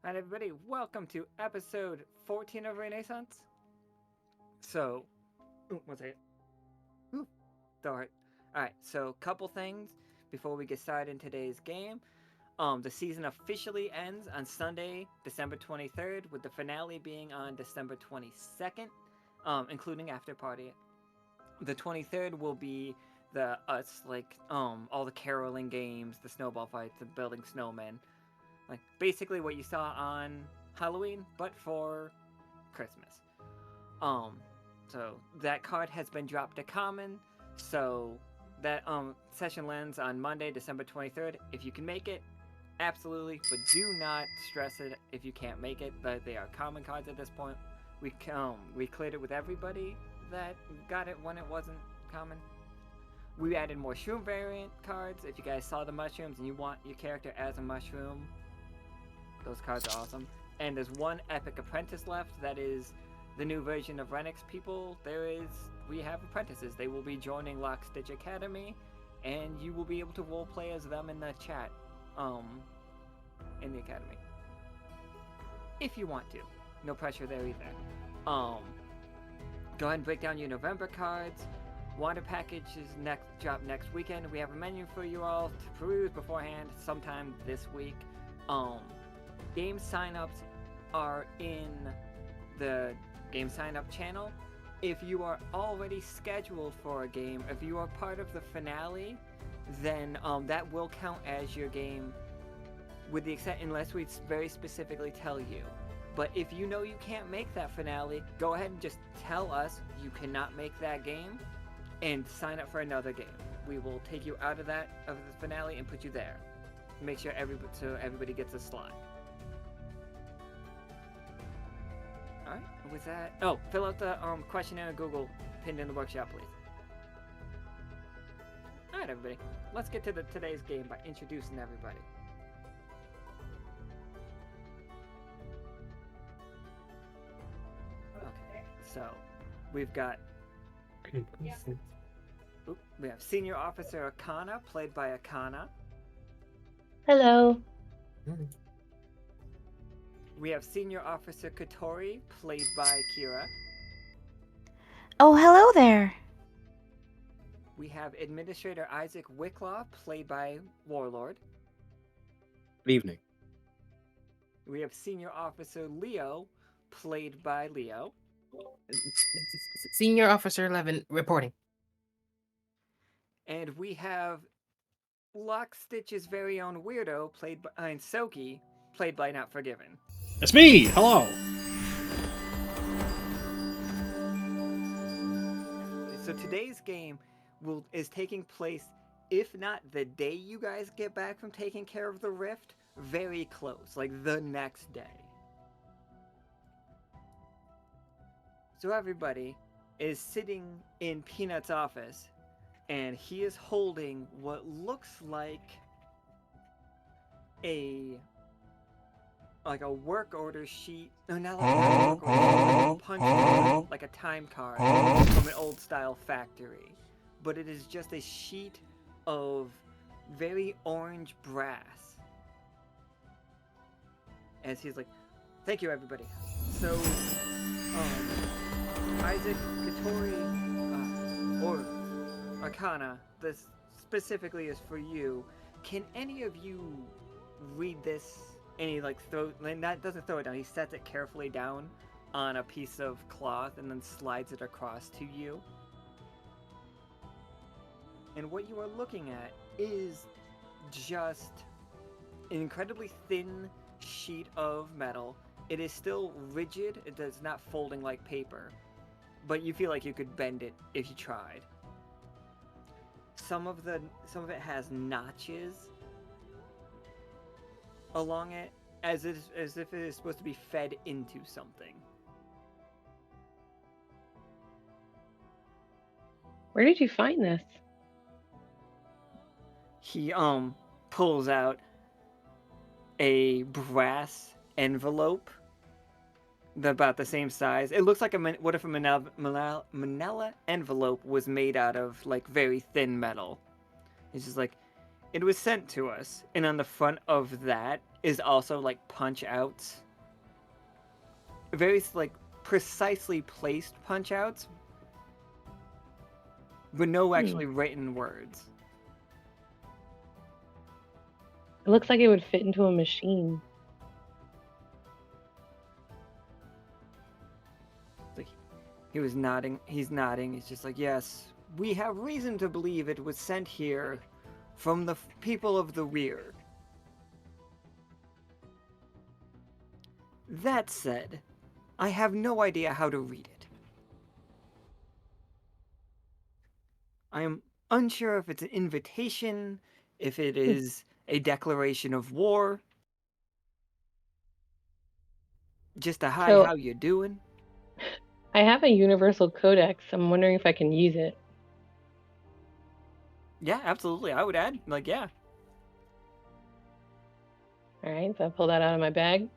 Alright, everybody, welcome to episode 14 of Renaissance. So, one second. Alright. Alright, so couple things before we get started in today's game. The season officially ends on Sunday, December 23rd, with the finale being on December 22nd, including after party. The 23rd will be all the caroling games, the snowball fights, the building snowmen. Like, basically what you saw on Halloween, but for Christmas. Um, so that card has been dropped to common. So that session lands on Monday, December 23rd. If you can make it, absolutely, but do not stress it if you can't make it. But they are common cards at this point. We cleared it with everybody that got it when it wasn't common. We added more shroom variant cards. If you guys saw the mushrooms and you want your character as a mushroom, those cards are awesome. And there's one Epic Apprentice left. That is the new version of Renix people. We have apprentices. They will be joining Lockstitch Academy, and you will be able to roleplay as them in the chat, in the academy. If you want to. No pressure there either. Go ahead and break down your November cards. Water package is drop next weekend. We have a menu for you all to peruse beforehand sometime this week. Game signups are in the game sign-up channel. If you are already scheduled for a game, if you are part of the finale, then that will count as your game, with the unless we very specifically tell you. But if you know you can't make that finale, go ahead and just tell us you cannot make that game, and sign up for another game. We will take you out of the finale and put you there. Make sure everybody gets a slot. Alright, with that... Oh, fill out the questionnaire on Google, pinned in the workshop, please. Alright, everybody. Let's get to today's game by introducing everybody. Okay, so we've got... we have Senior Officer Akhana, played by Akhana. Hello. We have Senior Officer Catori, played by Kira. Oh, hello there. We have Administrator Isaac Wicklaw, played by Warlord. Good evening. We have Senior Officer Leo, played by Leo. Senior Officer 11 reporting. And we have Lockstitch's very own weirdo, played by Tsoki, played by Not Forgiven. It's me! Hello! So today's game is taking place, if not the day you guys get back from taking care of the rift, very close, like the next day. So everybody is sitting in Peanut's office, and he is holding what looks like a work order sheet. No, not like a work order, like a punch card, like a time card from an old style factory. But it is just a sheet of very orange brass. As he's like, thank you, everybody. So, Isaac, Catori, or Akhana, this specifically is for you. Can any of you read this? And he doesn't throw it down, he sets it carefully down on a piece of cloth and then slides it across to you. And what you are looking at is just an incredibly thin sheet of metal. It is still rigid, it is not folding like paper, but you feel like you could bend it if you tried. Some of it has notches along it, as if it is supposed to be fed into something. Where did you find this? He pulls out a brass envelope about the same size. It looks like what if a manila envelope was made out of like very thin metal. It's just like, it was sent to us, and on the front of that is also like punch outs. Very like precisely placed punch outs, but no actually written words. It looks like it would fit into a machine. He was nodding. He's nodding. He's just like, yes, we have reason to believe it was sent here from the people of the Weir. That said, I have no idea how to read it. I am unsure if it's an invitation, if it is a declaration of war. Just a hi, So- how you doing? I have a universal codex. I'm wondering if I can use it. Yeah, absolutely. I would add, like, yeah. All right, so I pull that out of my bag.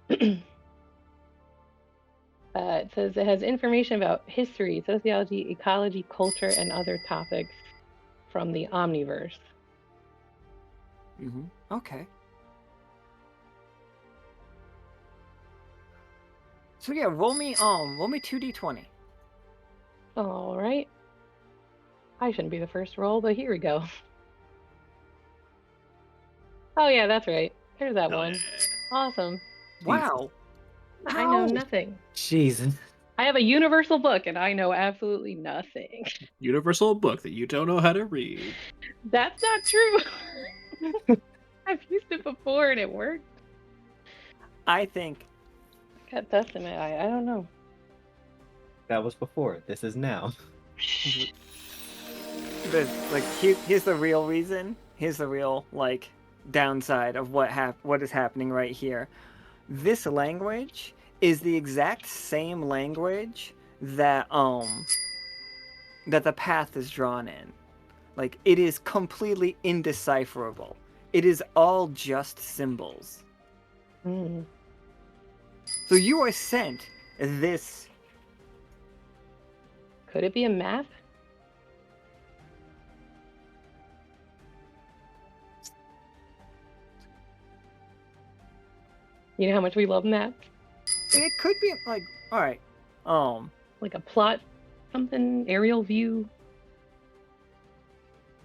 It says it has information about history, sociology, ecology, culture, and other topics from the Omniverse. Okay. So yeah, roll me 2d20. All right. I shouldn't be the first roll, but here we go. Oh yeah, that's right. There's that one. Awesome. Wow. I know nothing. Jesus. I have a universal book and I know absolutely nothing. Universal book that you don't know how to read. That's not true. I've used it before and it worked. I think Got dust in my eye. I don't know. That was before. This is now. here's the real reason. Here's the real like downside of what is happening right here. This language is the exact same language that the path is drawn in. Like, it is completely indecipherable. It is all just symbols. So you are sent this. Could it be a map? You know how much we love maps? It could be like, all right, like a plot, something, aerial view.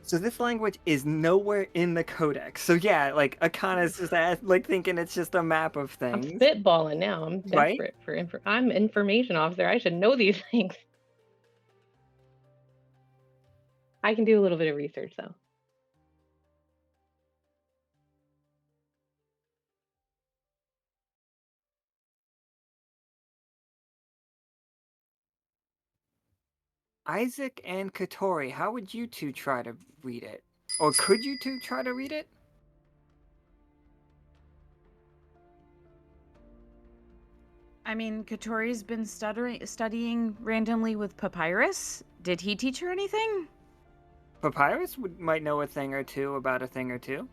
So this language is nowhere in the codex. So yeah, like Akhana's just like thinking it's just a map of things. I'm spitballing now. I'm desperate for I'm information officer. I should know these things. I can do a little bit of research though. Isaac and Catori, how would you two try to read it? Or could you two try to read it? I mean, Catori's been studying randomly with Papyrus. Did he teach her anything? Papyrus might know a thing or two about a thing or two.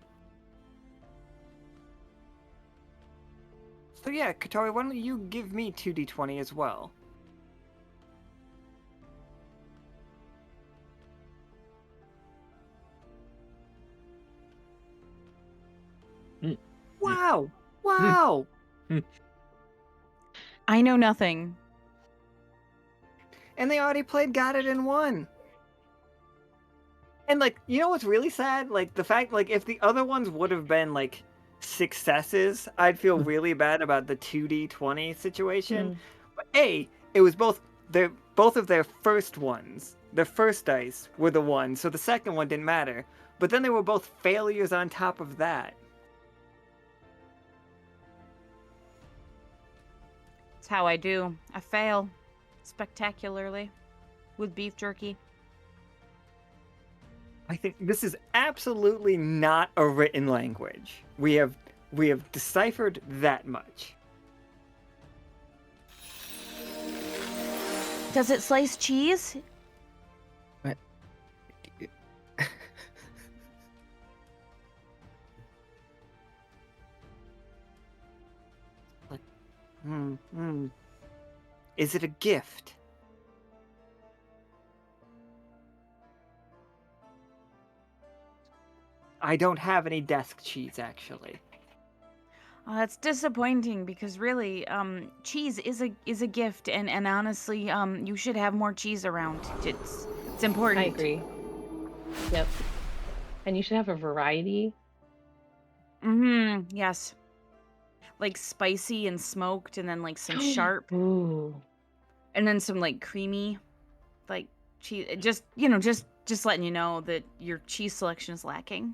So yeah, Catori, why don't you give me 2d20 as well? Wow! Wow! I know nothing. And they already played Got It and won. And like, you know what's really sad? Like the fact, like if the other ones would have been like successes, I'd feel really bad about the 2d20 situation. But A, it was both of their first ones. Their first dice were the ones, so the second one didn't matter. But then they were both failures on top of that. It's how I do. I fail spectacularly with beef jerky. I think this is absolutely not a written language. We have deciphered that much. Does it slice cheese? What? Is it a gift? I don't have any desk cheese, actually. Oh, that's disappointing because really, cheese is a gift, and honestly, you should have more cheese around. It's important. I agree. Yep. And you should have a variety. Yes. Like spicy and smoked, and then like some sharp, Ooh. and then some like creamy, like cheese. Just letting you know that your cheese selection is lacking.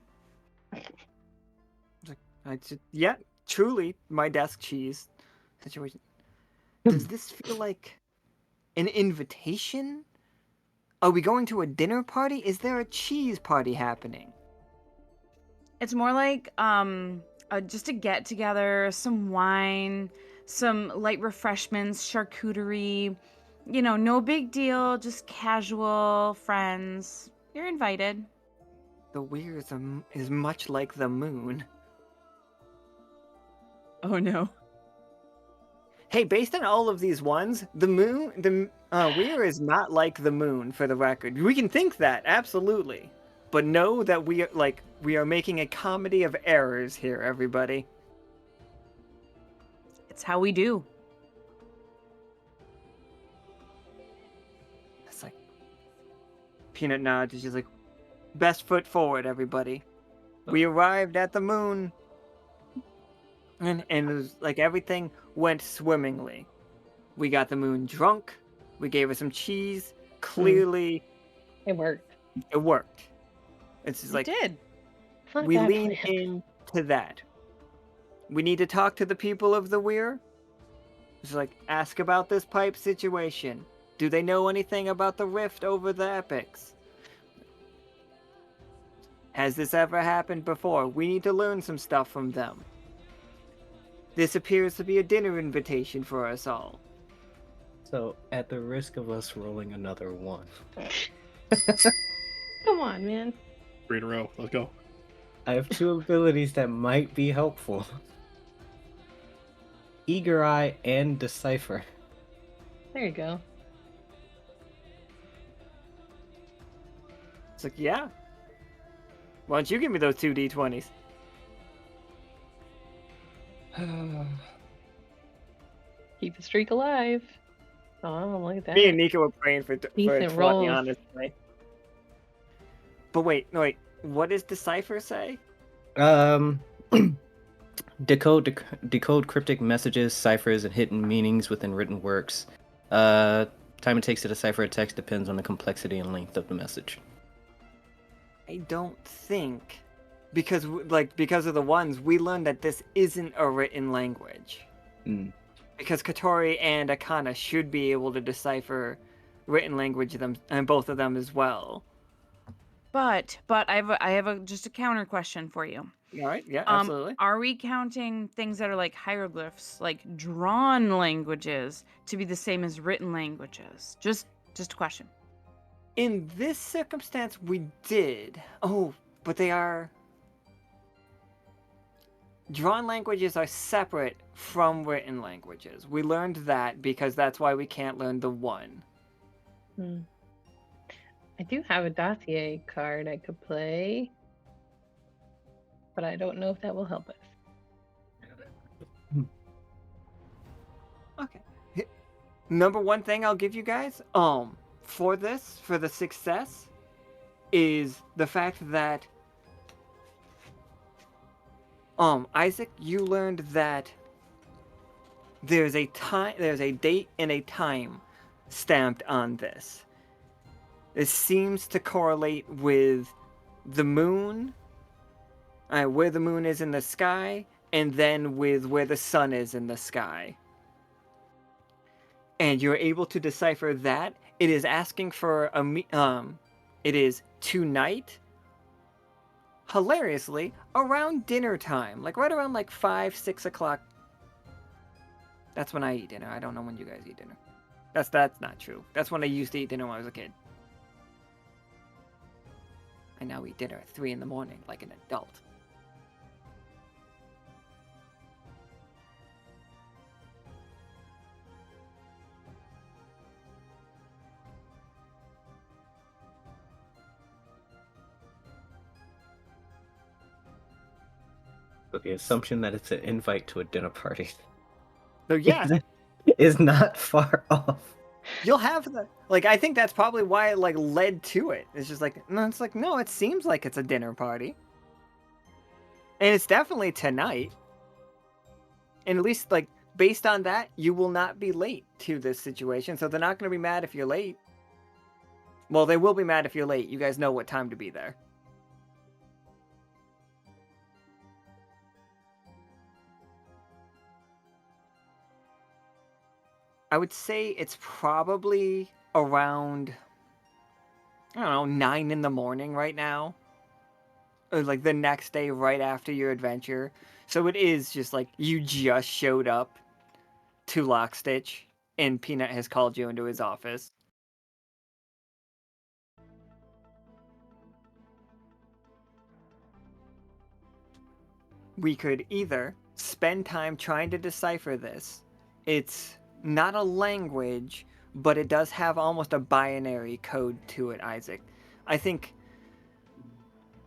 Yeah, truly, my desk cheese situation. Does this feel like an invitation? Are we going to a dinner party? Is there a cheese party happening? It's more like just a get together, some wine, some light refreshments, charcuterie. No big deal, just casual friends. You're invited. The Weir is much like the moon. Oh no. Hey, based on all of these ones, the Weir is not like the moon. For the record, we can think that absolutely, but know that we are making a comedy of errors here, everybody. It's how we do. It's like Peanut nods. She's like, best foot forward, everybody. We arrived at the moon. And it was like everything went swimmingly. We got the moon drunk. We gave her some cheese. Clearly, It worked. it worked. It's just It like did. It's not a we bad lean plan. into that. We need to talk to the people of the Weir. Just like ask about this pipe situation. Do they know anything about the rift over the epics? Has this ever happened before? We need to learn some stuff from them. This appears to be a dinner invitation for us all. So, at the risk of us rolling another one, Come on, man. 3 in a row. Let's go. I have 2 abilities that might be helpful. Eager Eye and Decipher. There you go. It's like, yeah. Why don't you give me those 2 d20s? Keep the streak alive. Oh, look at that. Me and Nika were praying for Decent 20, rolls. honestly. But wait, no, wait. What does Decipher say? Decode cryptic messages, ciphers, and hidden meanings within written works. Time it takes to decipher a text depends on the complexity and length of the message. I don't think, because of the ones we learned that this isn't a written language. Mm. Because Catori and Akhana should be able to decipher written language and both of them as well. But I have just a counter question for you. All right, yeah, absolutely. Are we counting things that are like hieroglyphs, like drawn languages, to be the same as written languages? Just a question. In this circumstance, we did. Oh, but they are... Drawn languages are separate from written languages. We learned that because that's why we can't learn the one. I do have a dossier card I could play, but I don't know if that will help us. Okay. Number one thing I'll give you guys, for the success, is the fact that, Isaac, you learned that there's a date and a time stamped on this. It seems to correlate with the moon, where the moon is in the sky, and then with where the sun is in the sky. And you're able to decipher that. It is asking for it is tonight, hilariously, around dinner time. Like right around 5, 6 o'clock. That's when I eat dinner. I don't know when you guys eat dinner. That's not true. That's when I used to eat dinner when I was a kid. I now eat dinner at 3 in the morning like an adult. with the assumption that it's an invite to a dinner party So yeah, is not far off. you'll have the like. I think that's probably why it like led to it. It's just like no, it's like no. It seems like it's a dinner party, and it's definitely tonight. And at least like based on that, you will not be late to this situation. So they're not going to be mad if you're late. Well, they will be mad if you're late. You guys know what time to be there. I would say it's probably around, I don't know, 9 in the morning right now. Or like the next day right after your adventure. So it is just like you just showed up to Lockstitch and Peanut has called you into his office. We could either spend time trying to decipher this. It's not a language, but it does have almost a binary code to it, Isaac. I think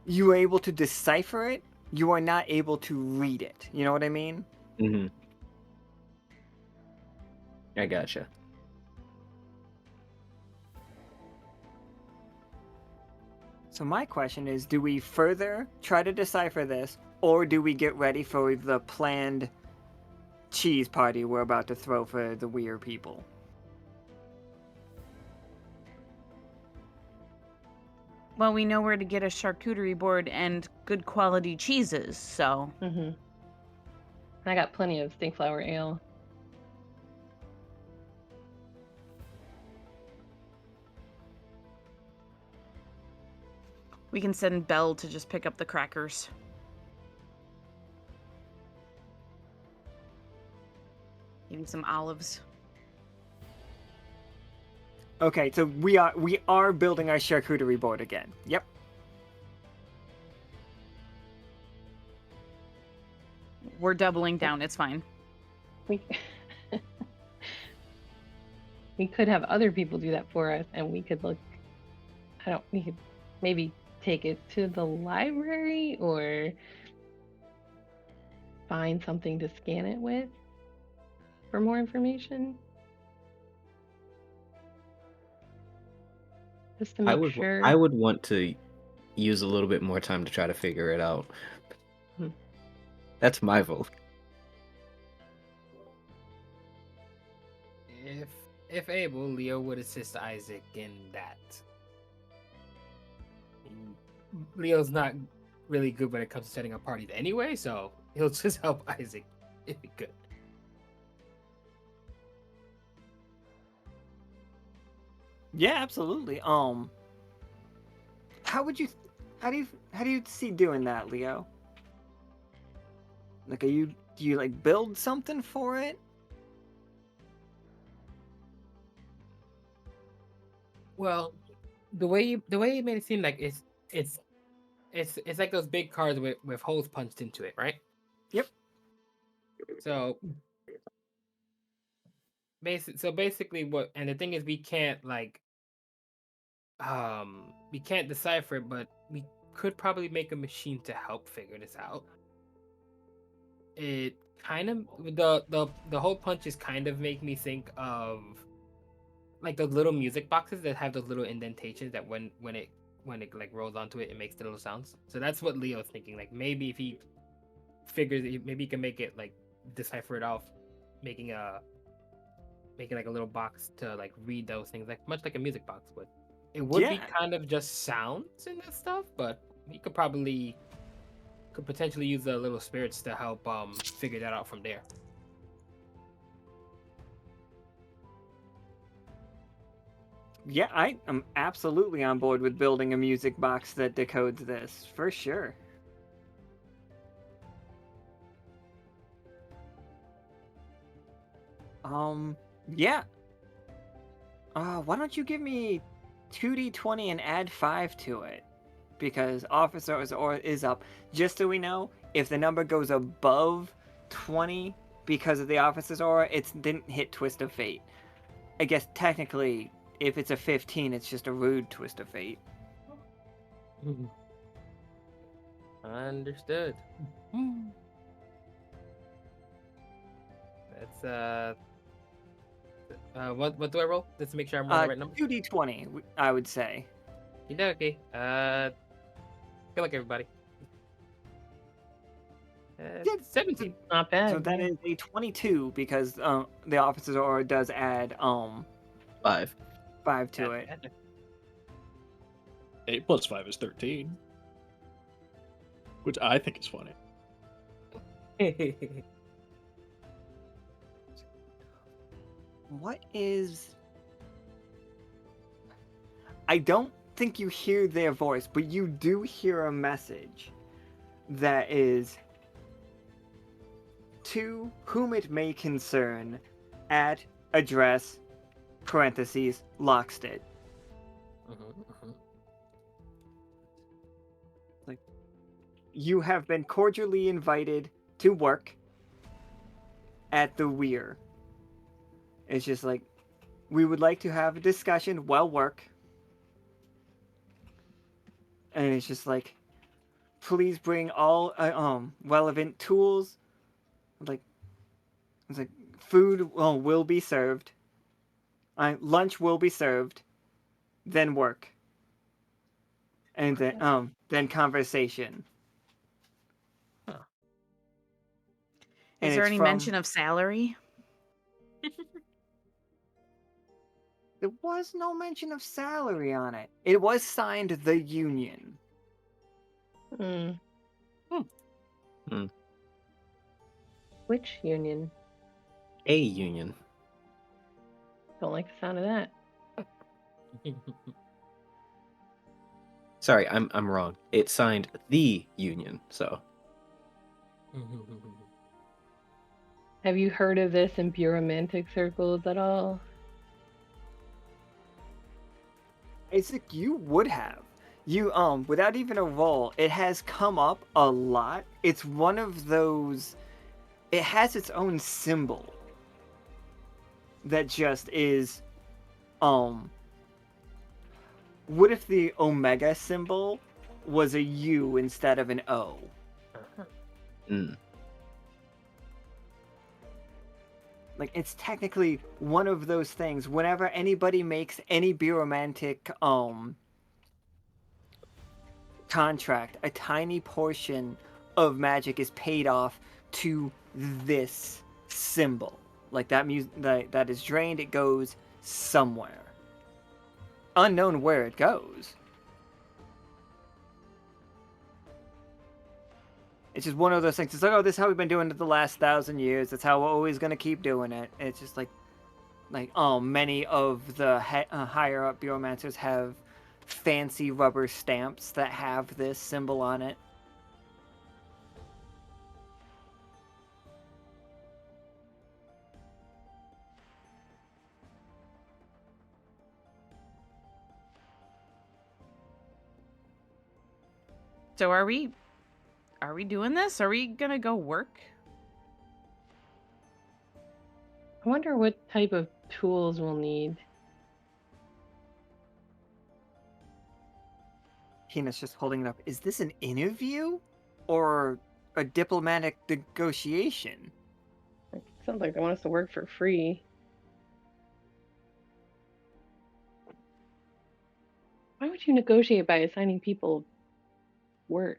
you are able to decipher it, you are not able to read it. You know what I mean? Mm-hmm. I gotcha. So my question is, do we further try to decipher this, or do we get ready for the planned cheese party we're about to throw for the Weir people? Well, we know where to get a charcuterie board and good quality cheeses, so. Mm-hmm. I got plenty of stinkflower ale. We can send Belle to just pick up the crackers. Maybe some olives. Okay, so we are building our charcuterie board again. Yep. We're doubling down. It's fine. We we could have other people do that for us, and we could look. We could maybe take it to the library or find something to scan it with for more information. Just to make sure. I would want to use a little bit more time to try to figure it out. That's my vote. If able, Leo would assist Isaac in that. Leo's not really good when it comes to setting up parties anyway, so he'll just help Isaac if he could. Yeah, absolutely. How do you see doing that, Leo? Like, do you like build something for it? Well, the way you made it seem like it's like those big cards with holes punched into it, right? Yep. So basically what, and the thing is we can't decipher it, but we could probably make a machine to help figure this out. It kind of the hole punches kind of make me think of like those little music boxes that have those little indentations that when it like rolls onto it, it makes the little sounds. So that's what Leo's thinking. Like maybe if he figures it, maybe he can make it like decipher it off, making like a little box to like read those things, like much like a music box would. It would be kind of just sounds and that stuff, but he could potentially use the little spirits to help figure that out from there. Yeah, I am absolutely on board with building a music box that decodes this, for sure. Yeah. Why don't you give me 2d20 and add 5 to it? Because Officer's Aura is up. Just so we know, if the number goes above 20 because of the Officer's Aura, it didn't hit Twist of Fate. I guess technically, if it's a 15, it's just a rude Twist of Fate. Understood. That's what do I roll? Just to make sure I'm rolling the right number. 2d20, I would say. Okay. Good luck, everybody. 17. Not bad. So that is a 22 because the officer's order does add 5. 5 to it. 8 plus 5 is 13. Which I think is funny. What is... I don't think you hear their voice, but you do hear a message that is, to whom it may concern, at address, parentheses, Lockstitch. Like, you have been cordially invited to work at the Weir. It's just like, we would like to have a discussion while work. And it's just like, please bring all relevant tools. Like, it's like food will be served. Lunch will be served. Then work. And then conversation. Huh. And Is there it's any mention of salary? There was no mention of salary on it. It was signed the union. Which union? A union. Don't like the sound of that. Sorry, I'm wrong. It signed the union, so. Have you heard of this in buromantic circles at all? It's like you would have. You without even a roll, it has come up a lot. It's one of those, it has its own symbol that just is what if the omega symbol was a U instead of an O? Like, it's technically one of those things. Whenever anybody makes any buromantic contract, a tiny portion of magic is paid off to this symbol. Like, that is drained, it goes somewhere. Unknown where it goes. It's just one of those things. It's like, oh, this is how we've been doing it the last 1,000 years. That's how we're always going to keep doing it. And it's just like many of the higher up buromancers have fancy rubber stamps that have this symbol on it. So are we doing this? Are we gonna go work? I wonder what type of tools we'll need. Hina's just holding it up. Is this an interview or a diplomatic negotiation? It sounds like they want us to work for free. Why would you negotiate by assigning people work?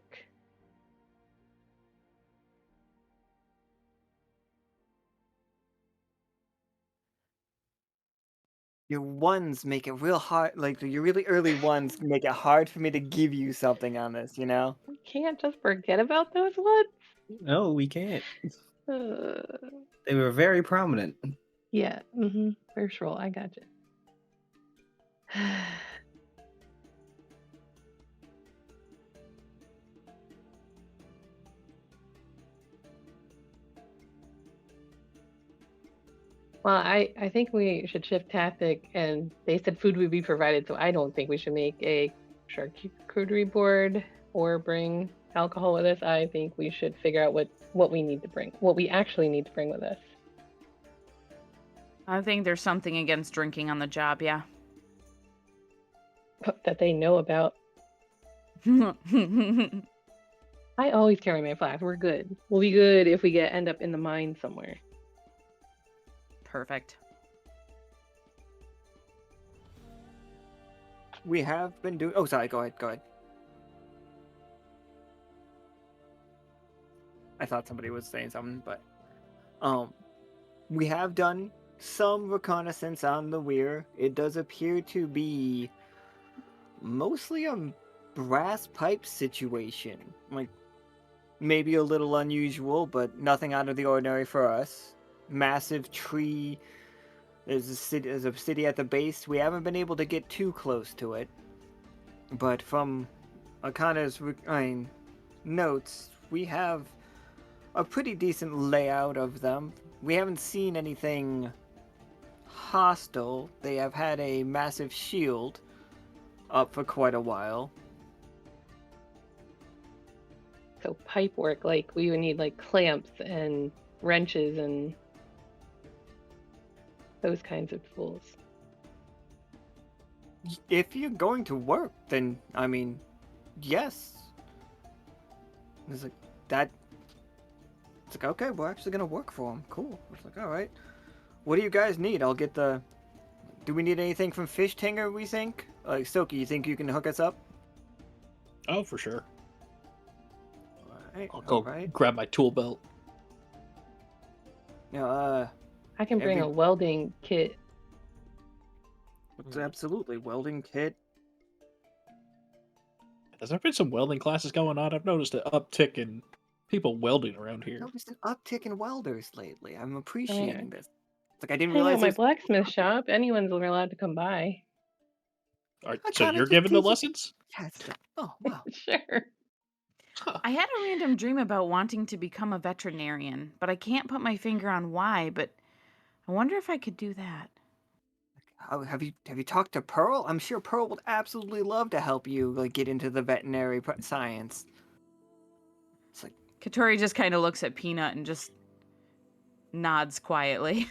Your ones make it real hard. Like, your really early ones make it hard for me to give you something on this, you know? We can't just forget about those ones. No, we can't. Uh, They were very prominent. yeah. First roll. I got you. Well, I think we should shift tactic, and they said food would be provided, so I don't think we should make a charcuterie board or bring alcohol with us. I think we should figure out what we need to bring, what we actually need to bring with us. I think there's something against drinking on the job, yeah. That they know about. I always carry my flask. We're good. We'll be good if we end up in the mine somewhere. Perfect. We have been doing. Oh, sorry. Go ahead. Go ahead. I thought somebody was saying something, but we have done some reconnaissance on the Weir. It does appear to be mostly a brass pipe situation. Like, maybe a little unusual, but nothing out of the ordinary for us. Massive tree. There's a city at the base. We haven't been able to get too close to it, but from Akhana's notes, we have a pretty decent layout of them. We haven't seen anything hostile. They have had a massive shield up for quite a while. So pipe work, like we would need like clamps and wrenches and those kinds of tools. If you're going to work, then I mean, yes. It's like that. It's like, okay, we're actually gonna work for him. Cool. It's like, all right. What do you guys need? I'll get the. Do we need anything from Fish Tinger? We think. Like Tsoki, you think you can hook us up? Oh, for sure. Alright, I'll go alright. grab my tool belt. Yeah, I can bring Every- a welding kit. it's absolutely welding kit. Has there been some welding classes going on? I've noticed an uptick in people welding around I here. noticed an uptick in welders lately. I'm appreciating this. It's like I didn't Hang out realize my there's. blacksmith shop. Anyone's allowed to come by. So kinda you're just giving the teach it- lessons? Yeah, it's like, oh wow. Sure. Huh. I had a random dream about wanting to become a veterinarian, but I can't put my finger on why, but I wonder if I could do that. Have you talked to Pearl? I'm sure Pearl would absolutely love to help you like get into the veterinary science. It's like Catori just kind of looks at Peanut and just nods quietly.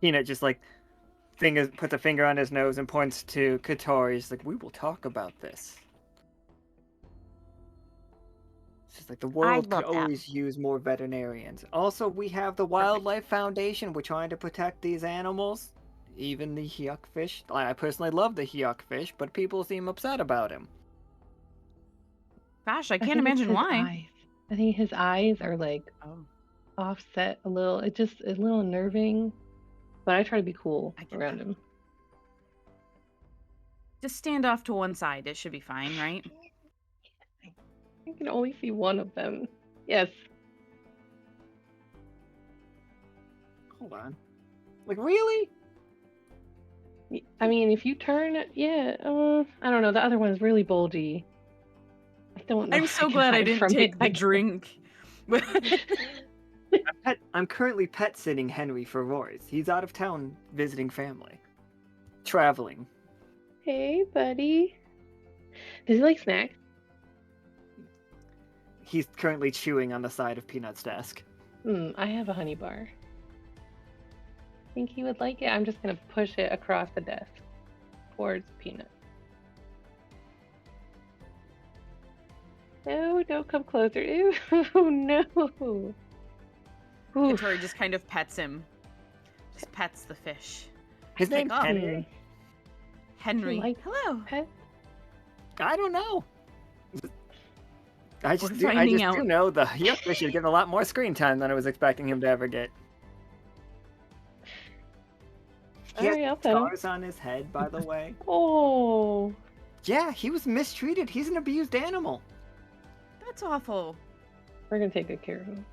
Peanut just like puts a finger on his nose and points to Catori. He's like, we will talk about this. It's just like the world could love that. always use more veterinarians. Also, we have the Wildlife Foundation. We're trying to protect these animals. Even the hyukfish. I personally love the hyukfish, but people seem upset about him. Gosh, I think can't it's imagine his why. eyes. I think his eyes are like offset a little. It's just a little unnerving. But I try to be cool I get around that. him. Just stand off to one side. It should be fine, right? I can only see one of them. Yes. Hold on. Like, really? I mean, if you turn, yeah. I don't know. The other one's really bulgy. I don't know. I'm if so can glad I hide didn't from take it. the I drink. I'm currently pet sitting Henry for Roy's. He's out of town visiting family. Traveling. Hey, buddy. Does he like snacks? He's currently chewing on the side of Peanut's desk. I have a honey bar. Think he would like it? I'm just gonna push it across the desk towards Peanut. No, don't come closer. Ew, no. Ooh. Catori just kind of pets him. Just pets the fish. His Take name's off. Henry. Henry. like Hello. Pet? I don't know. I just We're finding do out. know the Yuckfish is getting a lot more screen time than I was expecting him to ever get. He has Alright, I'll pet him. scars on his head, by the way. Oh. Yeah, he was mistreated. He's an abused animal. That's awful. We're gonna take good care of him.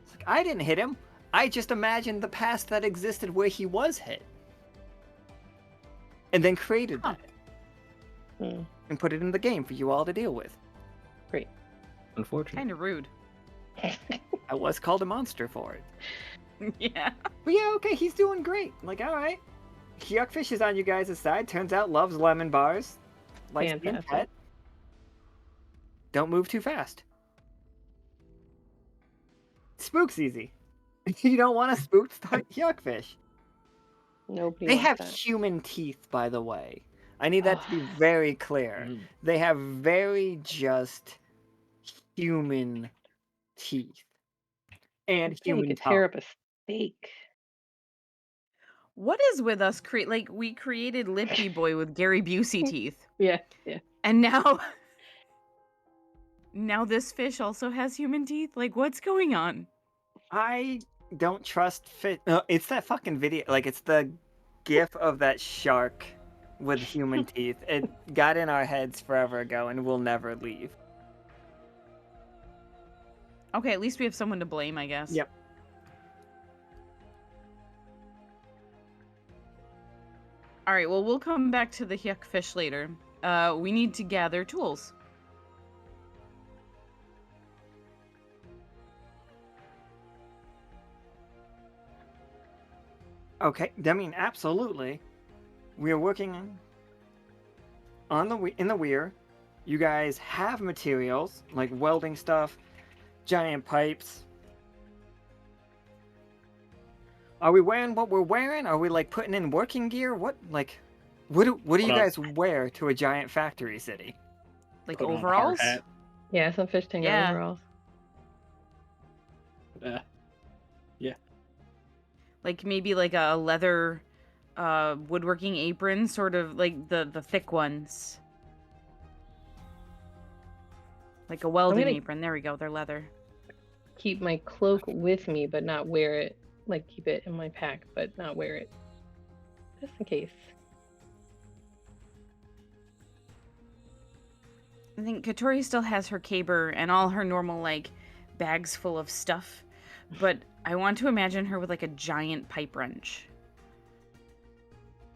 It's like, I didn't hit him. I just imagined the past that existed where he was hit. And then created Huh. that. And put it in the game for you all to deal with. Great. Unfortunate. Kind of rude. I was called a monster for it. Yeah. But yeah, okay, he's doing great. Like, alright. Yuckfish is on you guys' side. Turns out loves lemon bars. Likes being Fantastic. pet. Don't move too fast. Spook's easy. You don't want to spook Yuckfish. Nobody They wants have that. human teeth, by the way. I need that to be Oh. very clear. Mm. They have very just human teeth and Yeah, you human could tongue. tear up a steak. What is with us? Like we created Lippy Boy with Gary Busey teeth, Yeah, yeah. and now, now this fish also has human teeth. Like, what's going on? I don't trust fish. No, it's that fucking video. Like, it's the gif of that shark with human teeth. It got in our heads forever ago and will never leave. Okay, at least we have someone to blame, I guess. Yep. All right, well, we'll come back to the yuck fish later. We need to gather tools. Okay, I mean, absolutely. We are working on in the Weir. You guys have materials like welding stuff, giant pipes. Are we wearing what we're wearing? Are we like putting in working gear? What do you Put on- guys wear to a giant factory city? Like Put on a hard overalls? hat. Yeah, some fish tank Yeah. overalls. Like maybe like a leather woodworking apron, sort of like the thick ones. Like a welding gonna- apron. There we go. They're leather. Keep my cloak with me, but not wear it. Like, keep it in my pack, but not wear it. Just in case. I think Catori still has her caber and all her normal like bags full of stuff, but I want to imagine her with like a giant pipe wrench.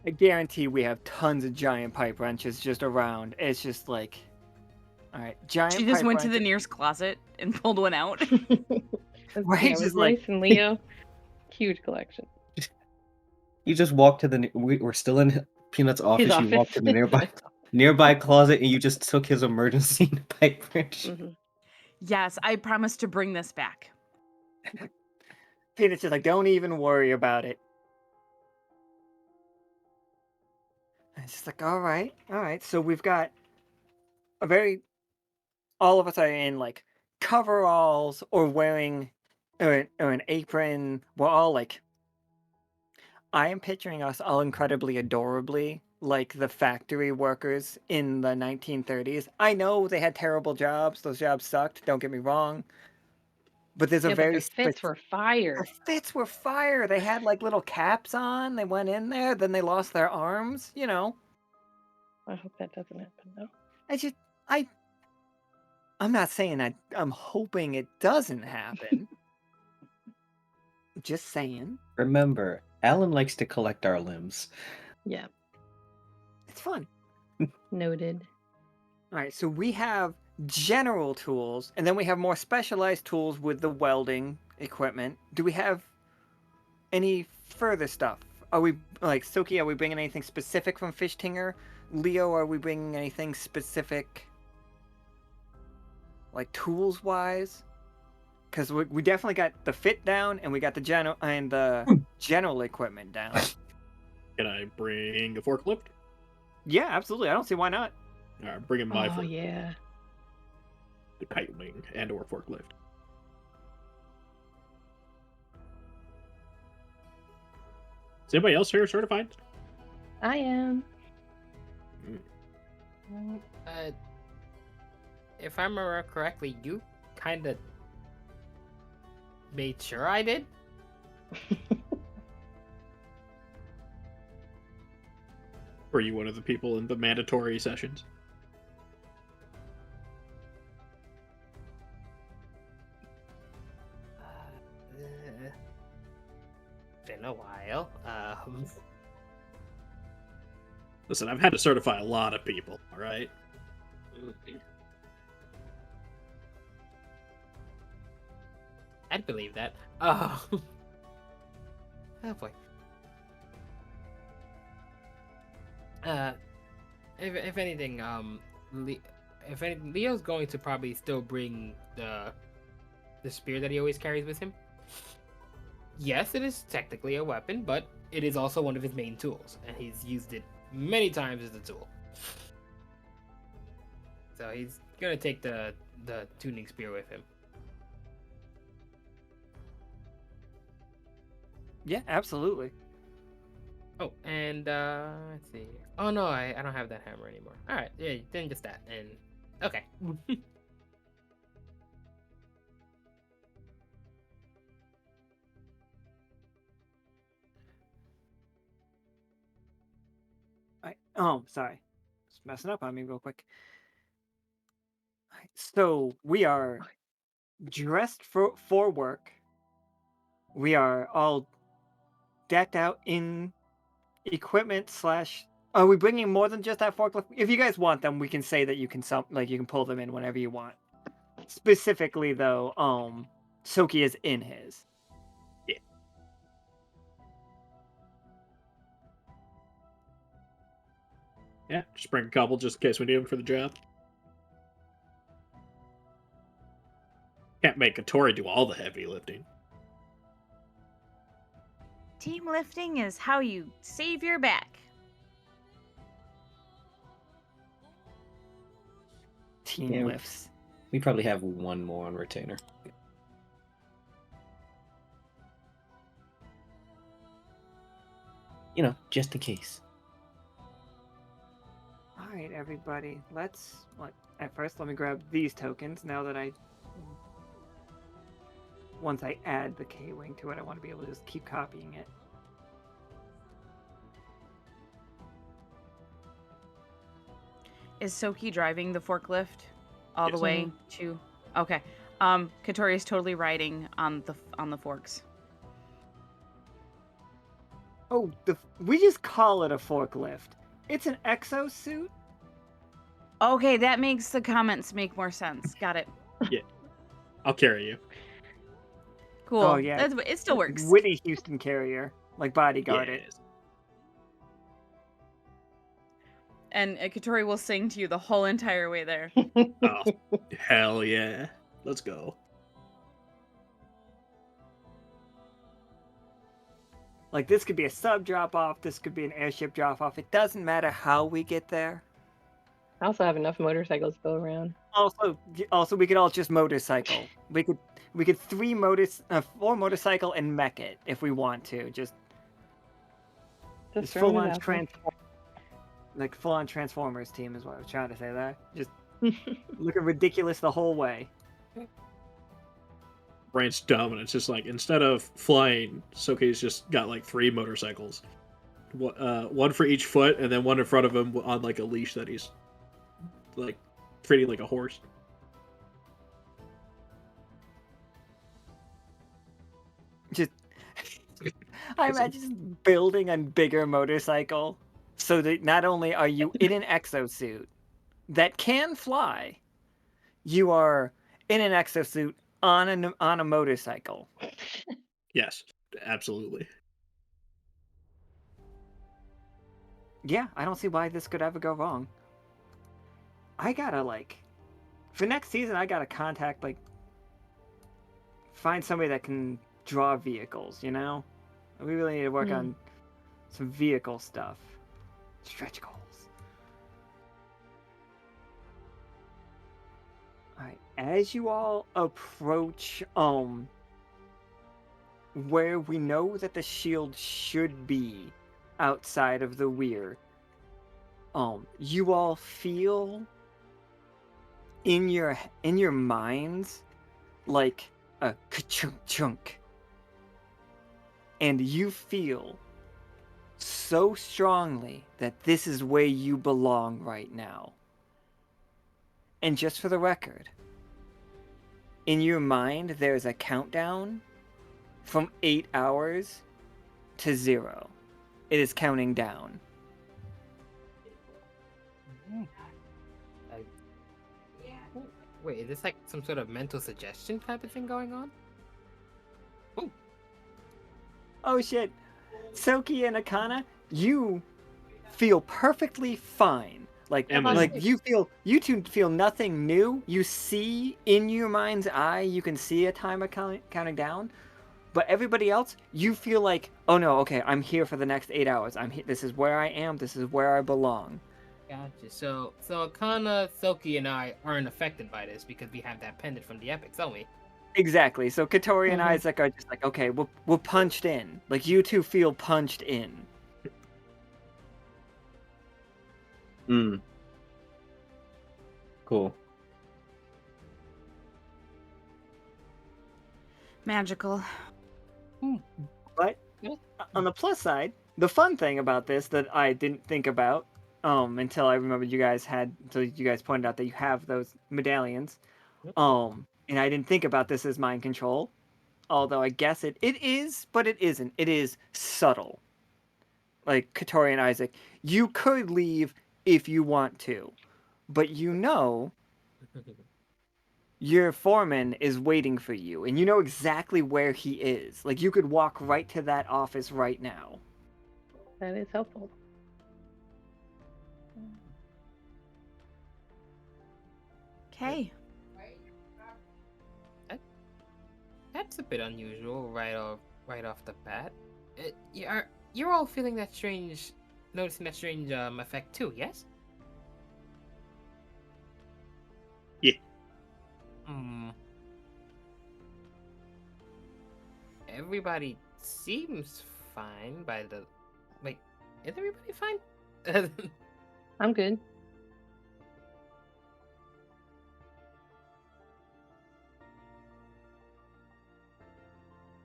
I guarantee we have tons of giant pipe wrenches just around. It's just like, all right, giant. She just pipe went to the wrenches. nearest closet and pulled one out. Right, Yeah, just with like- Royce and Leo, huge collection. You just walk to the. We're still in Peanut's office. You walk office. to the nearby closet, and you just took his emergency pipe wrench. Mhm. Yes, I promise to bring this back. Peanut's just like, don't even worry about it. And it's just like, all right. So we've got all of us are in like coveralls or wearing or an apron. We're all like, I am picturing us all incredibly adorably like the factory workers in the 1930s. I know they had terrible jobs. Those jobs sucked. Don't get me wrong. But there's a Yeah, but very their fits were fire. Their fits were fire. They had like little caps on. They went in there, then they lost their arms. You know. I hope that doesn't happen though. I'm not saying I'm hoping it doesn't happen. Just saying. Remember, Alan likes to collect our limbs. Yeah, It's fun. noted. All right, so we have general tools, and then we have more specialized tools with the welding equipment. Do we have any further stuff? Are we, like, Tsoki, are we bringing anything specific from Fish Tinger? Leo, are we bringing anything specific, like, tools-wise? Because we definitely got the fit down, and we got the general equipment down. Can I bring a forklift? Yeah, absolutely. I don't see why not. All right, bring in my Oh forklift. yeah. The kite wing and or forklift. Is anybody else here certified? I am. If I remember correctly, you kind of made sure I did. Were you one of the people in the mandatory sessions? Been a while. Listen, I've had to certify a lot of people, all right? I'd believe that. Oh, oh boy. If anything, Leo's going to probably still bring the spear that he always carries with him. Yes, it is technically a weapon, but it is also one of his main tools, and he's used it many times as a tool. So he's gonna take the tuning spear with him. Yeah, absolutely. Oh, and let's see. Oh no, I don't have that hammer anymore. All right, yeah, then just that. And okay. Sorry. Just messing up on me real quick. Alright, so we are dressed for work. We are all decked out in equipment slash. Are we bringing more than just that forklift? If you guys want them, we can say that you can you can pull them in whenever you want. Specifically, though, Tsoki is in his. Yeah, just bring a couple just in case we need them for the job. Can't make Catori do all the heavy lifting. Team lifting is how you save your back. Team Yeah. lifts. We probably have one more on retainer. You know, just in case. All right, everybody. At first, let me grab these tokens. Now that once I add the K-wing to it, I want to be able to just keep copying it. Is Tsoki driving the forklift all Yes. the way to? Okay. Catori is totally riding on the forks. Oh, we just call it a forklift. It's an exosuit. Okay, that makes the comments make more sense. Got it. I'll carry you. Cool. Oh, yeah. It still works. Whitney Houston carrier, like bodyguard it. Yes. And Catori will sing to you the whole entire way there. Oh, hell yeah. Let's go. Like, this could be a sub drop off. This could be an airship drop off. It doesn't matter how we get there. I also have enough motorcycles to go around. Also, we could all just motorcycle. We could 4 motorcycle and mech it if we want to. Just throwing full it on out there. like full on Transformers team is what I was trying to say there. Just looking ridiculous the whole way. Branch dominance. Just like, instead of flying, Tsoki's just got like 3 motorcycles. One for each foot, and then one in front of him on like a leash that he's like treating like a horse. Just I imagine just building a bigger motorcycle so that not only are you in an exosuit that can fly, you are in an exosuit on a motorcycle. Yes, absolutely. Yeah, I don't see why this could ever go wrong. I gotta for next season I gotta contact find somebody that can draw vehicles, you know? We really need to work on some vehicle stuff. Stretch goals. Alright, as you all approach where we know that the shield should be outside of the Weir, you all feel in your minds like a ka-chunk chunk. And you feel so strongly that this is where you belong right now. And just for the record, in your mind there's a countdown from 8 hours to 0. It is counting down. Wait, is this like some sort of mental suggestion type of thing going on? Oh shit. Tsoki and Akhana, you feel perfectly fine. You two feel nothing new. You see in your mind's eye, you can see a timer counting down. But everybody else, you feel like, oh no, okay, I'm here for the next 8 hours. This is where I am. This is where I belong. Gotcha. So Akhana, Tsoki, and I aren't affected by this because we have that pendant from the epics, don't we? Exactly. So Catori and Mhm. Isaac are just like, okay, we're punched in. Like you two feel punched in. Hmm. Cool. Magical. But Yeah. on the plus side, the fun thing about this that I didn't think about until I remembered you guys pointed out that you have those medallions. And I didn't think about this as mind control. Although I guess it is, but it isn't. It is subtle. Like Katori and Isaac, you could leave if you want to, but you know your foreman is waiting for you, and you know exactly where he is. Like you could walk right to that office right now. That is helpful. Okay. That's a bit unusual right off the bat. You're all feeling that strange, noticing that strange effect too, yes? Yeah. Everybody seems fine by the. Wait, is everybody fine? I'm good.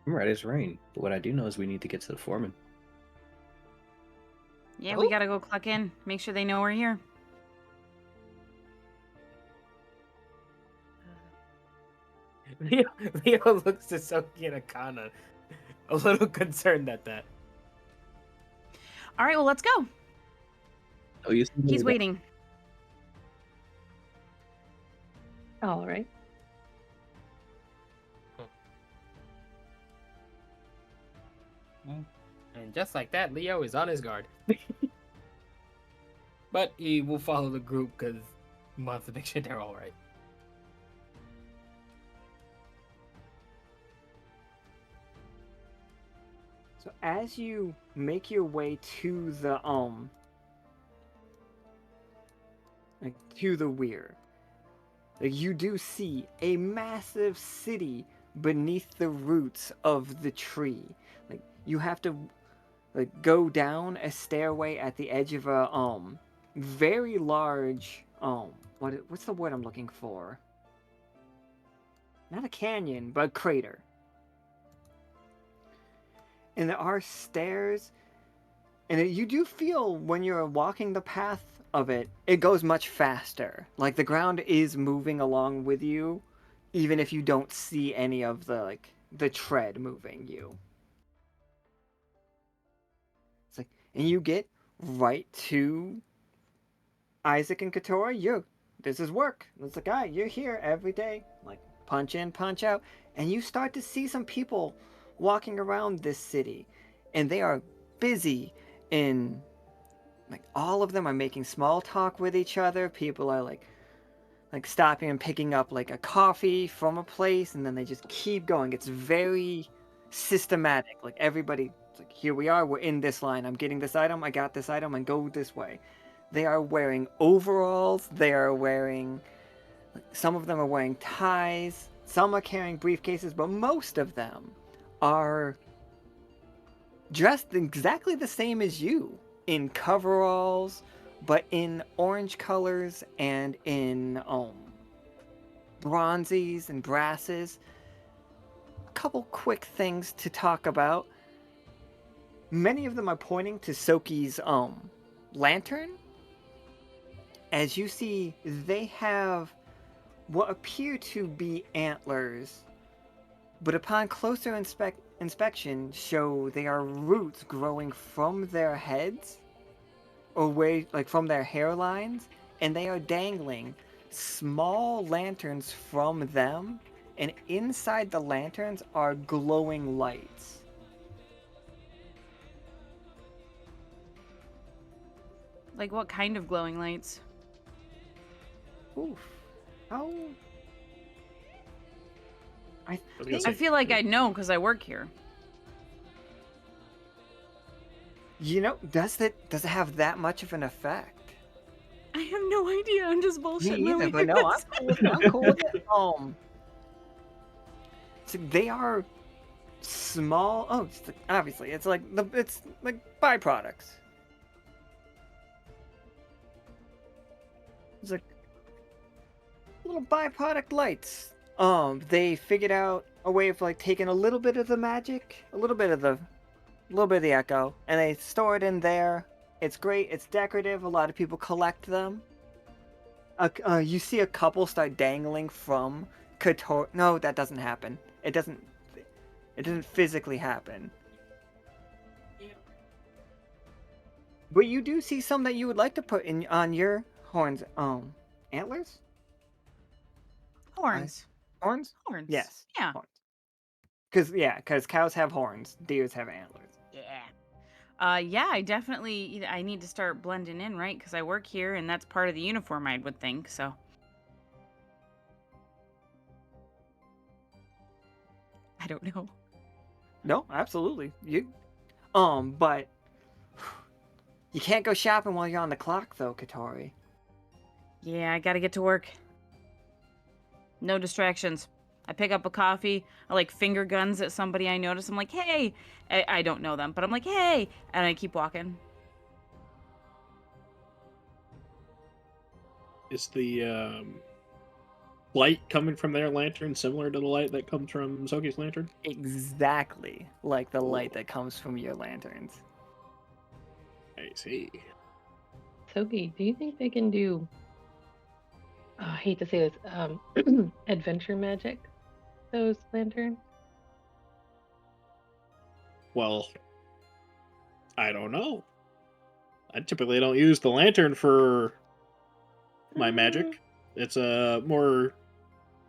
I'm right as rain. But what I do know is we need to get to the foreman. Yeah, Oh. we gotta go clock in. Make sure they know we're here. Leo looks to Tsoki and Akhana, a little concerned at that. All right, well, let's go. Oh, you He's waiting. All right. And just like that, Leo is on his guard. But he will follow the group because he wants to make sure they're all right. So as you make your way to the Weir, like you do see a massive city beneath the roots of the tree. Like you have to go down a stairway at the edge of a very large what's the word I'm looking for? Not a canyon, but a crater. And there are stairs, and you do feel when you're walking the path of it, it goes much faster. Like the ground is moving along with you, even if you don't see any of the tread moving you. It's like, and you get right to Isaac and Catori. This is work. It's like, guy, you're here every day. Like punch in, punch out, and you start to see some people walking around this city, and they are busy in all of them are making small talk with each other. People are like stopping and picking up a coffee from a place, and then they just keep going. It's very systematic. Like everybody, it's like, here we are, we're in this line, I'm getting this item, I got this item, and go this way. They are wearing overalls, they are wearing some of them are wearing ties, some are carrying briefcases, but most of them are dressed exactly the same as you, in coveralls, but in orange colors and in bronzes and brasses. A couple quick things to talk about. Many of them are pointing to Tsoki's lantern. As you see, they have what appear to be antlers, but upon closer inspection show they are roots growing from their heads, or from their hairlines, and they are dangling small lanterns from them, and inside the lanterns are glowing lights. Like what kind of glowing lights? Oof. How? I was gonna I say, feel like I know because I work here. Does it have that much of an effect? I have no idea. I'm just Me bullshitting. either, but no, I'm cool with it. I'm cool with it. they are small. Oh, obviously, it's like byproducts. It's like little byproduct lights. They figured out a way of like taking a little bit of the magic, a little bit of the echo, and they store it in there. It's great. It's decorative. A lot of people collect them. You see a couple start dangling from Catori. No, that doesn't happen. It doesn't physically happen. But you do see some that you would like to put in on your horns. Antlers? Horns. Horns? Horns. Yes. Yeah. Horns. Because cows have horns. Deers have antlers. Yeah. Yeah, I need to start blending in, right? Because I work here, and that's part of the uniform, I would think, so. I don't know. No, absolutely. But you can't go shopping while you're on the clock, though, Catori. Yeah, I gotta get to work. No distractions. I pick up a coffee. I like finger guns at somebody I notice. I'm like, hey. I don't know them, but I'm like, hey. And I keep walking. Is the light coming from their lantern similar to the light that comes from Tsoki's lantern? Exactly like the light that comes from your lanterns. I see. Tsoki, do you think they can do? Oh, I hate to say this. Adventure magic. Those lanterns. Well, I don't know. I typically don't use the lantern for my magic. It's more,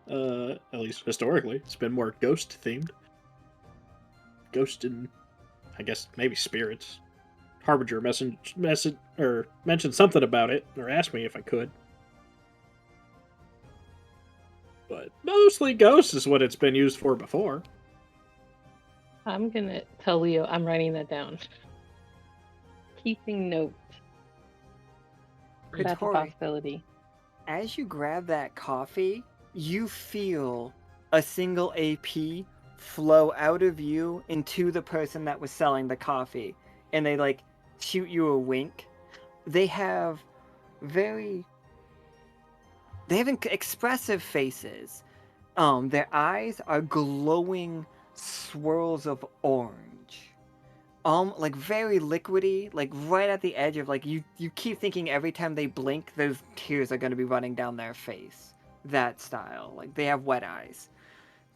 at least historically, it's been more ghost themed. Ghost and, I guess, maybe spirits. Harbinger mentioned something about it, or asked me if I could. But mostly ghosts is what it's been used for before. I'm gonna tell Leo I'm writing that down. Keeping note. That's a Catori, possibility. as you grab that coffee, you feel a single AP flow out of you into the person that was selling the coffee, and they like shoot you a wink. They have expressive faces. Their eyes are glowing swirls of orange. Like very liquidy, like right at the edge of like you keep thinking every time they blink, those tears are gonna be running down their face. That style. Like they have wet eyes.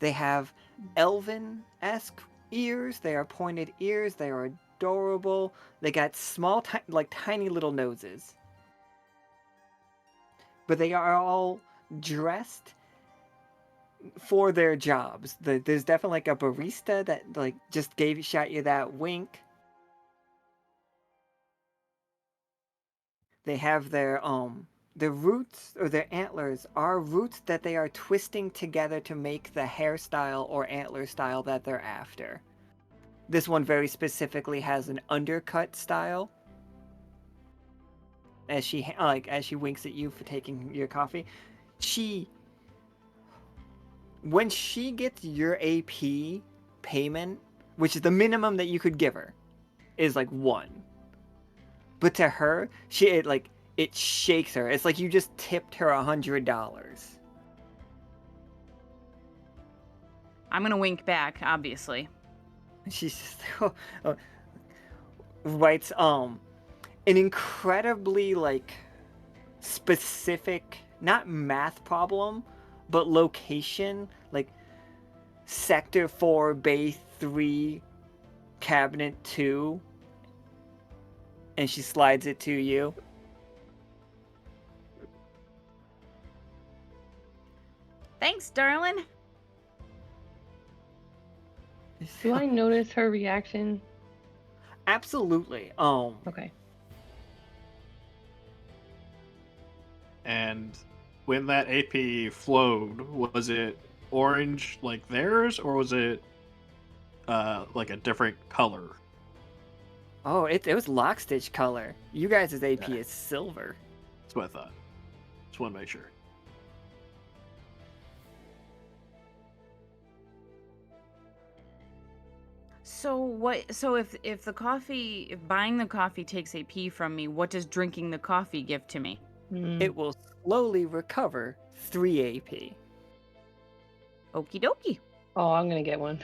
They have elven-esque ears. They are pointed ears. They are adorable. They got small, like tiny little noses. But they are all dressed for their jobs. There's definitely like a barista that like just shot you that wink. They have their roots or their antlers are roots that they are twisting together to make the hairstyle or antler style that they're after. This one very specifically has an undercut style. As she winks at you for taking your coffee, when she gets your AP payment, which is the minimum that you could give her, is like 1. But to her, it shakes her. It's like you just tipped her $100. I'm gonna wink back, obviously. She's just writes an incredibly like specific, not math problem, but location, like Sector 4, Bay 3, Cabinet 2, and she slides it to you. Thanks, darling. Do I notice her reaction? Absolutely. Okay. And when that AP flowed, was it orange like theirs, or was it like a different color? Oh, it was Lockstitch color. You guys' AP is silver. That's what I thought. Just want to make sure. So if the coffee, if buying the coffee takes AP from me, what does drinking the coffee give to me? It will slowly recover 3 AP. Okie dokie. Oh, I'm gonna get one.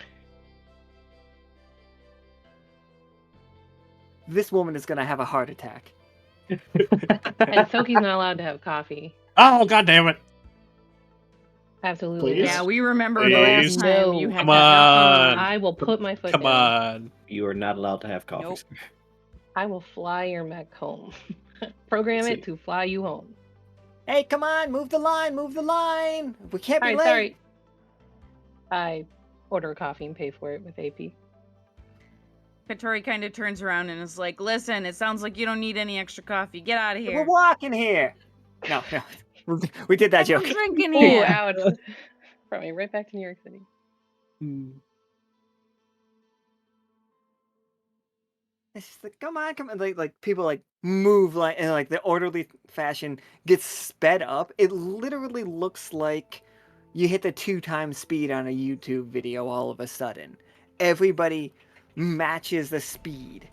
This woman is gonna have a heart attack. And Tsoki's not allowed to have coffee. Oh, god damn it. Absolutely Please? Yeah, not. we remember the Please? last time you No. had Come that. on. I will put my foot Come down. on. You are not allowed to have coffee. Nope. sir. I will fly your mech home. Program See. it to fly you home. Hey, come on, move the line, move the line. We can't be Alright, late. sorry. I order a coffee and pay for it with AP. Catori kind of turns around and is like, "Listen, it sounds like you don't need any extra coffee. Get out of here. We're walking here. No, we did that I'm joke. drinking Ooh, here." ouch. Brought me right back to New York City. It's just like, come on, come on. Like people like move like in like the orderly fashion gets sped up. It literally looks like you hit the 2x speed on a YouTube video all of a sudden. Everybody matches the speed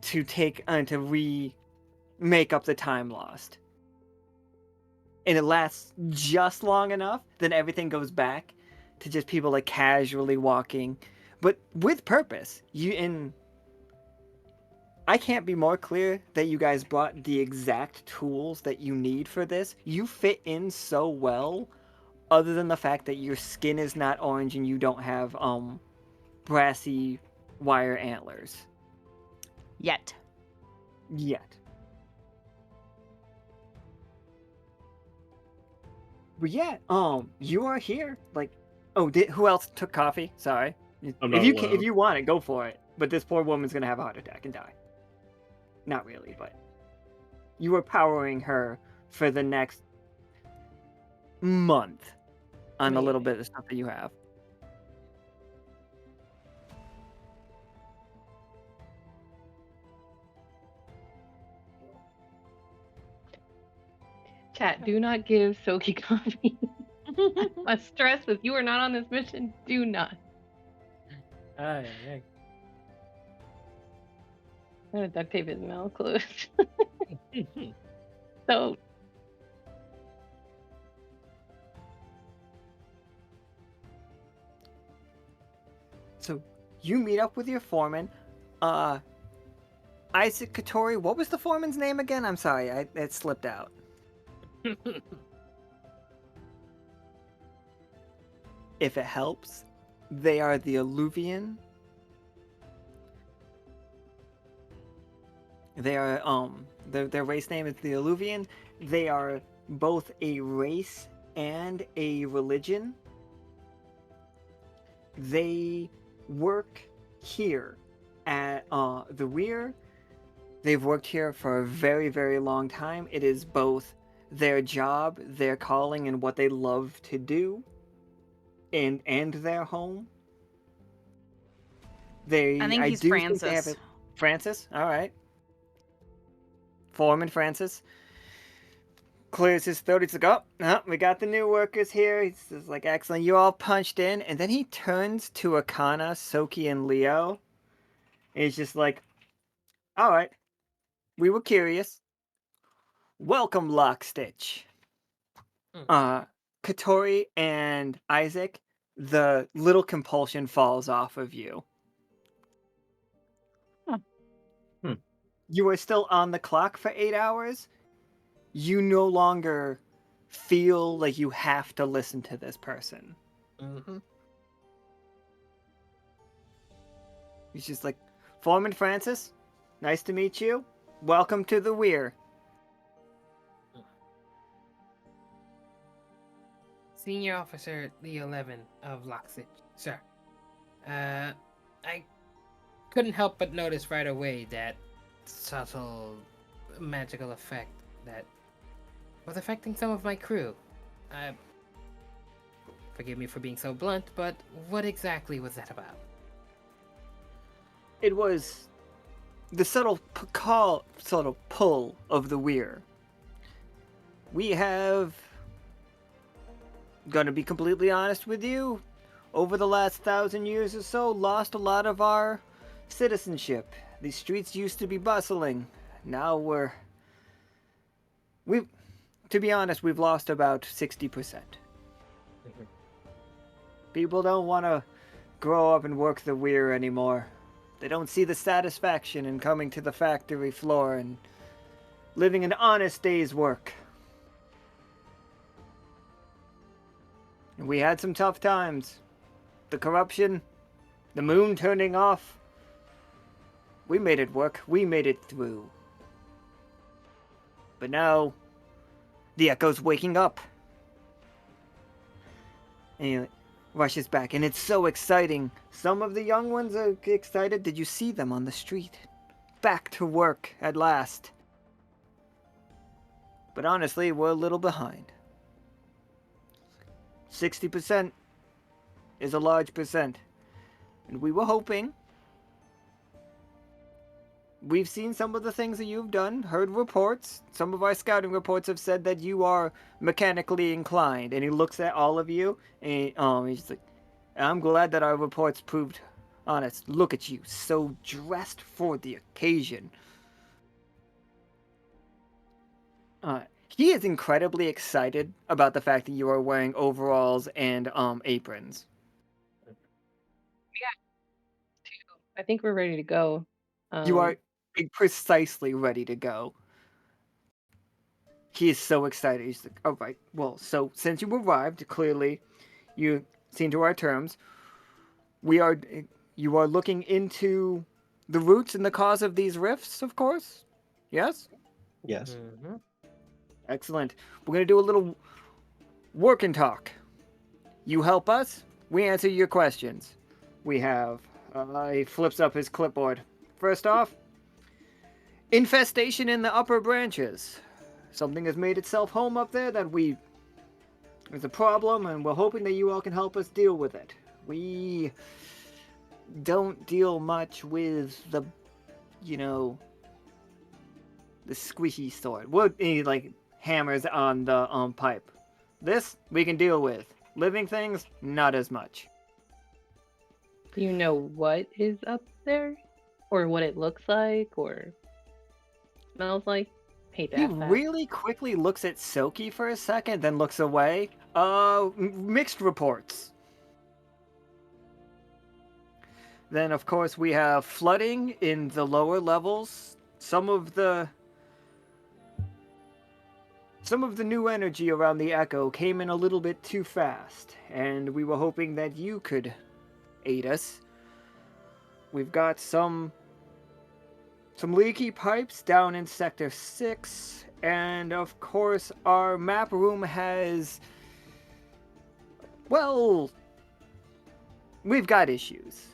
to take to make up the time lost. And it lasts just long enough, then everything goes back to just people like casually walking, but with purpose. I can't be more clear that you guys brought the exact tools that you need for this. You fit in so well, other than the fact that your skin is not orange and you don't have brassy wire antlers. Yet. Yet. But yeah, you are here. Like, oh, who else took coffee? Sorry. I'm If not you allowed. if you want it, go for it. But this poor woman's gonna have a heart attack and die. Not really, but you are powering her for the next month on a little Maybe. bit of stuff that you have. Chat, do not give Tsoki coffee. I'm stressed if you are not on this mission. Do not. Ay, ay, I'm gonna duct tape his mouth closed. ay. So So you meet up with your foreman, Isaac Catori. What was the foreman's name again? I'm sorry, it slipped out. If it helps, they are the Alluvian. They are their race name is the Alluvian. They are both a race and a religion. They work here at the Weir. They've worked here for a very, very long time. It is both their job, their calling, and what they love to do, and their home. I think he's do think they have Francis. Francis, all right. Foreman Francis clears his throat. He's like, oh, we got the new workers here. He's just like, excellent. You all punched in. And then he turns to Akhana, Tsoki, and Leo. And he's just like, all right, we were curious. Welcome, Lockstitch. Catori and Isaac, the little compulsion falls off of you. You are still on the clock for 8 hours. You no longer feel like you have to listen to this person. Mm-hmm. He's just like, Foreman Francis, nice to meet you. Welcome to the Weir. Senior Officer Leo 11 of Lockstitch, sir. I couldn't help but notice right away that subtle magical effect that was affecting some of my crew. Forgive me for being so blunt, but what exactly was that about? It was the subtle pull of the Weir. We have, gonna be completely honest with you, over the last 1,000 years or so, lost a lot of our citizenship. These streets used to be bustling. Now to be honest, we've lost about 60%. People don't want to grow up and work the Weir anymore. They don't see the satisfaction in coming to the factory floor and living an honest day's work. And we had some tough times. The corruption, the moon turning off. We made it work. We made it through. But now, the Echo's waking up. And he rushes back, and it's so exciting. Some of the young ones are excited. Did you see them on the street? Back to work at last. But honestly, we're a little behind. 60% is a large percent. And we were hoping. We've seen some of the things that you've done, heard reports. Some of our scouting reports have said that you are mechanically inclined. And he looks at all of you, and he's like, I'm glad that our reports proved honest. Look at you, so dressed for the occasion. He is incredibly excited about the fact that you are wearing overalls and aprons. I think we're ready to go. You are precisely ready to go. He is so excited. He's like, all right, well, so since you arrived, clearly you've seen to our terms. You are looking into the roots and the cause of these rifts, of course? Yes? Yes. Mm-hmm. Excellent. We're going to do a little work and talk. You help us, we answer your questions. We have, he flips up his clipboard. First off, infestation in the upper branches. Something has made itself home up there that there's a problem, and we're hoping that you all can help us deal with it. We don't deal much with the squishy sort. We're like hammers on the pipe. This we can deal with. Living things, not as much. Do you know what is up there? Or what it looks like? Or smells like? Hate to He ask that. really quickly looks at Tsoki for a second, then looks away. Mixed reports. Then, of course, we have flooding in the lower levels. Some of the new energy around the Echo came in a little bit too fast, and we were hoping that you could aid us. We've got some leaky pipes down in Sector 6, and of course our map room has, well, we've got issues.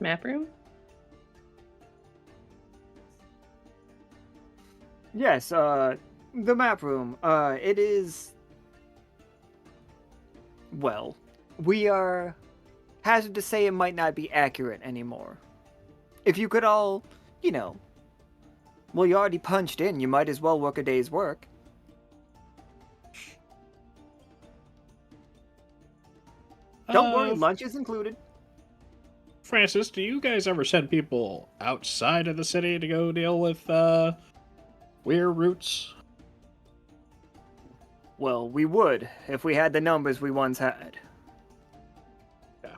Map room? Yes, the map room. It is, well, we are hazard to say it might not be accurate anymore. If you could all, well, you already punched in, you might as well work a day's work. Don't worry, lunch is included. Francis, do you guys ever send people outside of the city to go deal with Weir roots? Well, we would, if we had the numbers we once had. Yeah.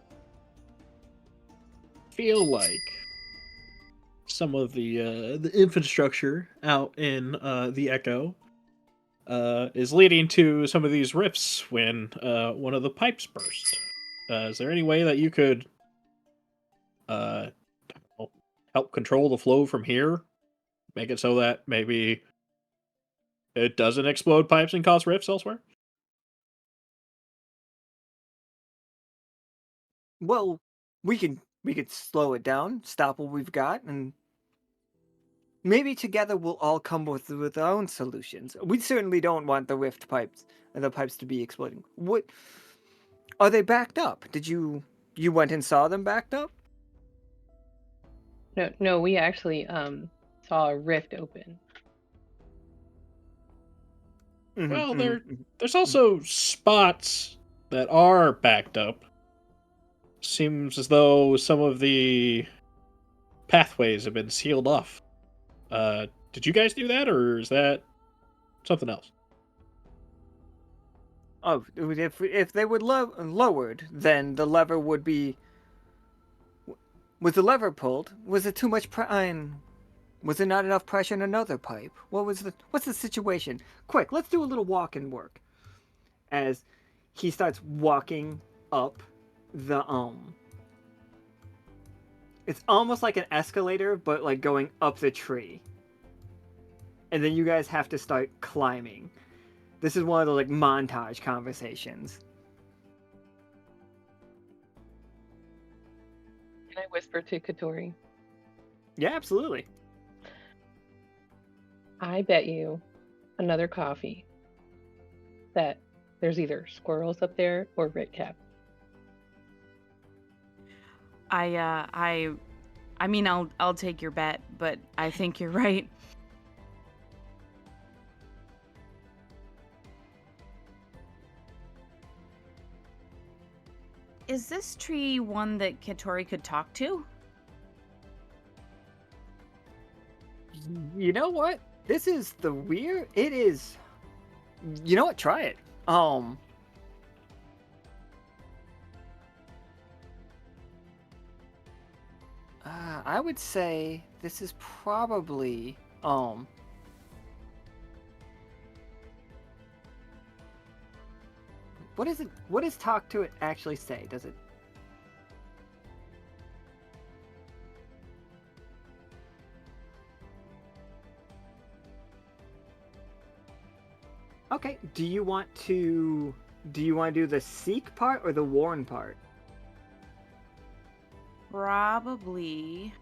Feel like some of the infrastructure out in the Echo is leading to some of these rifts when one of the pipes burst. Is there any way that you could help control the flow from here? Make it so that maybe it doesn't explode pipes and cause rifts elsewhere? Well, we could slow it down, stop what we've got, and maybe together we'll all come with our own solutions. We certainly don't want the pipes to be exploding. What are they backed up? Did you went and saw them backed up? No, we actually saw a rift open. Well, Mhm. there's also spots that are backed up. Seems as though some of the pathways have been sealed off. Did you guys do that, or is that something else? Oh, if they were lowered, then the lever would be. Was the lever pulled? Was it too much was there not enough pressure in another pipe? What's the situation? Quick, let's do a little walk-in work. As he starts walking up the it's almost like an escalator, but like going up the tree. And then you guys have to start climbing. This is one of those like montage conversations. Can I whisper to Catori? Yeah, absolutely. I bet you another coffee that there's either squirrels up there or red cap. I mean, I'll take your bet, but I think you're right. Is this tree one that Catori could talk to? You know what? This is the Weir. It is. You know what? Try it. I would say this is probably What is it? What does talk to it actually say? Does it? Okay. Do you want to do the seek part or the warn part? Probably.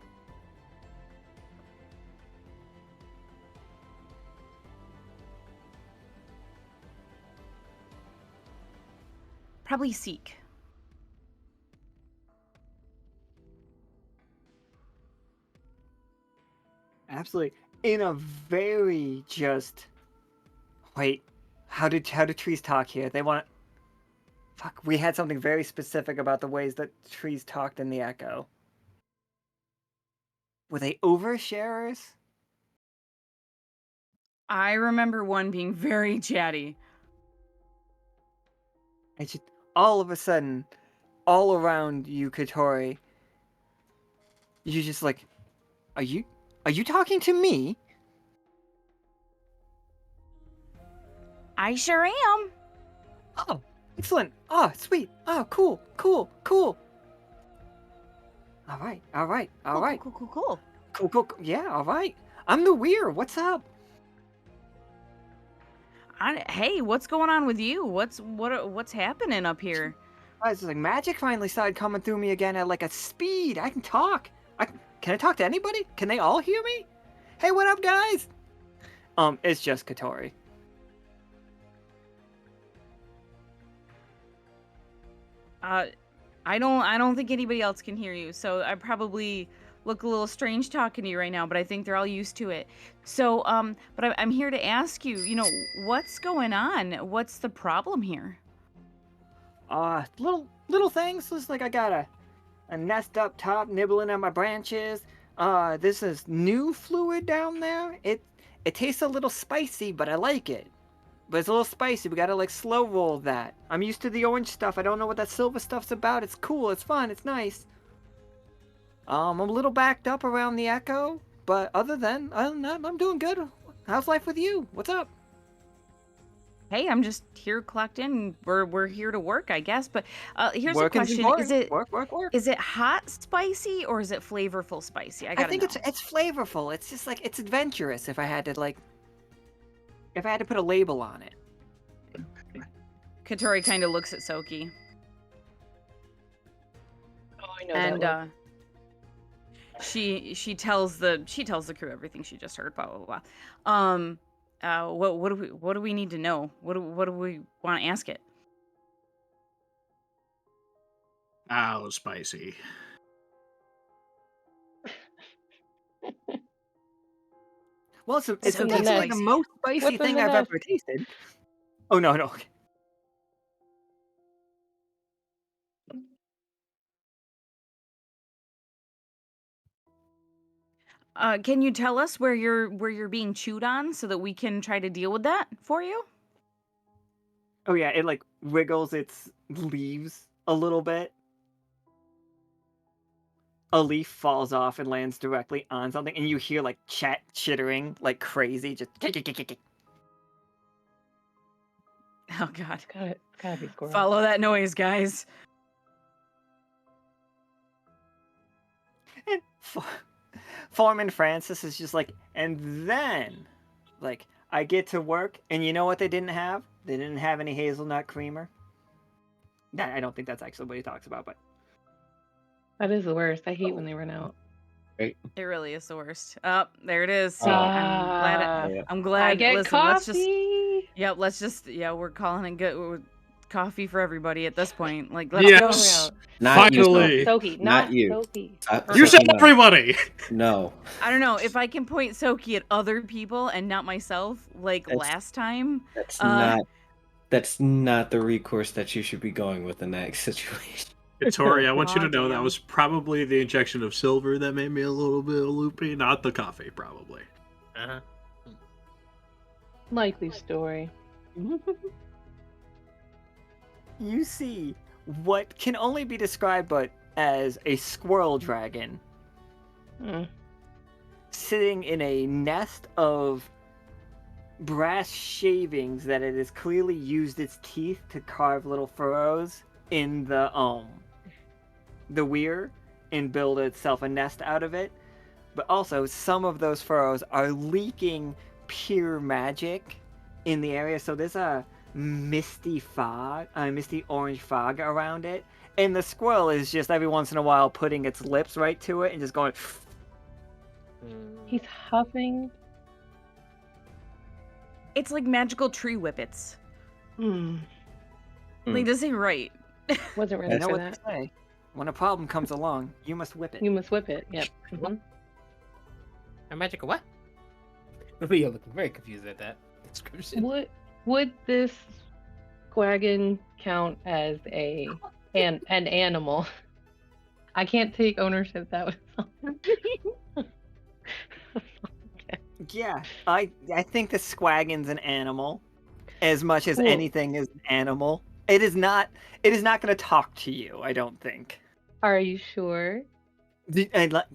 Probably seek. Absolutely. In a very just wait. How do trees talk here? They want. Fuck. We had something very specific about the ways that trees talked in the echo. Were they oversharers? I remember one being very chatty. And just all of a sudden, all around you, Catori, you just like, are you talking to me? I sure am. Oh, excellent. Oh, sweet. Oh, cool. All right. Cool. Cool. Yeah, all right. I'm the Weir. What's up? Hey, what's going on with you? What's happening up here? It's like magic finally started coming through me again at like a speed. I can talk. Can I talk to anybody? Can they all hear me? Hey, what up, guys? It's just Catori. I don't think anybody else can hear you, so I probably look a little strange talking to you right now, but I think they're all used to it. So, but I'm here to ask you, what's going on? What's the problem here? Little things. Just like I got a nest up top nibbling on my branches. This is new fluid down there. It tastes a little spicy, but I like it. But it's a little spicy. We gotta like slow roll that. I'm used to the orange stuff. I don't know what that silver stuff's about. It's cool. It's fun. It's nice. I'm a little backed up around the echo, but other than that, I'm doing good. How's life with you? What's up? Hey, I'm just here clocked in. We're here to work, I guess. But here's Working's a question: important. Is it Work. is it hot spicy or is it flavorful spicy? I I gotta think know. it's flavorful. It's just like it's adventurous. If I had to put a label on it. Katori kind of looks at Tsoki. Oh, I know And that one. she tells the crew everything she just heard. Blah blah blah. What do we need to know? What do we want to ask it? How spicy. Well, it's So definitely the nest? most spicy What's in thing the I've nest? ever tasted. Oh no, no. Okay. Can you tell us where you're being chewed on so that we can try to deal with that for you? Oh yeah, it like wiggles its leaves a little bit. A leaf falls off and lands directly on something, and you hear like chat chittering like crazy, just Oh God! Gotta be squirrel. Follow that noise, guys. And Foreman Francis is just like, and then, like, I get to work, and you know what they didn't have? They didn't have any hazelnut creamer. I don't think that's actually what he talks about, but That is the worst. I hate when they run out. Right. It really is the worst. Oh, there it is. See, Ah. I'm glad. I get Listen, coffee. let's just we're calling it good coffee for everybody at this point. Like, let's Yes. go. Not you, Finally. Soki, Not you. Soki. You said no. everybody. No. I don't know if I can point Tsoki at other people and not myself, like last time. That's not the recourse that you should be going with in that situation. Catori, I want you to Aw, know that damn. was probably the injection of silver that made me a little bit loopy, not the coffee, probably. Uh-huh. Likely story. you see what can only be described but as a squirrel dragon sitting in a nest of brass shavings that it has clearly used its teeth to carve little furrows in the weir and build itself a nest out of it. But also, some of those furrows are leaking pure magic in the area, so there's a misty orange fog around it, and the squirrel is just every once in a while putting its lips right to it and just going. He's huffing. It's like magical tree whippets. Mm. Like, does he right? Wasn't ready You know for what that. they say? When a problem comes along, you must whip it. You must whip it. Yep. Mm-hmm. A magical what? You're looking very confused at that description. Would this squagon count as an animal? I can't take ownership. That was. Yeah, I think the squagon's an animal, as much as Cool. anything is an animal. It is not going to talk to you. I don't think. Are you sure?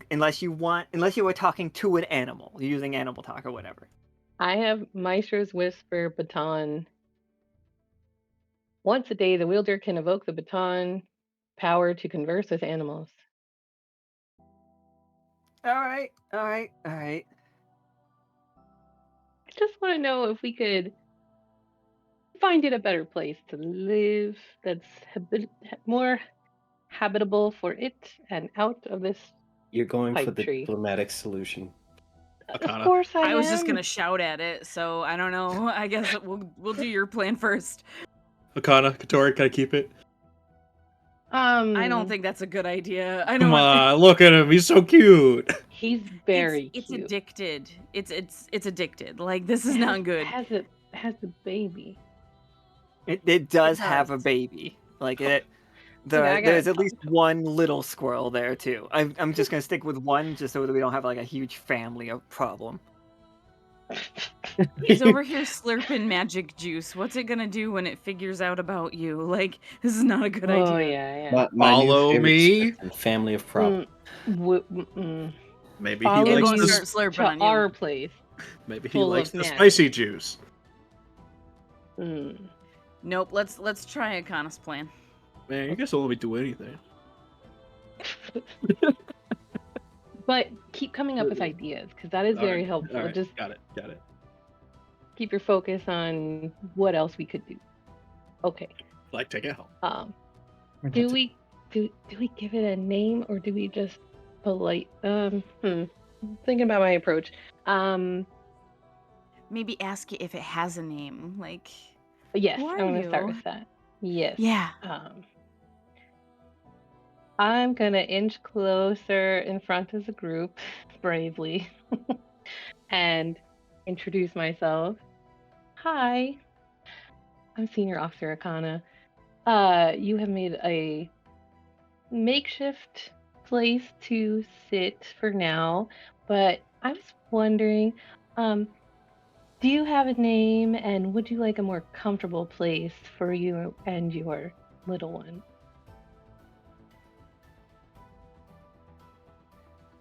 Unless you were talking to an animal, using animal talk or whatever. I have Maestro's Whisper baton. Once a day, the wielder can evoke the baton power to converse with animals. All right. I just want to know if we could find it a better place to live that's more habitable for it and out of this. You're going for Pipe the tree. diplomatic solution. Of Akhana. course I am. I was just gonna shout at it, so I don't know. I guess we'll do your plan first. Akhana, Catori, can I keep it? I don't think that's a good idea. I Come don't. on, look at him. He's so cute. He's very It's cute. addicted. It's addicted. Like, this is not good. It has a baby. It does It have a does. baby. Like it. I gotta There's at talk least one little squirrel there too. I'm just gonna stick with one, just so that we don't have like a huge family of problem. He's over here slurping magic juice. What's it gonna do when it figures out about you? Like, this is not a good Oh idea. yeah. My new Follow favorite me. description, family of problems. Maybe Follow he It likes will you start this. slurping to on you. our place. Maybe he full likes of the magic. spicy juice. Nope. Let's try Akhana's plan. Man, you guys don't let me do anything. But keep coming up with ideas, because that is very Alright, helpful. alright, Just got it. keep your focus on what else we could do. Okay. Like take it home. Do we give it a name, or do we just polite? Thinking about my approach. Maybe ask it if it has a name. Like, Yes, Who are I'm gonna start you? with that. Yes. yeah. I'm gonna inch closer in front of the group, bravely, and introduce myself. Hi, I'm Senior Officer Akhana. You have made a makeshift place to sit for now, but I was wondering, do you have a name, and would you like a more comfortable place for you and your little one?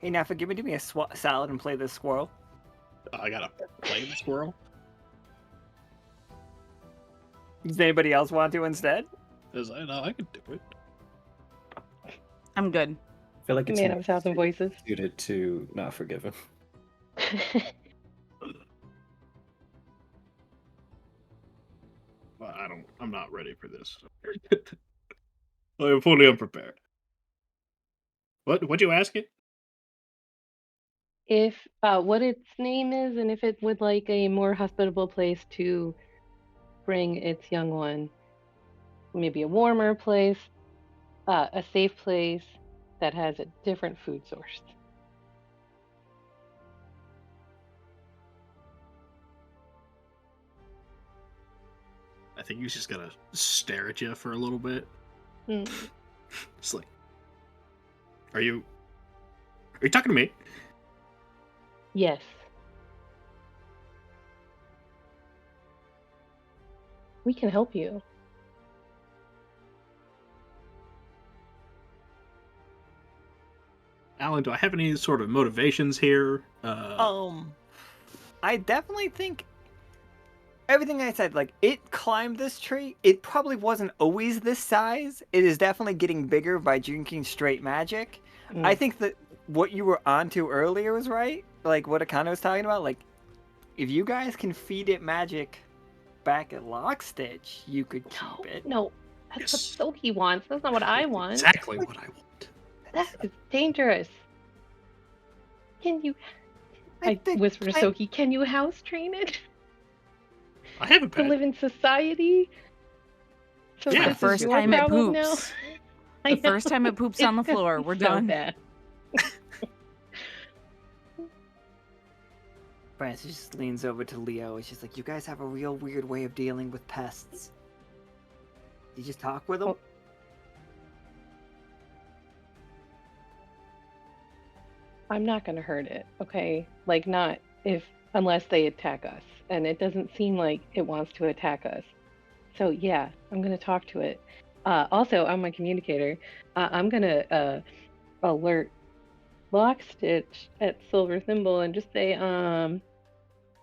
Hey, Nafa, give me a salad and play this squirrel. I gotta play the squirrel. Does anybody else want to instead? I can do it. I'm good. I feel like it's Man more of a thousand voices. suited to Not Forgiven. Well, I'm not ready for this. I'm fully unprepared. What'd you ask it? If what its name is, and if it would like a more hospitable place to bring its young one, maybe a warmer place, a safe place that has a different food source. I think he's just gonna stare at you for a little bit. It's like, are you talking to me? Yes. We can help you. Alan, do I have any sort of motivations here? I definitely think everything I said, like, it climbed this tree. It probably wasn't always this size. It is definitely getting bigger by drinking straight magic. I think that what you were onto earlier was right. Like, what Akhana was talking about. Like, if you guys can feed it magic back at Lockstitch, you could keep it. No, that's Yes. what Tsoki wants. That's not what I want. Exactly what I want. That is dangerous. Can you... I whisper to Tsoki, can you house train it? I have a To pet. live in society? So Yeah. this First is your time it problem now? poops. The first time it poops on the floor, we're done. Bad. Francis just leans over to Leo. It's just like, you guys have a real weird way of dealing with pests. You just talk with them? Oh. I'm not going to hurt it, okay? Like, not unless they attack us. And it doesn't seem like it wants to attack us. So, yeah, I'm going to talk to it. Also, I'm a communicator. I'm going to alert Lockstitch at Silver Thimble and just say,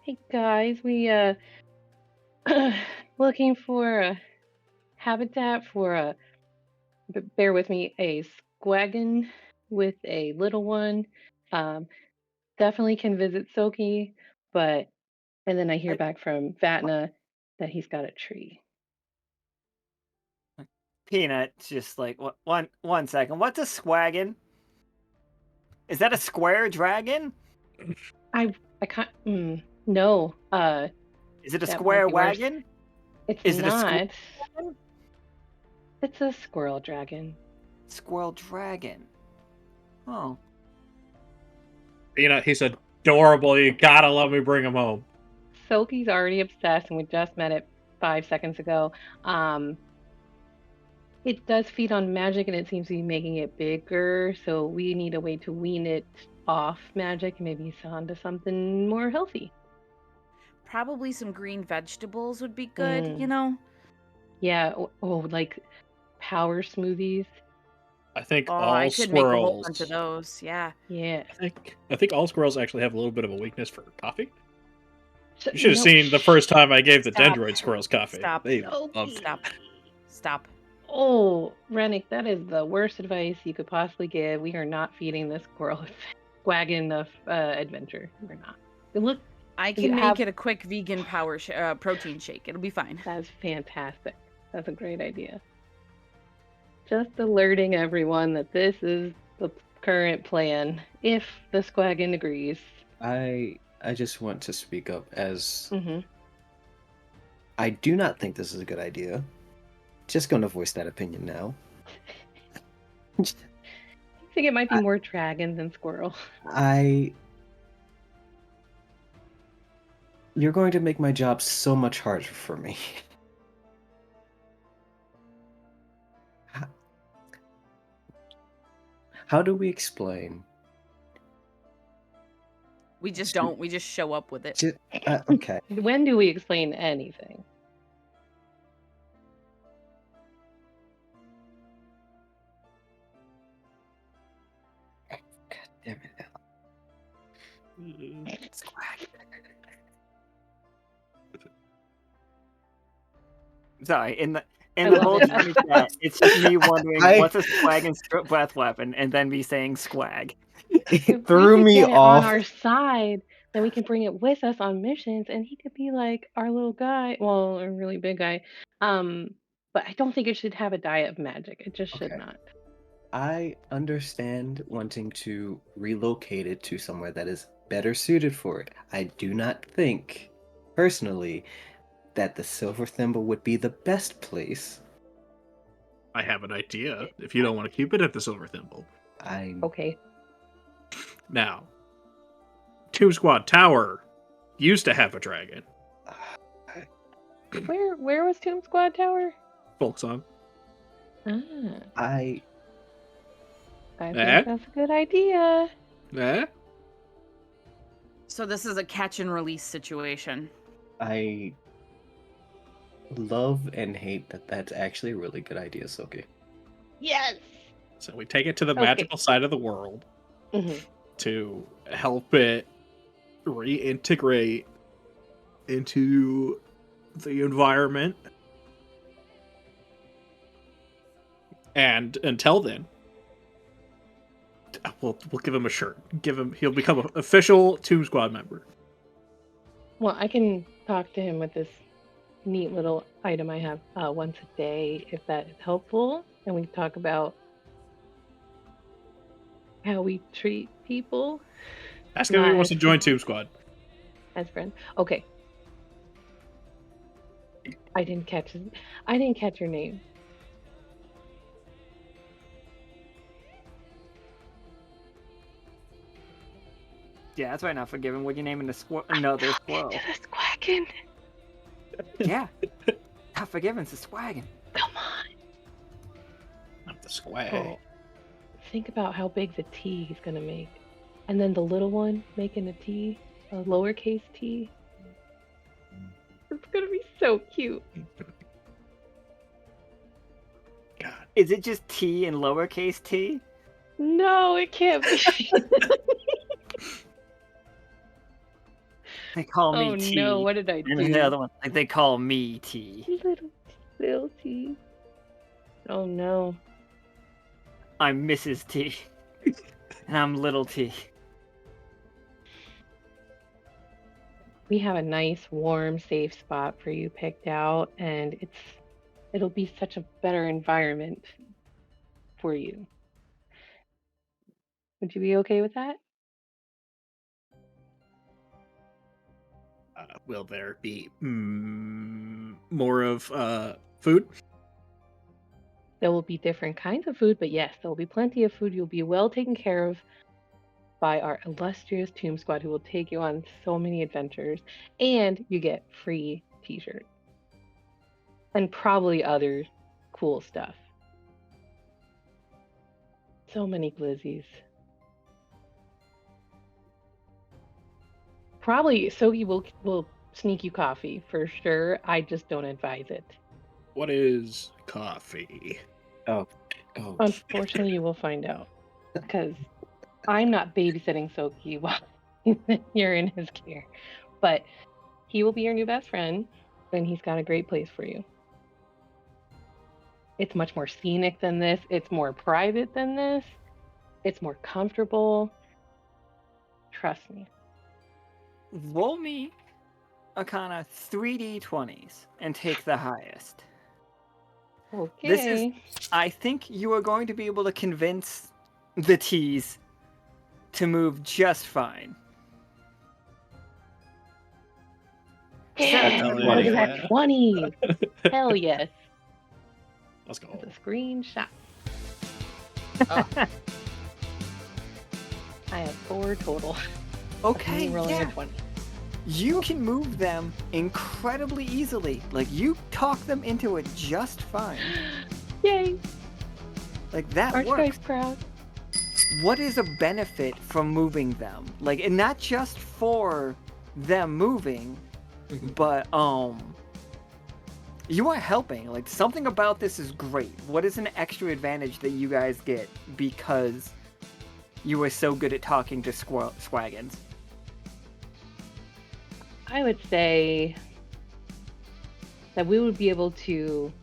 hey guys, we looking for a habitat for bear with me, a squagon with a little one. Definitely can visit Tsoki, and then I hear back from Vatna that he's got a tree. Peanut's just like, one second. What's a squagon? Is that a square dragon? I can't. No. Is it a that square might be worse. wagon? It's Is it a not. squirrel? It's a squirrel dragon. Squirrel dragon. Oh. He's adorable. You gotta let me bring him home. Tsoki's already obsessed, and we just met it 5 seconds ago. It does feed on magic, and it seems to be making it bigger, so we need a way to wean it off magic and maybe onto something more healthy. Probably some green vegetables would be good, you know? Yeah, like power smoothies. I think Oh, all I could make a whole squirrels. bunch of those, yeah. Yeah. I think all squirrels actually have a little bit of a weakness for coffee. So, You should have seen the first time I gave the Stop. Dendroid squirrels coffee. Stop. They No, loved it. Stop. Oh, Rennick, that is the worst advice you could possibly give. We are not feeding this squirrel wagon of adventure. We're not. Look, I can make it a quick vegan protein shake. It'll be fine. That's fantastic. That's a great idea. Just alerting everyone that this is the current plan, if the squagon agrees. I just want to speak up as I do not think this is a good idea. Just going to voice that opinion now. I think it might be more dragon than squirrel. You're going to make my job so much harder for me. How do we explain? We just don't. We just show up with it. Okay. When do we explain anything? God damn it. Sorry, in the I whole love it. Johnny chat, it's just me wondering I- what's a swag and breath weapon, and then me saying swag. If It threw we could me get it off. on our side, then we can bring it with us on missions, and he could be like our little guy, well, a really big guy. But I don't think it should have a diet of magic. It just should Okay. not. I understand wanting to relocate it to somewhere that is better suited for it. I do not think, personally, that the Silver Thimble would be the best place. I have an idea. If you don't want to keep it at the Silver Thimble. Okay. Now, Tomb Squad Tower used to have a dragon. Where was Tomb Squad Tower? Folk song. I think Eh? that's a good idea. Eh? So this is a catch and release situation. I love and hate that that's actually a really good idea, Tsoki. Yes. So we take it to the Okay. magical side of the world to help it reintegrate into the environment. And until then, we'll give him a shirt. He'll become an official Tomb Squad member. Well, I can talk to him with this neat little item I have once a day, if that is helpful. And we can talk about how we treat people Ask him if he wants to join Tomb Squad. as friends. Okay. I didn't catch your name. Yeah, that's why not forgiven. What you naming the squirrel? No, there's squirrel. It's a squacking. Yeah, not forgiven's a swaggin'. Come on. Not the swag. Oh, think about how big the T he's gonna make, and then the little one making a T, a lowercase T. It's gonna be so cute. God. Is it just T and lowercase t? No, it can't be. They call me Oh T. no, what did I And do? the other one, like they call me T. Little T. Oh no. I'm Mrs. T. And I'm little T. We have a nice, warm, safe spot for you picked out, and it'll be such a better environment for you. Would you be okay with that? Will there be more of food? There will be different kinds of food, but yes, there will be plenty of food. You'll be well taken care of by our illustrious Tomb Squad, who will take you on so many adventures, and you get free t-shirts and probably other cool stuff. So many glizzies. Probably Tsoki will sneak you coffee for sure. I just don't advise it. What is coffee? Oh. Unfortunately, you will find out because I'm not babysitting Tsoki while you're in his care, but he will be your new best friend, and he's got a great place for you. It's much more scenic than this. It's more private than this. It's more comfortable. Trust me. Roll me, Akhana, 3d20s and take the highest. Okay. This is, I think you are going to be able to convince the T's to move just fine. Yeah, Hell look at yeah. that 20. Hell yes. Let's go. That's a screenshot. Oh. I have 4 total. Okay, Me rolling yeah. a 20. You can move them incredibly easily. Like, you talk them into it just fine. Yay! Like, that Aren't you guys works. proud? what is a benefit from moving them? Like, and not just for them moving, but you are helping. Like, something about this is great. What is an extra advantage that you guys get because you are so good at talking to squaggins? I would say that we would be able to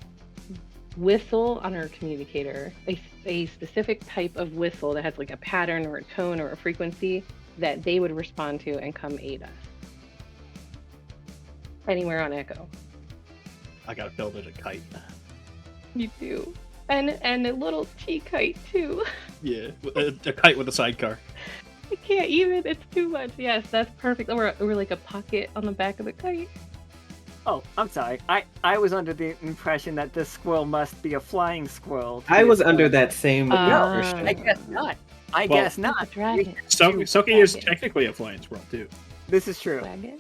whistle on our communicator, a specific type of whistle that has like a pattern or a tone or a frequency that they would respond to and come aid us. Anywhere on Echo. I gotta build it a kite. You do. And a little tea kite too. Yeah, a kite with a sidecar. I can't even, it's too much. Yes, that's perfect. Or like a pocket on the back of the kite. Oh, I'm sorry. I was under the impression that this squirrel must be a flying squirrel. I was under that same impression. I guess not. I Well, guess not. A dragon. Tsoki is technically a flying squirrel too. This is true. Dragon?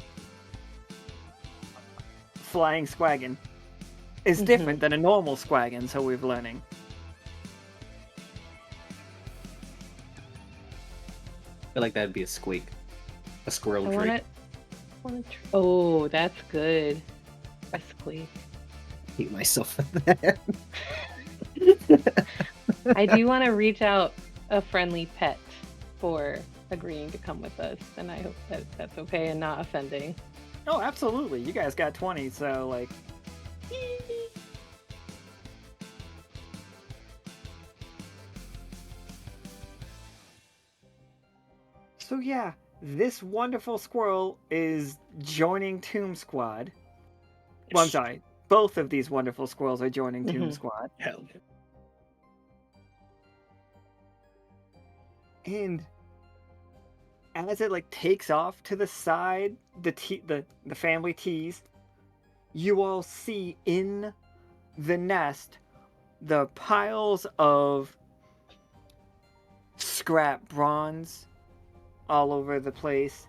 Flying squaggin is different than a normal squaggin, so we're learning. I feel like that'd be a squeak. A squirrel I drake. Oh, that's good. A squeak. I hate myself for that. I do want to reach out a friendly pet for agreeing to come with us, and I hope that that's okay and not offending. Oh, absolutely. You guys got 20, so like. So yeah, this wonderful squirrel is joining Tomb Squad. Well, I'm sorry. Both of these wonderful squirrels are joining Tomb Squad. Hell. And as it like takes off to the side, the family teas, you all see in the nest the piles of scrap bronze all over the place,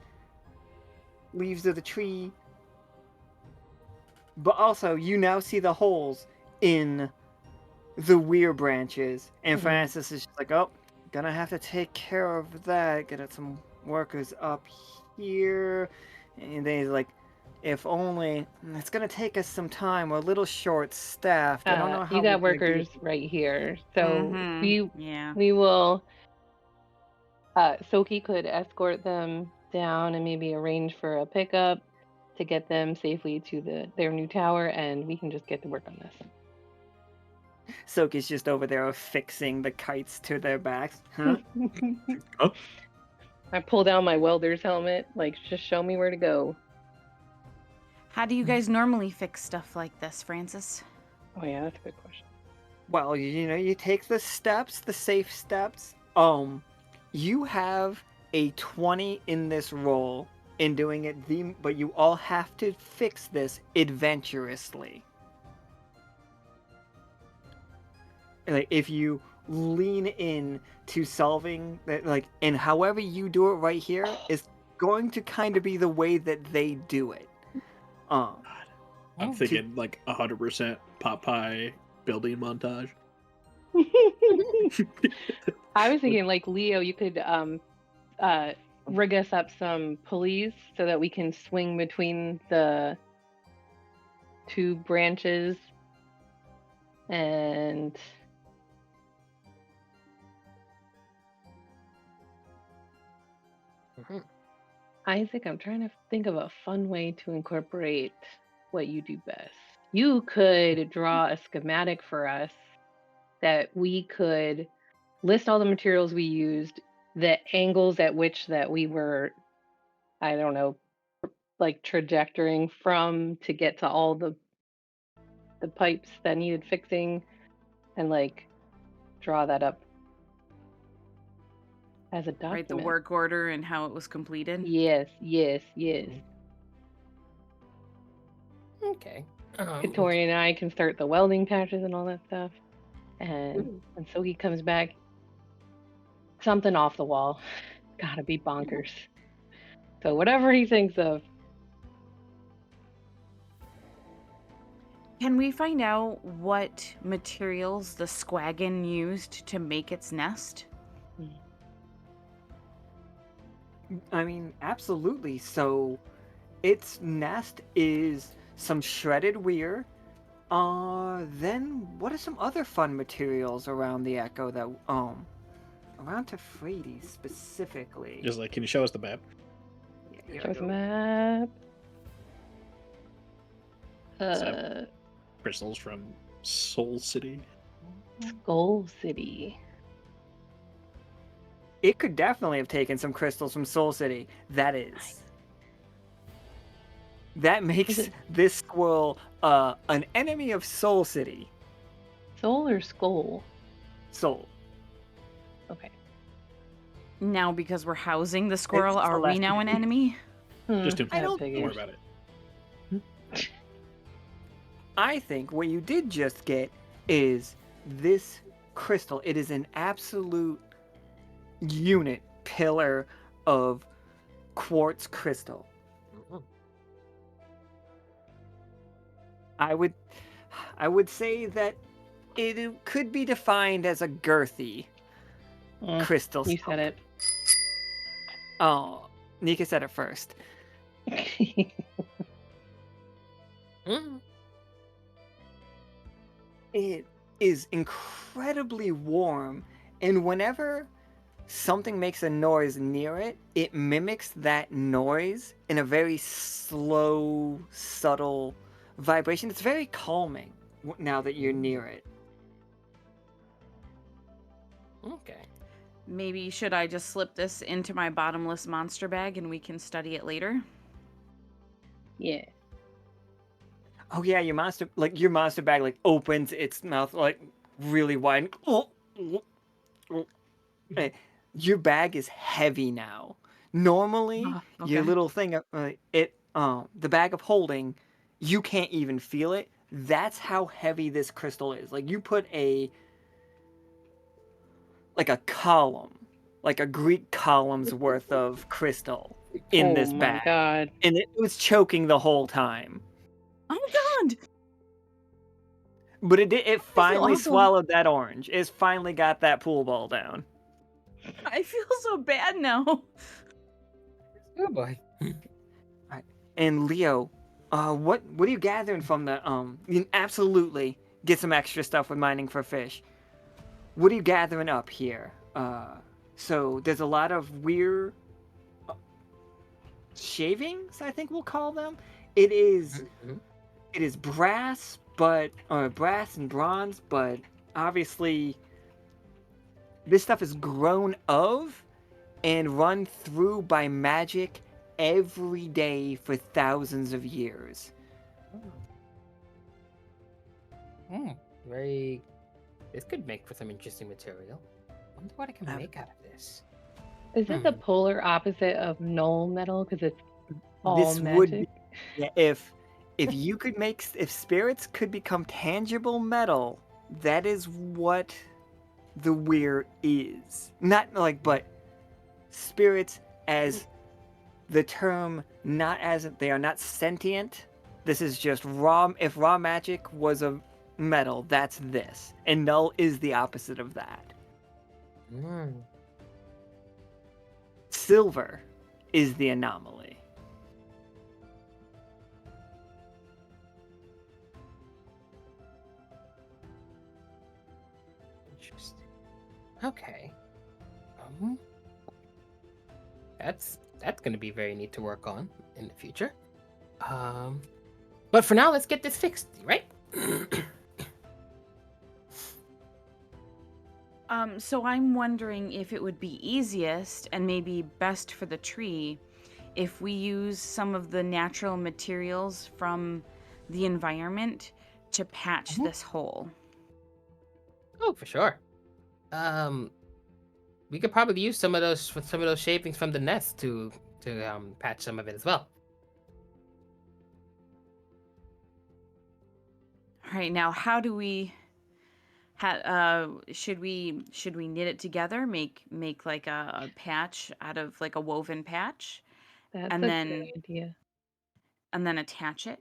leaves of the tree, but also you now see the holes in the Weir branches, and Francis is just like, oh, gonna have to take care of that, get some workers up here, and then he's like, if only, it's gonna take us some time, we're a little short-staffed, I don't know how you got we're gonna workers right here, so Yeah. we will. Tsoki could escort them down and maybe arrange for a pickup to get them safely to their new tower, and we can just get to work on this. Soki's just over there affixing the kites to their backs. Huh? Oh. I pull down my welder's helmet, like, just show me where to go. How do you guys normally fix stuff like this, Francis? Oh yeah, that's a good question. Well, you take the steps, the safe steps. You have a 20 in this roll in doing it, but you all have to fix this adventurously. Like, if you lean in to solving that, like, and however you do it right here is going to kind of be the way that they do it. I'm thinking like 100% Popeye building montage. I was thinking, like, Leo, you could rig us up some pulleys so that we can swing between the two branches, and Isaac, I'm trying to think of a fun way to incorporate what you do best. You could draw a schematic for us that we could list all the materials we used, the angles at which that we were, I don't know, like trajectorying from to get to all the pipes that needed fixing, and like draw that up as a document. Write the work order and how it was completed. Yes. Okay. Catori and I can start the welding patches and all that stuff. And when Tsoki comes back, something off the wall. Gotta be bonkers. So whatever he thinks of. Can we find out what materials the squaggin used to make its nest? I mean, absolutely. So its nest is some shredded weir. Then what are some other fun materials around the Echo that around Tefredi specifically? Just like, can you show us the map? Yeah, here Show I us a go. map. So- Crystals from Soul City. Skull City. It could definitely have taken some crystals from Soul City. That makes it- this squirrel an enemy of Soul City. Soul or skull? Soul. Okay. Now, because we're housing the squirrel, It's are we now an celestial. enemy? Just I don't don't worry about it. I think what you did just get is this crystal. It is an absolute unit pillar of quartz crystal. Mhm. I would say that it could be defined as a girthy crystal. You stone. said it. Oh, Nika said it first. Mhm. It is incredibly warm, and whenever something makes a noise near it, it mimics that noise in a very slow, subtle vibration. It's very calming now that you're near it. Okay. Maybe should I just slip this into my bottomless monster bag and we can study it later? Yeah. Oh yeah, your monster bag like opens its mouth like really wide. Eh, Your bag is heavy now. Normally, Oh, your okay. little thing, the bag of holding, you can't even feel it. That's how heavy this crystal is. Like you put a column, like a Greek column's worth of crystal in Oh this my bag, god. and it was choking the whole time. Oh God! But it finally awful. swallowed that orange. It's finally got that pool ball down. I feel so bad now. Oh boy. And Leo, what are you gathering from the You can absolutely get some extra stuff with mining for fish. What are you gathering up here? So there's a lot of weird shavings, I think we'll call them. It is Mhm. it is brass, brass and bronze, but obviously this stuff is grown of and run through by magic every day for thousands of years. Hmm. Very. This could make for some interesting material. Wonder what I can Uh, make out of this. Is it the polar opposite of null metal? Because it's all This magic. would be yeah, if spirits could become tangible metal, that is what the Weir is. Not like, but spirits as the term, not as they are not sentient. This is just raw. If raw magic was a metal, that's this, and null is the opposite of that. Mm. Silver is the anomaly. Interesting. Okay. That's going to be very neat to work on in the future. But for now, let's get this fixed, right? So I'm wondering if it would be easiest and maybe best for the tree if we use some of the natural materials from the environment to patch this hole. Oh, for sure. We could probably use some of those shavings from the nest to patch some of it as well. All right, now how do we should we knit it together, make like a patch out of like a woven patch, That's and a then good idea. attach it,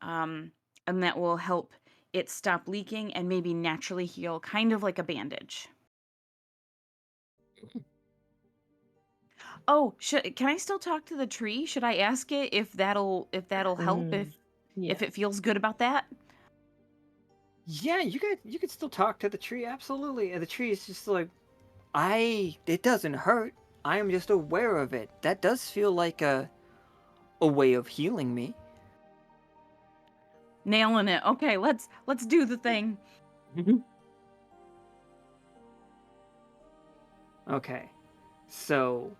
and that will help it stop leaking and maybe naturally heal, kind of like a bandage. Oh, can I still talk to the tree? Should I ask it if that'll help Yeah. if it feels good about that? Yeah, you could still talk to the tree, absolutely. And the tree is just like, it doesn't hurt. I am just aware of it. That does feel like a way of healing me. Nailing it. Okay, let's do the thing. Okay. So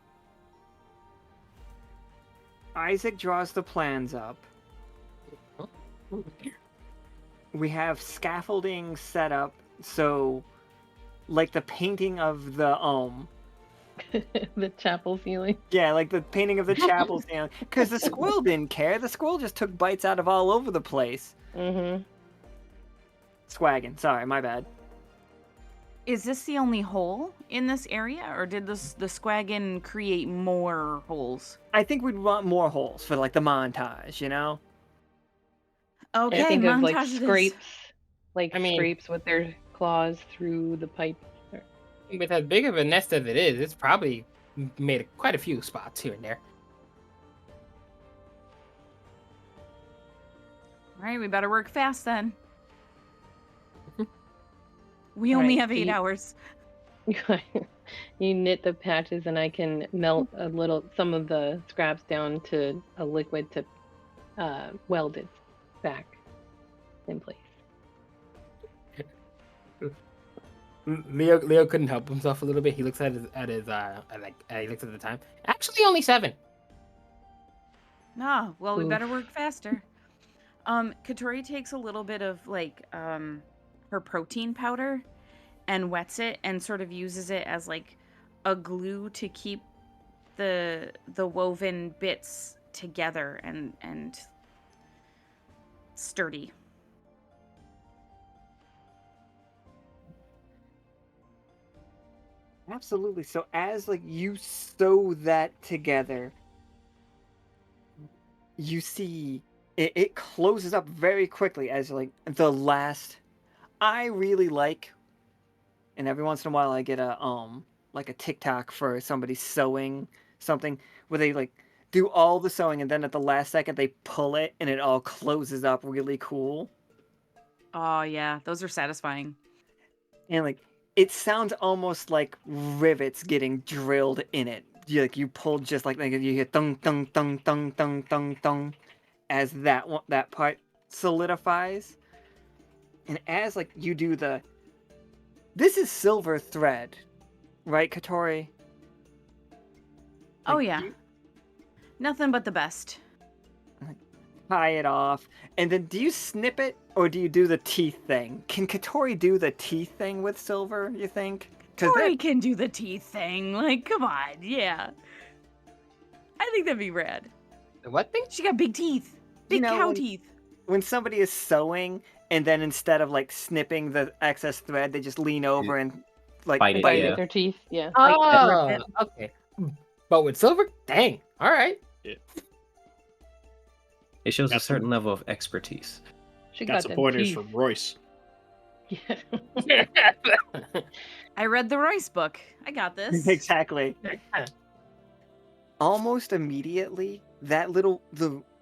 Isaac draws the plans up. We have scaffolding set up, so like the painting of the The chapel ceiling. yeah, like the painting of the chapel ceiling. Because the squirrel didn't care. The squirrel just took bites out of all over the place. Mm-hmm. Swaggin. Sorry, my bad. Is this the only hole in this area, or did the squaggin create more holes? I think we'd want more holes for like the montage, you know? Okay, I think of like montage it is. scrapes, like I mean- scrapes with their claws through the pipe. With as big of a nest as it is, it's probably made quite a few spots here and there. All right, we better work fast then. We All only right, have 8 so hours. You knit the patches, and I can melt some of the scraps down to a liquid to weld it back in place. Leo couldn't help himself a little bit. He looks at his he looks at the time. Actually, only 7. Ah, well, we better Oof. work faster. Catori takes a little bit of like her protein powder and wets it and sort of uses it as like a glue to keep the woven bits together and sturdy. Absolutely. So as like you sew that together, you see it closes up very quickly as like the last. I really like, and every once in a while I get a like a TikTok for somebody sewing something where they like do all the sewing and then at the last second they pull it and it all closes up really cool. Oh yeah, those are satisfying. And like it sounds almost like rivets getting drilled in it. You pull just like you hear thung thung thung thung thung thung thung as that part solidifies. And as like you do this is silver thread, right, Catori? Oh Like, yeah. you Nothing but the best. tie it off, and then do you snip it or do you do the teeth thing? Can Catori do the teeth thing with silver? You think? Tori can do the teeth thing. Like, come on, yeah. I think that'd be rad. The what thing? She got big teeth, big cow teeth. When somebody is sewing, and then instead of like snipping the excess thread, they just lean over and like Bite it, Bite yeah. with their teeth. Yeah. Oh, okay. But with silver? Dang. All right. It shows a Got some- certain level of expertise. She Got some them pointers teeth. from Royce. Yeah. I read the Royce book. I got this. Exactly. Almost immediately,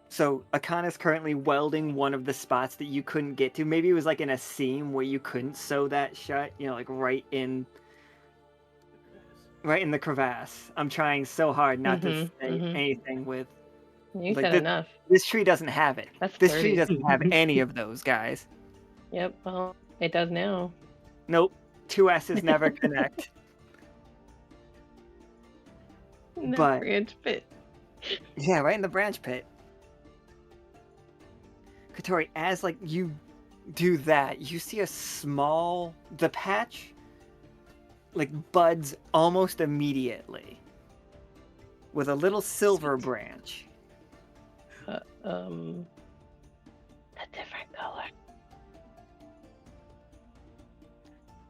so Akhana's currently welding one of the spots that you couldn't get to. Maybe it was like in a seam where you couldn't sew that shut, like right in the crevasse. I'm trying so hard not to say anything with You like said this, enough. this tree doesn't have it. That's This 30. tree doesn't have any of those, guys. Yep. Well, it does now. Nope. 2 S's never connect. In that But- branch pit. Yeah, right in the branch pit. Catori, as like you do that, you see the patch like buds almost immediately with a little silver branch. A different color.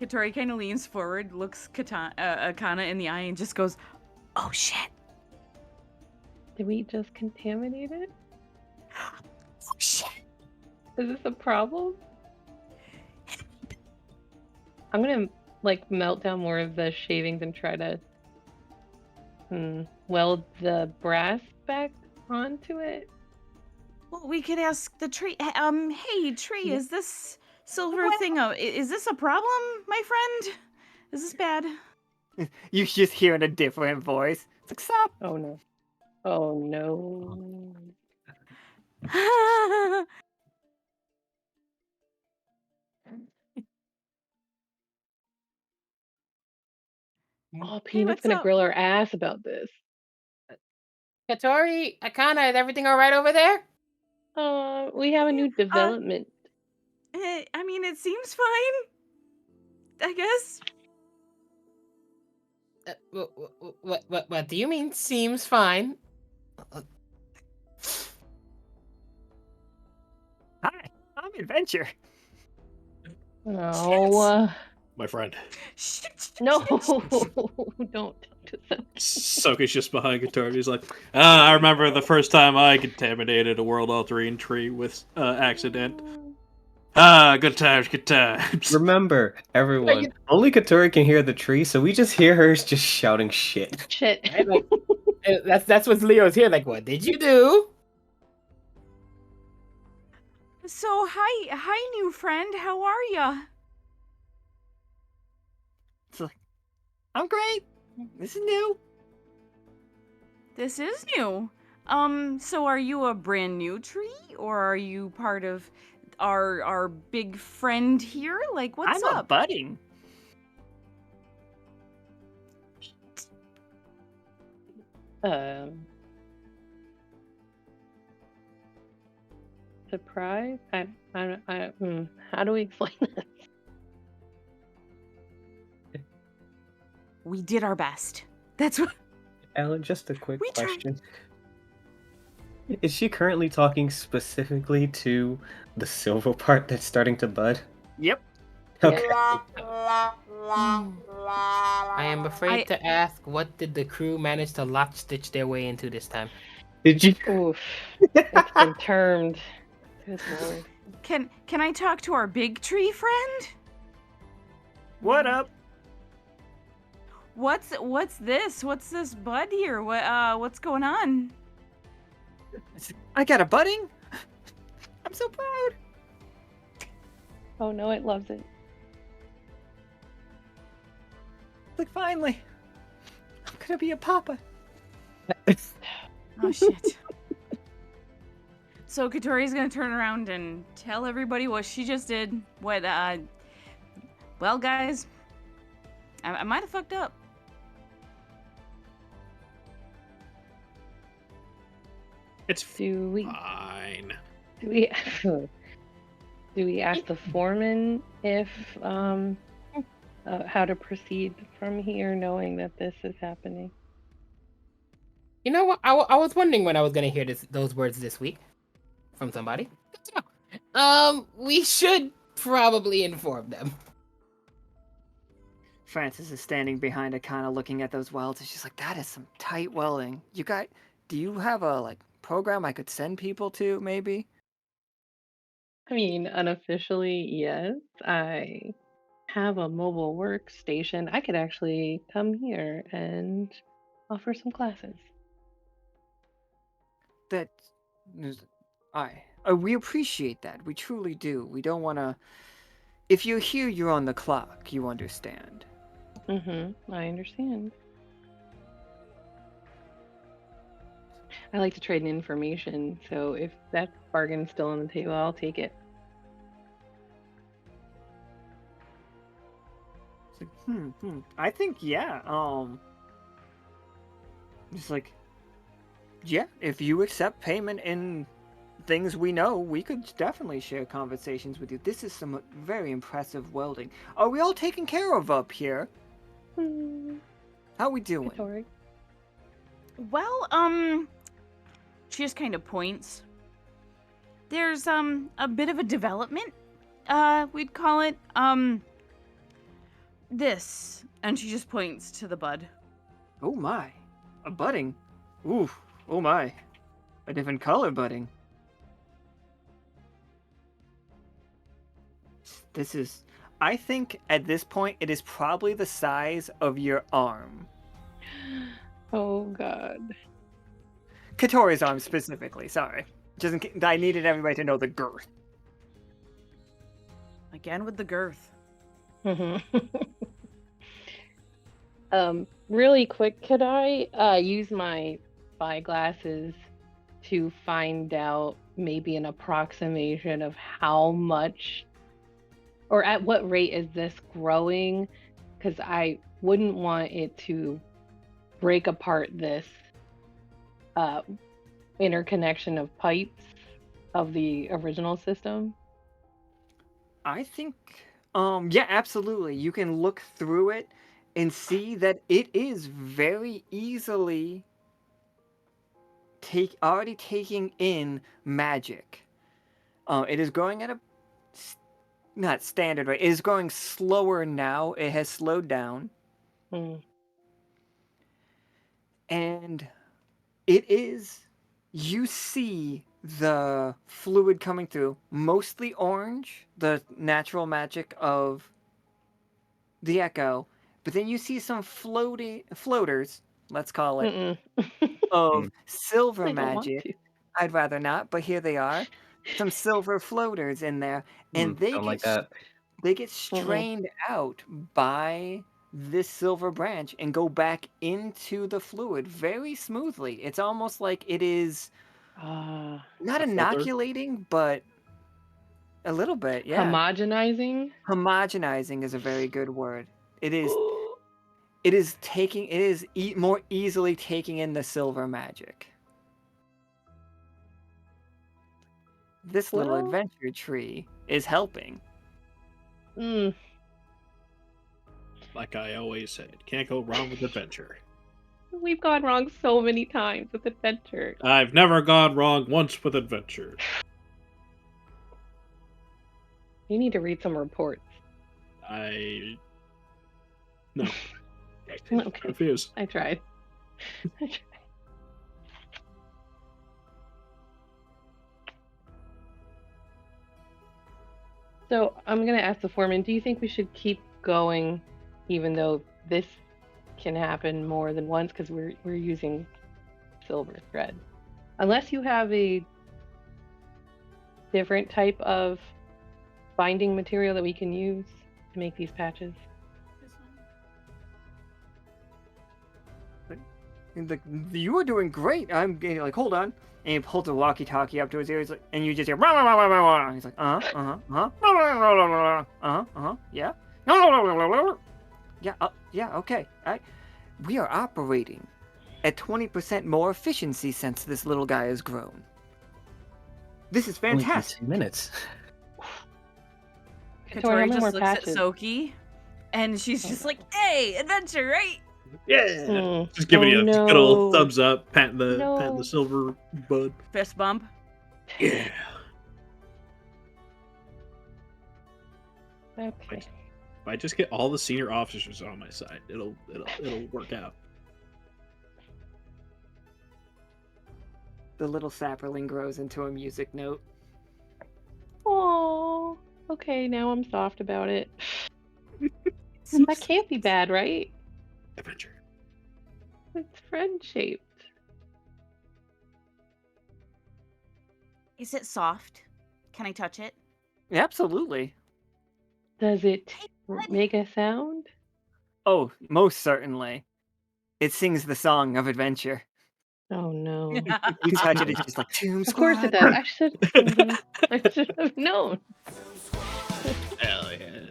Catori kind of leans forward, looks Akhana in the eye, and just goes, "Oh shit! Did we just contaminate it? Oh shit!" Is this a problem? I'm gonna like melt down more of the shavings and try to weld the brass back onto it? Well, we could ask the tree. Hey, tree, Yeah. is this silver thing is this a problem, my friend? Is this bad? You just hear in a different voice. It's like, stop. Oh no. Oh no. Oh, Hey, Peanut's what's gonna up? grill our ass about this. Catori, Akhana, is everything all right over there? We have a new development. I mean, it seems fine. I guess. What do you mean? Seems fine. Hi, I'm Adventure. No. My friend. No. Don't do that. Tsoki's just behind Catori. He's like, I remember the first time I contaminated a world-altering tree with accident. Good times, good times. Remember, everyone, only Catori can hear the tree, so we just hear her just shouting shit. Shit. Right? Like, that's what Leo's here. Like, what did you do? So, hi, new friend. How are ya? It's like, I'm great. This is new. This is new. So are you a brand new tree, or are you part of our big friend here? Like, what's I'm a up? budding. Surprise? How do we explain this? We did our best. That's what. Alan, just a quick We tried. question. Is she currently talking specifically to the silver part that's starting to bud? Yep. Okay. I am afraid to ask, what did the crew manage to lockstitch their way into this time? Did you? Oof. It's been termed. Good lord. Can I talk to our big tree friend? What up? What's this? What's this bud here? What's going on? I got a budding. I'm so proud. Oh no, it loves it. Like, finally, I'm gonna be a papa. Oh shit. So Catori's gonna turn around and tell everybody what she just did. Well, guys, I might have fucked up. It's Do we fine. do we ask the foreman if how to proceed from here, knowing that this is happening? You know what? I was wondering when I was gonna hear those words this week from somebody. We should probably inform them. Francis is standing behind Akhana looking at those welds, and she's like, that is some tight welding. Do you have a program I could send people to, maybe? I mean, unofficially, yes. I have a mobile workstation. I could actually come here and offer some classes. That we appreciate that. We truly do. We don't want to. If you're here, you're on the clock. You understand. I understand. I like to trade in information, so if that bargain's still on the table, I'll take it. It's like, I think, yeah. Just like, yeah, if you accept payment in things we know, we could definitely share conversations with you. This is some very impressive welding. Are we all taken care of up here? How we doing? Catori. Well, she just kind of points. There's a bit of a development, we'd call it. This, and she just points to the bud. Oh my, a budding. Ooh, oh my, a different color budding. This is, I think at this point it is probably the size of your arm. Oh God. Catori's arm specifically, sorry. I needed everybody to know the girth. Again with the girth. Really quick, could I use my spyglasses to find out maybe an approximation of how much or at what rate is this growing? Because I wouldn't want it to break apart this interconnection of pipes of the original system. I think, yeah, absolutely. You can look through it and see that it is very easily already taking in magic. It is growing at a not standard rate. It is growing slower now. It has slowed down, and it is. You see the fluid coming through, mostly orange, the natural magic of the echo, but then you see some floaters, let's call it, of silver I don't want magic. to. I'd rather not, but here they are. Some silver floaters in there, and Don't like that. they get strained out by this silver branch and go back into the fluid very smoothly. It's almost like it is not A filter? inoculating, but a little bit, yeah. Homogenizing? Homogenizing is a very good word. It is more easily taking in the silver magic. This little Well- adventure tree is helping. Like I always said, can't go wrong with adventure. We've gone wrong so many times with adventure. I've never gone wrong once with adventure. You need to read some reports. No. Okay. Confused. I tried. So I'm gonna ask the foreman, do you think we should keep going even though this can happen more than once because we're using silver thread? Unless you have a different type of binding material that we can use to make these patches. You are doing great. I'm getting like, hold on. And he holds a walkie-talkie up to his ears, and you just hear, rah, rah, rah, rah, rah. He's like, yeah, yeah, okay. We are operating at 20% more efficiency since this little guy has grown. This is Only fantastic. 15 minutes. Catori just more looks patches? at Tsoki, and she's just like, "Hey, adventure, right?" Yeah. Just giving you a good old thumbs up, patting the silver bud. Fist bump. Yeah. Okay. If I just get all the senior officers on my side, it'll work out. The little sapperling grows into a music note. Oh, okay. Now I'm soft about it. That can't be bad, right? Adventure. It's friend shaped. Is it soft? Can I touch it? Absolutely. Does it make a sound? Oh, most certainly. It sings the song of adventure. Oh no. You touch it, it's just like Tomb Of course it Squad. does. I should have known. Hell yeah.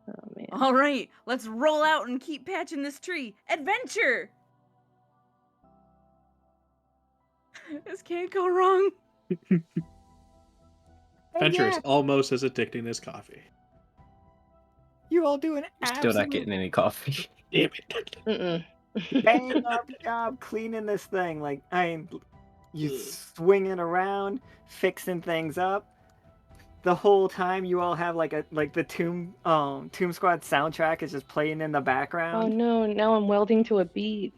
Oh man. All right, let's roll out and keep patching this tree. Adventure! This can't go wrong. Adventure is yeah. almost as addicting as coffee. You all do an Still not getting any coffee. Damn it. Mm-mm. bang up job cleaning this thing. Like, you swinging around, fixing things up. The whole time you all have the Tomb Squad soundtrack is just playing in the Oh background. no, now I'm welding to a beat.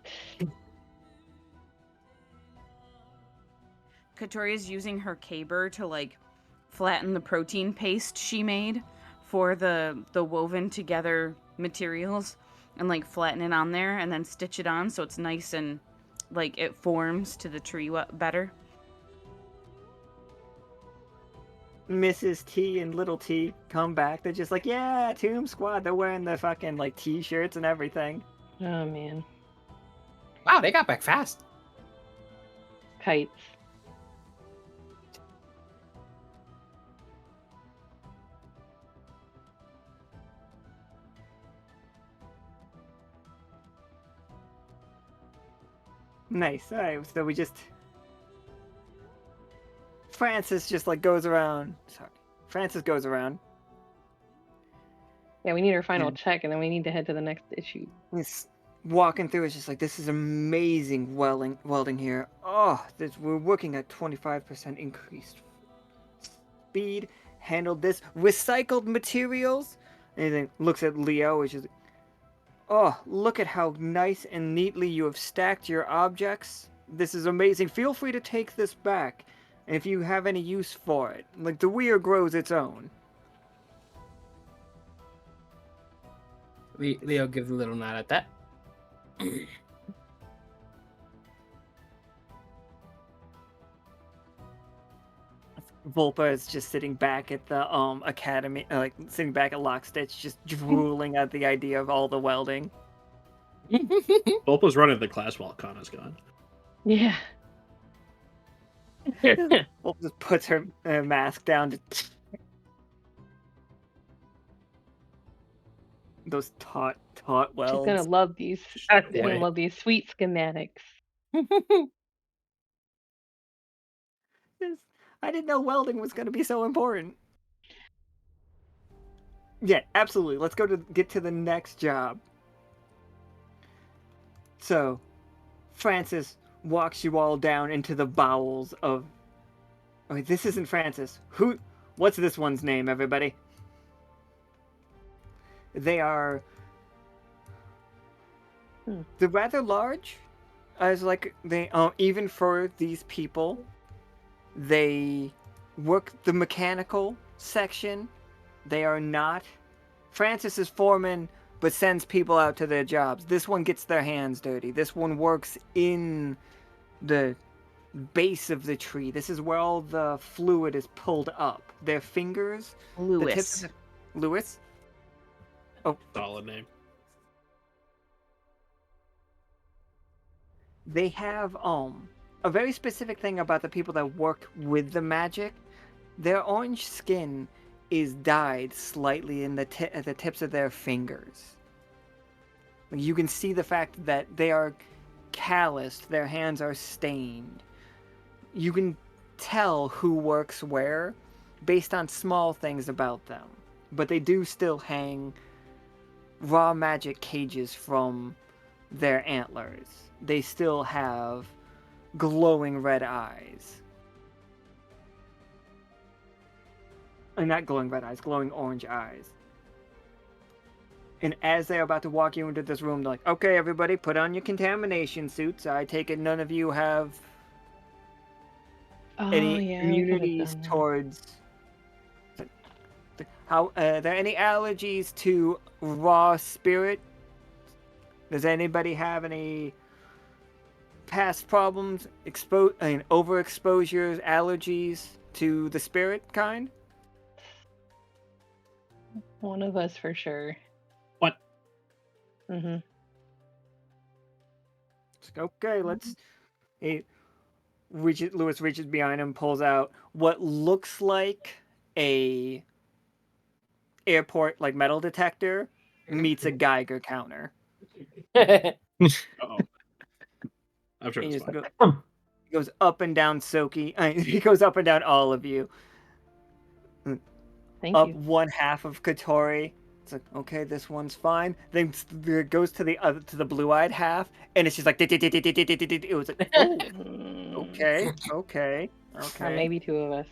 Catori is using her caber to flatten the protein paste she made for the woven together materials and flatten it on there and then stitch it on so it's nice and like it forms to the tree better. Mrs. T and Little T come back. They're just like, yeah, Tomb Squad. They're wearing their fucking like t-shirts and everything. Oh man, Wow, they got back fast. kites. Nice. All right, so we just Francis just like goes around. Sorry, Francis goes around. Yeah, we need our final And- check, and then we need to head to the next issue. He's walking through. It's just like, this is amazing welding here. Oh, we're working at 25% increased speed. Handled this recycled materials. And he then looks at Leo, which is, oh, look at how nice and neatly you have stacked your objects. This is amazing. Feel free to take this back, and if you have any use for it. Like, the Weir grows its own. Leo gives a little nod at that. Volpa is just sitting back at the academy, like sitting back at Lockstitch, just drooling at the idea of all the welding. Volpa's running the class while Akhana's gone. Yeah. Volpa just puts her mask down. Those taut welds. She's gonna love these. That's She's gonna boy. love these sweet schematics. I didn't know welding was going to be so important. Yeah, absolutely. Let's get to the next job. So, Francis walks you all down into the bowels of. Oh, wait, this isn't Francis. What's this one's name, everybody? They are. They're rather large. As like they even for these people, they work the mechanical section. They are not. Francis is foreman, but sends people out to their jobs. This one gets their hands dirty. This one works in the base of the tree. This is where all the fluid is pulled up. Their fingers, the tips of Lewis. Solid name. They have a very specific thing about the people that work with the magic. Their orange skin is dyed slightly in the tips of their fingers. You can see the fact that they are calloused, their hands are stained. You can tell who works where based on small things about them. But they do still hang raw magic cages from their antlers. They still have glowing red eyes. Not glowing red eyes, glowing orange eyes. And as they're about to walk you into this room, they're like, okay, everybody, put on your contamination suits. I take it none of you have any immunities towards... Are there any allergies to raw spirit? Does anybody have any past problems, overexposures, allergies to the spirit kind? One of us for sure. What? Mm-hmm. Okay, let's... Lewis reaches behind him, pulls out what looks like a airport like metal detector meets a Geiger counter. Uh-oh. I'm sure it's fine. He goes up and down Tsoki. He goes up and down all of you. Thank Up you. one half of Catori. It's like, okay, this one's fine. Then it goes to the blue-eyed half, and it's just like it was like, oh, okay. Maybe two of us.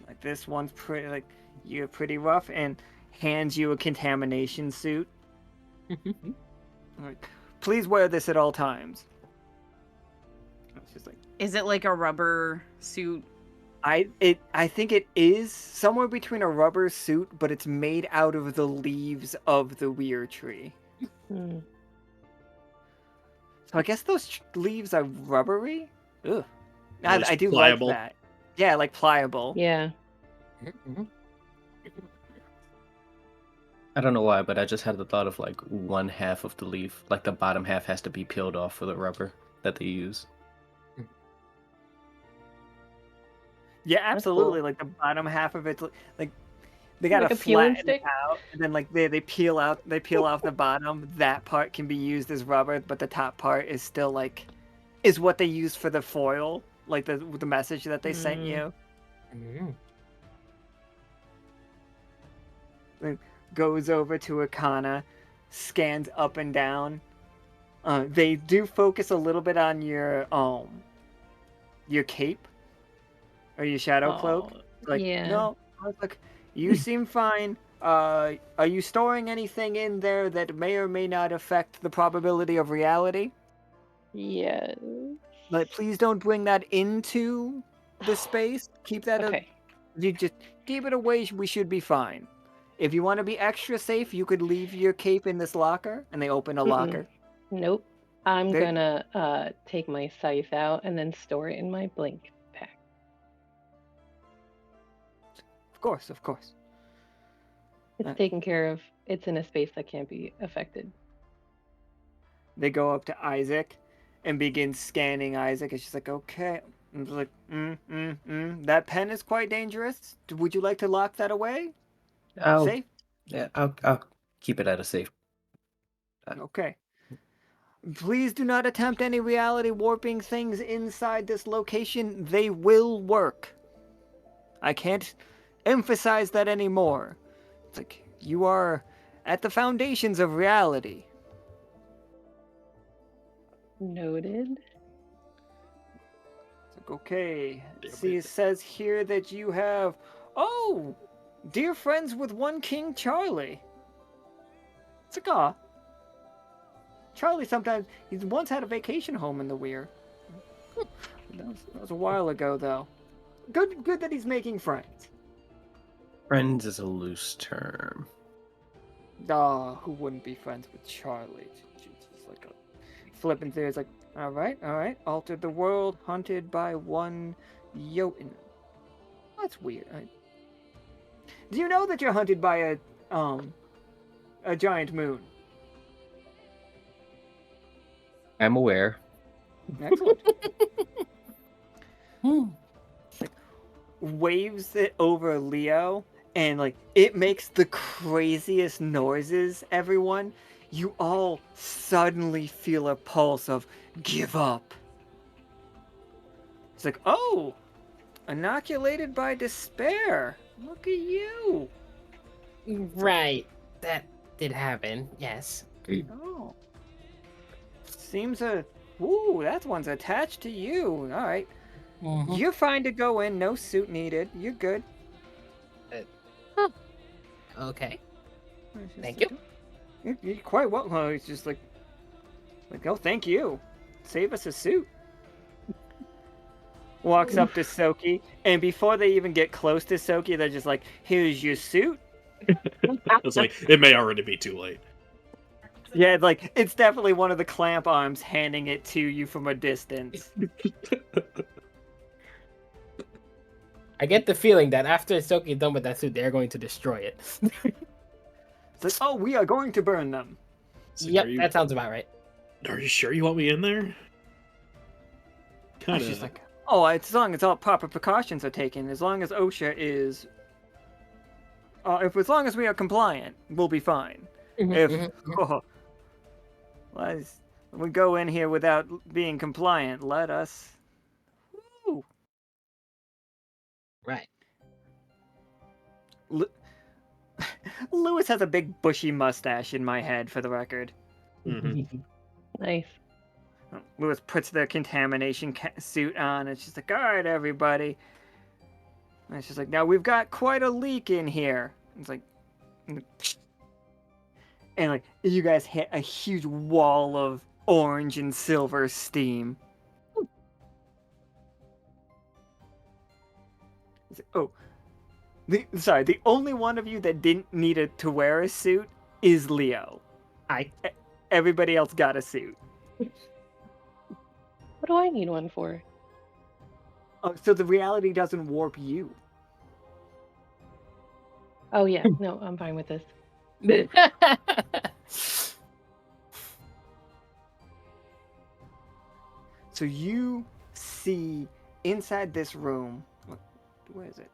Like, this one's pretty, like, you're pretty rough, and hands you a contamination suit. Like, please wear this at all times. It's just like, Is it like a rubber suit? I think it is somewhere between a rubber suit, but it's made out of the leaves of the Weir tree. Hmm. So I guess those leaves are rubbery. Ugh. Or just I do pliable. like that. Yeah, like pliable. Yeah. I don't know why, but I just had the thought of like one half of the leaf, like the bottom half has to be peeled off for the rubber that they use. Yeah, That's absolutely. cool. Like the bottom half of it's like they gotta Like a peeling flatten it stick? out, and then like they peel off the bottom. That part can be used as rubber, but the top part is still like is what they use for the foil, like the message that they sent you. Then goes over to Akhana, scans up and down. They do focus a little bit on your cape or your shadow cloak. Oh, Like, yeah. no, I was like, you seem fine. Are you storing anything in there that may or may not affect the probability of reality? Yes. Like, please don't bring that into the space. Keep that. Okay. You just keep it away. We should be fine. If you want to be extra safe, you could leave your cape in this locker. And they open a locker. Nope. I'm They- gonna take my scythe out and then store it in my blink pack. Of course, of course. It's taken care of. It's in a space that can't be affected. They go up to Isaac and begin scanning Isaac. It's just like, okay. And it's like, that pen is quite dangerous. Would you like to lock that away? Safe? I'll keep it at a safe. Okay. Please do not attempt any reality warping things inside this location. They will work. I can't emphasize that anymore. It's like, you are at the foundations of reality. Noted. It's like, okay. See, it says here that you have, oh, dear friends with one King Charlie. It's like, ah. Charlie sometimes, he's once had a vacation home in the Weir. That was a while ago, though. Good that he's making friends. Friends is a loose term. Who wouldn't be friends with Charlie? Just like a flipping through. It's like, all right. Altered the world, hunted by one Jotun. That's weird. Do you know that you're hunted by a giant moon? I'm aware. Excellent. Waves it over Leo, and like it makes the craziest noises. Everyone, you all suddenly feel a pulse of give up. It's like, oh, inoculated by despair. Look at you. Right. That did happen. Yes. Oh, seems that one's attached to you. All right. Mhm. You're fine to go in. No suit needed. You're good. Okay. It's just Thank like, You're quite well. Well, it's just like, oh, thank you. Save us a suit. Walks up to Tsoki, and before they even get close to Tsoki, they're just like, here's your suit. It's like it may already be too late. Yeah, like it's definitely one of the clamp arms handing it to you from a distance. I get the feeling that after Tsoki is done with that suit, they're going to destroy it. It's like, oh, we are going to burn them. It's like, Yep, that sounds about right. Are you sure you want me in there? Kind She's of. like, oh, as long as all proper precautions are taken, as long as OSHA is, as long as we are compliant, we'll be fine. If we go in here without being compliant, let us. Woo. Right. Lewis has a big bushy mustache in my head, for the record. Nice. Lewis puts their contamination suit on. And she's like, all right, everybody. And she's like, now we've got quite a leak in here. It's like, and like, you guys hit a huge wall of orange and silver steam. Oh, the only one of you that didn't need to wear a suit is Leo. Hi. Everybody else got a suit. do I need one for? So the reality doesn't warp you. Oh yeah, no, I'm fine with this. So you see inside this room. Where is it?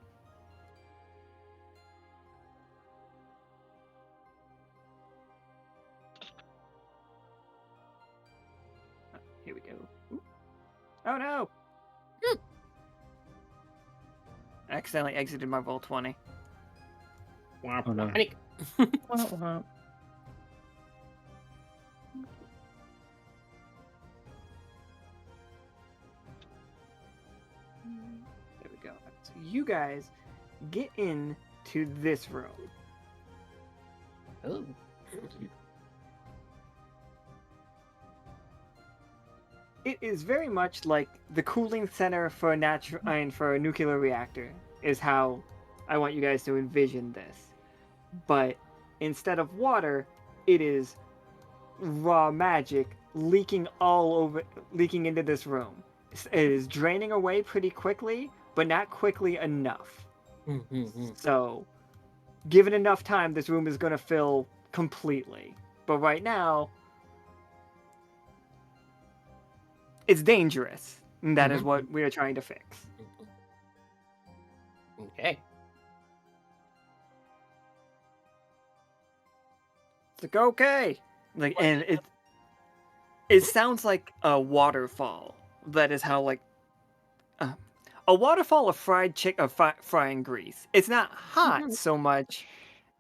Here we go. Ooh. Oh no! I accidentally exited my roll 20. Oh no. Panic. Womp womp. There we go. So you guys get into this room. Oh. It is very much like the cooling center for a nuclear reactor is how I want you guys to envision this. But instead of water, it is raw magic leaking into this room. It is draining away pretty quickly, but not quickly enough. So, given enough time, this room is going to fill completely. But right now, it's dangerous. And that is what we are trying to fix. Okay. It's like, okay. Like, and it sounds like a waterfall. That is how, like, a waterfall of frying grease. It's not hot so much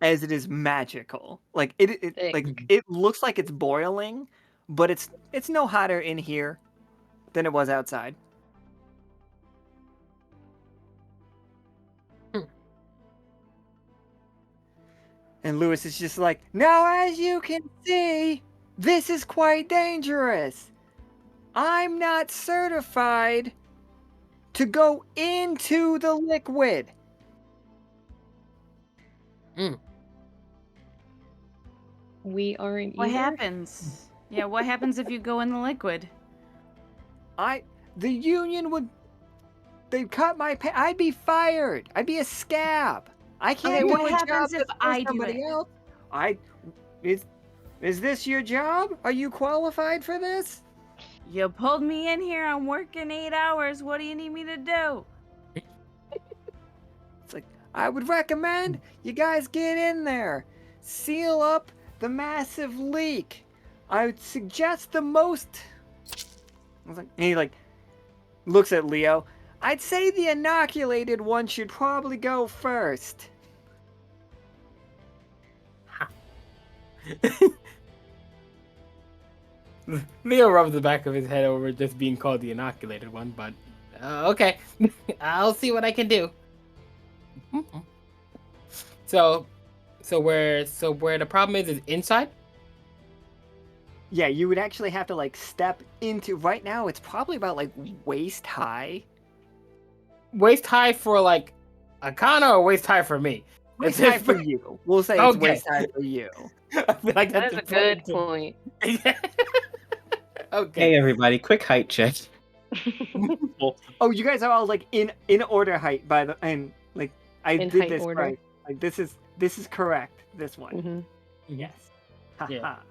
as it is magical. Like it looks like it's boiling, but it's no hotter in here than it was outside. And Lewis is just like, now as you can see, this is quite dangerous. I'm not certified to go into the liquid. We aren't What either. happens? Yeah, what happens if you go in the liquid? The union would. They'd cut my pay. I'd be fired. I'd be a scab. I can't Okay, do what a job happens if that's for I do somebody it? else. Is this your job? Are you qualified for this? You pulled me in here. I'm working 8 hours. What do you need me to do? It's like, I would recommend you guys get in there. Seal up the massive leak. I would suggest the most. I was like, and he like looks at Leo. I'd say the inoculated one should probably go first. Leo rubs the back of his head over just being called the inoculated one, but okay. I'll see what I can do. So where the problem is inside? Yeah, you would actually have to like step into. Right now, it's probably about like waist high. Waist high for like Akhana or waist high for me? Waist high for you. We'll say it's Okay. waist high for you. I feel like That that's is a good point. Okay. Hey everybody, quick height check. Oh, you guys are all like in order height by the and like I In did height this order. right. Like this is correct. This one. Mhm. Yes. Yeah. Haha.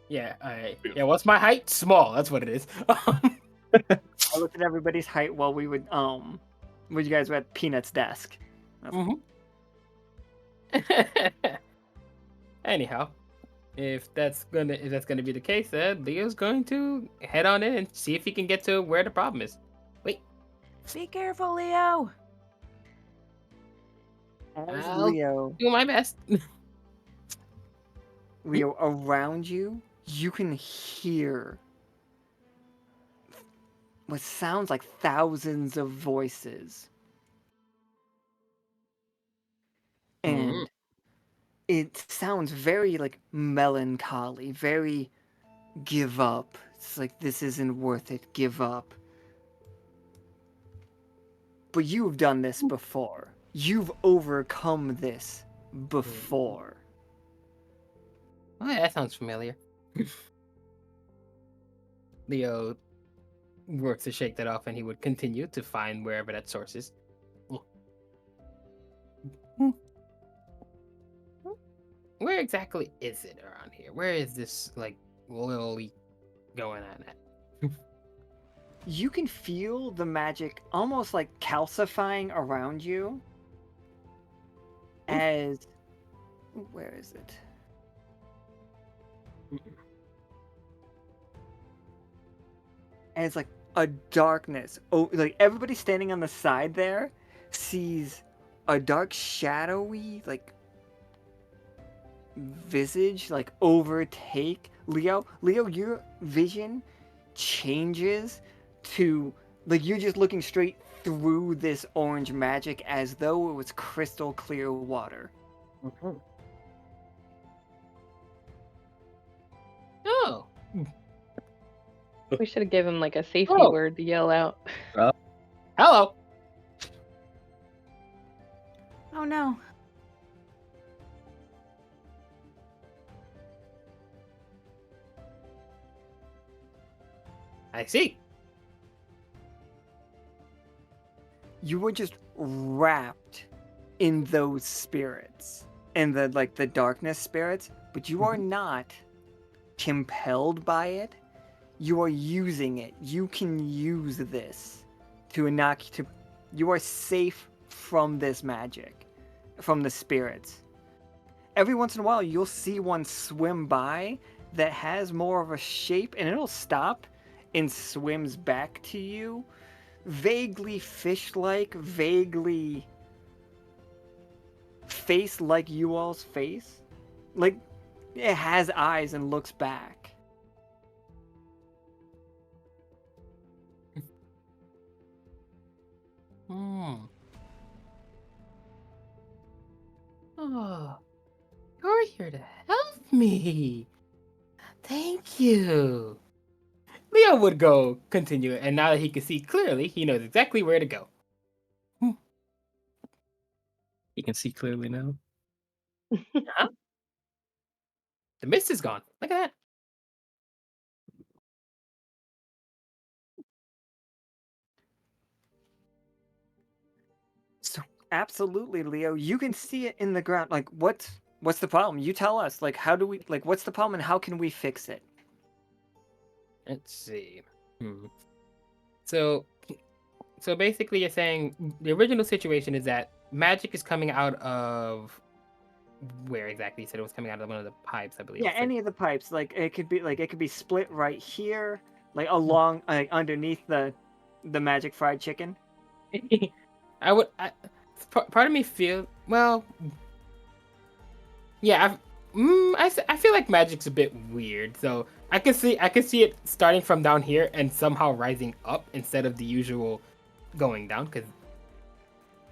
Yeah. What's my height? Small. That's what it is. I looked at everybody's height while we would when you guys were at Peanut's desk. Anyhow, if that's gonna be the case, then Leo's going to head on in and see if he can get to where the problem is. Wait, Be careful, Leo. As I'll Leo do my best. around you, you can hear what sounds like thousands of voices. And it sounds very like melancholy, very give up. It's like this isn't worth it, give up. But you've done this before. You've overcome this before. Oh, yeah, that sounds familiar. Leo work to shake that off, and he would continue to find wherever that source is. Where exactly is it around here? Where is this like lily going on at? You can feel the magic almost like calcifying around you as where is it? As like a darkness. Oh, like everybody standing on the side there sees a dark shadowy like visage like overtake Leo. Leo, your vision changes to like you're just looking straight through this orange magic as though it was crystal clear water. Oh, We should have given him like a safety Oh. word to yell out. hello. Oh no. I see. You were just wrapped in those spirits and the like the darkness spirits, but you are not compelled by it. You are using it. You can use this to you are safe from this magic, from the spirits. Every once in a while you'll see one swim by that has more of a shape and it'll stop and swims back to you, vaguely fish-like, vaguely face like you all's face. Like it has eyes and looks back. Oh, you're here to help me. Thank you. Leo would go continue, and now that he can see clearly, he knows exactly where to go. You can see clearly now. The mist is gone. Look at that. So absolutely, Leo, you can see it in the ground. Like what's the problem? You tell us. Like how do we like what's the problem and how can we fix it? Let's see. So basically, you're saying the original situation is that magic is coming out of where exactly? You said it was coming out of one of the pipes, I believe. Yeah, any of the pipes. Like it could be split right here, like along underneath the magic fried chicken. Part of me feel well. Yeah, I feel like magic's a bit weird, so I can see it starting from down here and somehow rising up instead of the usual going down. Because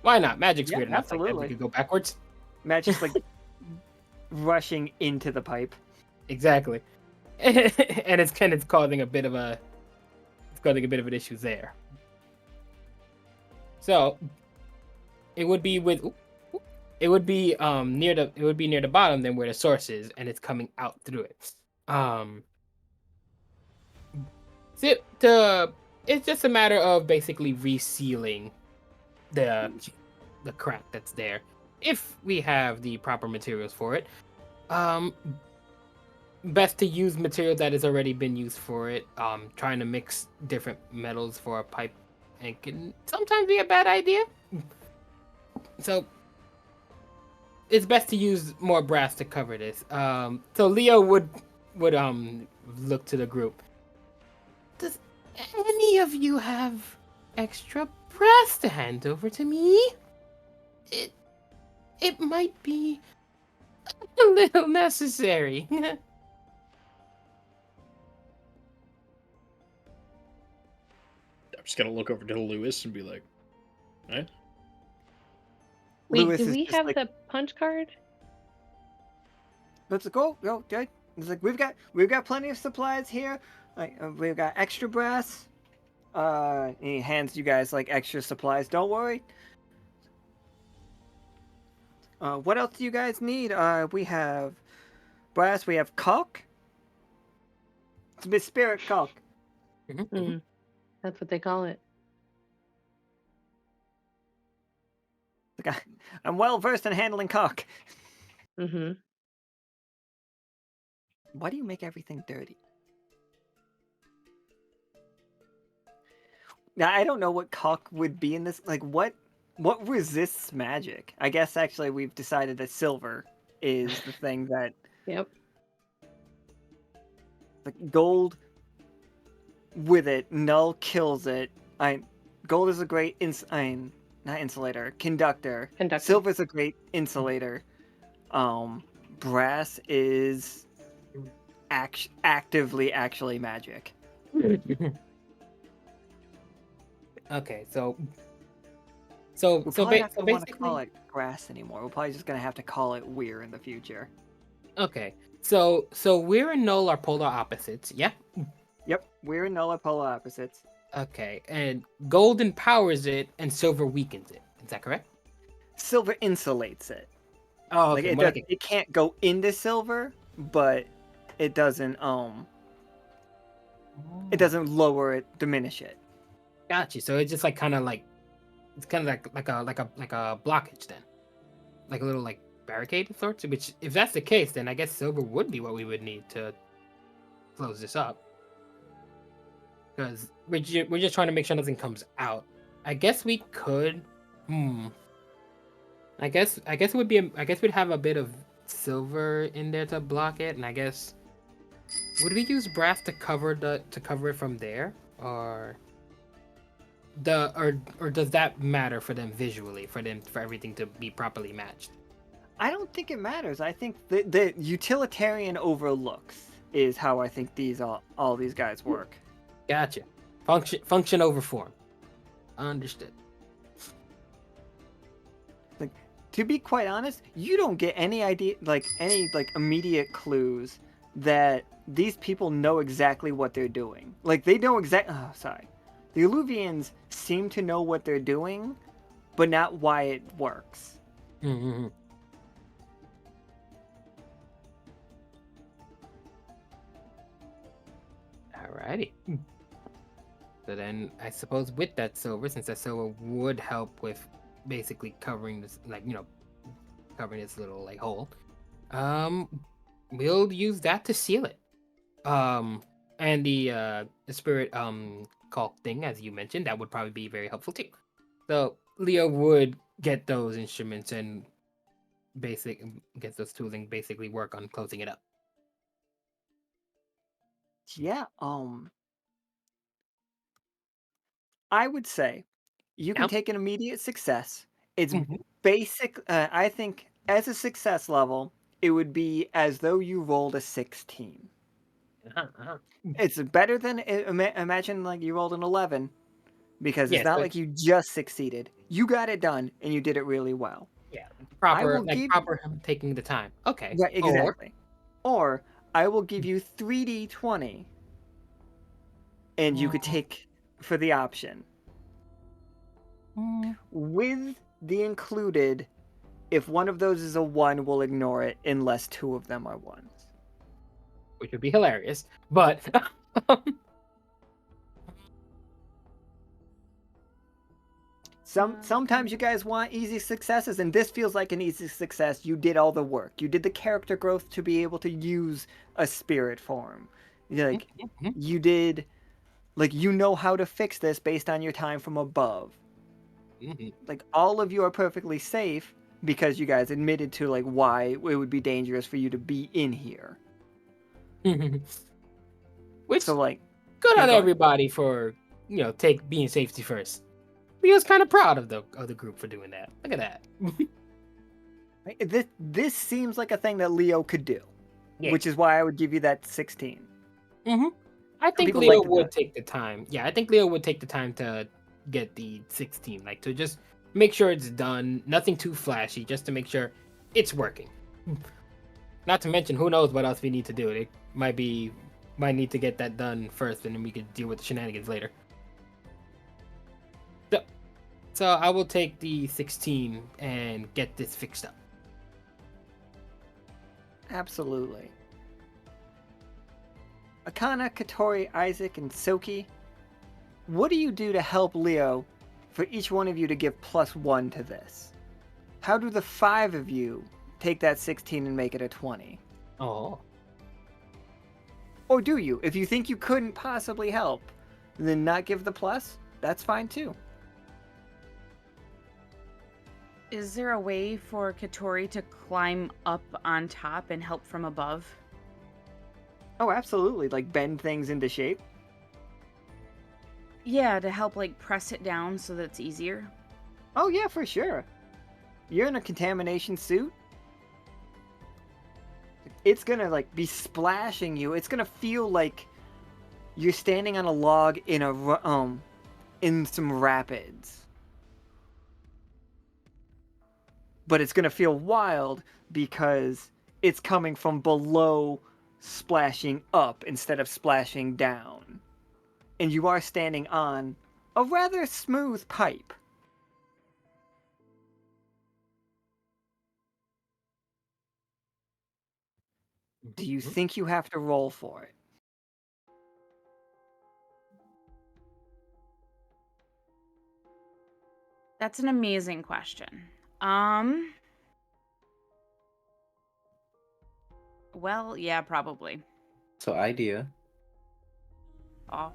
why not? Magic's Yeah, weird enough like that. absolutely. We could go backwards. Magic's like rushing into the pipe. Exactly, and it's causing a bit of an issue there. So it would be near the bottom than where the source is, and it's coming out through it. It's just a matter of basically resealing the crack that's there, if we have the proper materials for it. Best to use material that has already been used for it. Trying to mix different metals for a pipe and can sometimes be a bad idea. So it's best to use more brass to cover this. So Leo would look to the group. Does any of you have extra brass to hand over to me? It might be a little necessary. I'm just gonna look over to Lewis and be like, "What?" Wait, Lewis do is we just have like, the punch card? let's go. Good. It's like we've got plenty of supplies here. Like we've got extra brass. He hands you guys like extra supplies. Don't worry. What else do you guys need? We have brass. We have caulk. It's a bit spirit caulk. I That's what they call it. Like, I'm well versed in handling cock. Mm-hmm. Why do you make everything dirty? Now, I don't know what cock would be in this. Like, what resists magic? I guess actually we've decided that silver is the thing that Yep. like gold with it, null kills it. Gold is a great not insulator, conductor. Conductor. Silver's a great insulator. Brass is actively actually magic. Okay, so We'll probably not gonna want to basically, call it grass anymore. We're probably just gonna have to call it Weir in the future. okay, so Weir and Null are polar opposites. Yeah. Yep, Weir and null are polar opposites. Okay, and gold empowers it, and silver weakens it. Is that correct? Silver insulates it. Oh, Like okay. it can't go into silver, but it doesn't lower it, diminish it. Gotcha. So it's just like kind of like it's kind of like a blockage then, like a little like barricade of sorts. Which, if that's the case, then I guess silver would be what we would need to close this up. Because we're just trying to make sure nothing comes out. I guess we could. I guess it would be. I guess we'd have a bit of silver in there to block it, and I guess would we use brass to cover it from there, or does that matter for them visually, for everything to be properly matched? I don't think it matters. I think the utilitarian overlooks is how I think all these guys work. Gotcha. Function over form. Understood. Like, to be quite honest, you don't get any idea, any immediate clues that these people know exactly what they're doing. Like, they know exactly. Oh, sorry. The Alluvians seem to know what they're doing, but not why it works. Mm-hmm. Alrighty. So then, I suppose with that silver, since that silver would help with basically covering this, covering this little hole, we'll use that to seal it. And the spirit cult thing, as you mentioned, that would probably be very helpful too. So Leo would get those instruments and get those tools and basically work on closing it up. Yeah, I would say you can take an immediate success. It's basic. I think as a success level, it would be as though you rolled a 16. It's better than imagine like you rolled an 11, because it's not like you just succeeded. You got it done and you did it really well. Yeah, proper taking the time. Okay. Yeah, exactly. Or I will give you 3d20, and you could take for the option. With the included, if one of those is a 1, we'll ignore it unless 2 of them are 1s. Which would be hilarious, but sometimes you guys want easy successes, and this feels like an easy success. You did all the work. You did the character growth to be able to use a spirit form. Like, you did, like, you know how to fix this based on your time from above. Like, all of you are perfectly safe because you guys admitted to, like, why it would be dangerous for you to be in here. Which, so, like, good on everybody for being safety first. Leo's kind of proud of the group for doing that. Look at that. This seems like a thing that Leo could do, which is why I would give you that 16. I think Leo would take the time. Yeah, I think Leo would take the time to get the 16, like to just make sure it's done. Nothing too flashy, just to make sure it's working. Not to mention, who knows what else we need to do. It might need to get that done first, and then we could deal with the shenanigans later. So I will take the 16 and get this fixed up. Absolutely. Akhana, Catori, Isaac, and Tsoki, what do you do to help Leo for each one of you to give +1 to this? How do the 5 of you take that 16 and make it a 20? Oh. Or do you? If you think you couldn't possibly help, then not give the plus, that's fine too. Is there a way for Catori to climb up on top and help from above? Oh, absolutely. Like bend things into shape. Yeah, to help like press it down so that it's easier. Oh, yeah, for sure. You're in a contamination suit. It's gonna like be splashing you. It's gonna feel like you're standing on a log in in some rapids. But it's gonna feel wild because it's coming from below, splashing up instead of splashing down. And you are standing on a rather smooth pipe. Do you think you have to roll for it? That's an amazing question. Well, yeah, probably. So idea, Oh,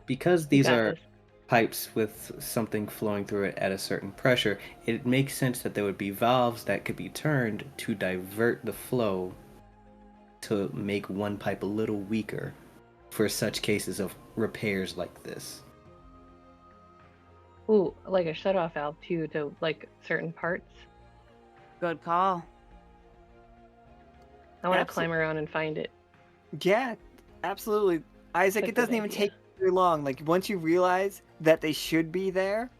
because You these got are this. pipes with something flowing through it at a certain pressure, it makes sense that there would be valves that could be turned to divert the flow to make one pipe a little weaker for such cases of repairs like this. Ooh, like a shut-off valve too, to like certain parts. good call. I want to Absol- climb around and find it. Yeah, absolutely. Isaac, That's a it doesn't good even idea. take very long. Like, once you realize that they should be there,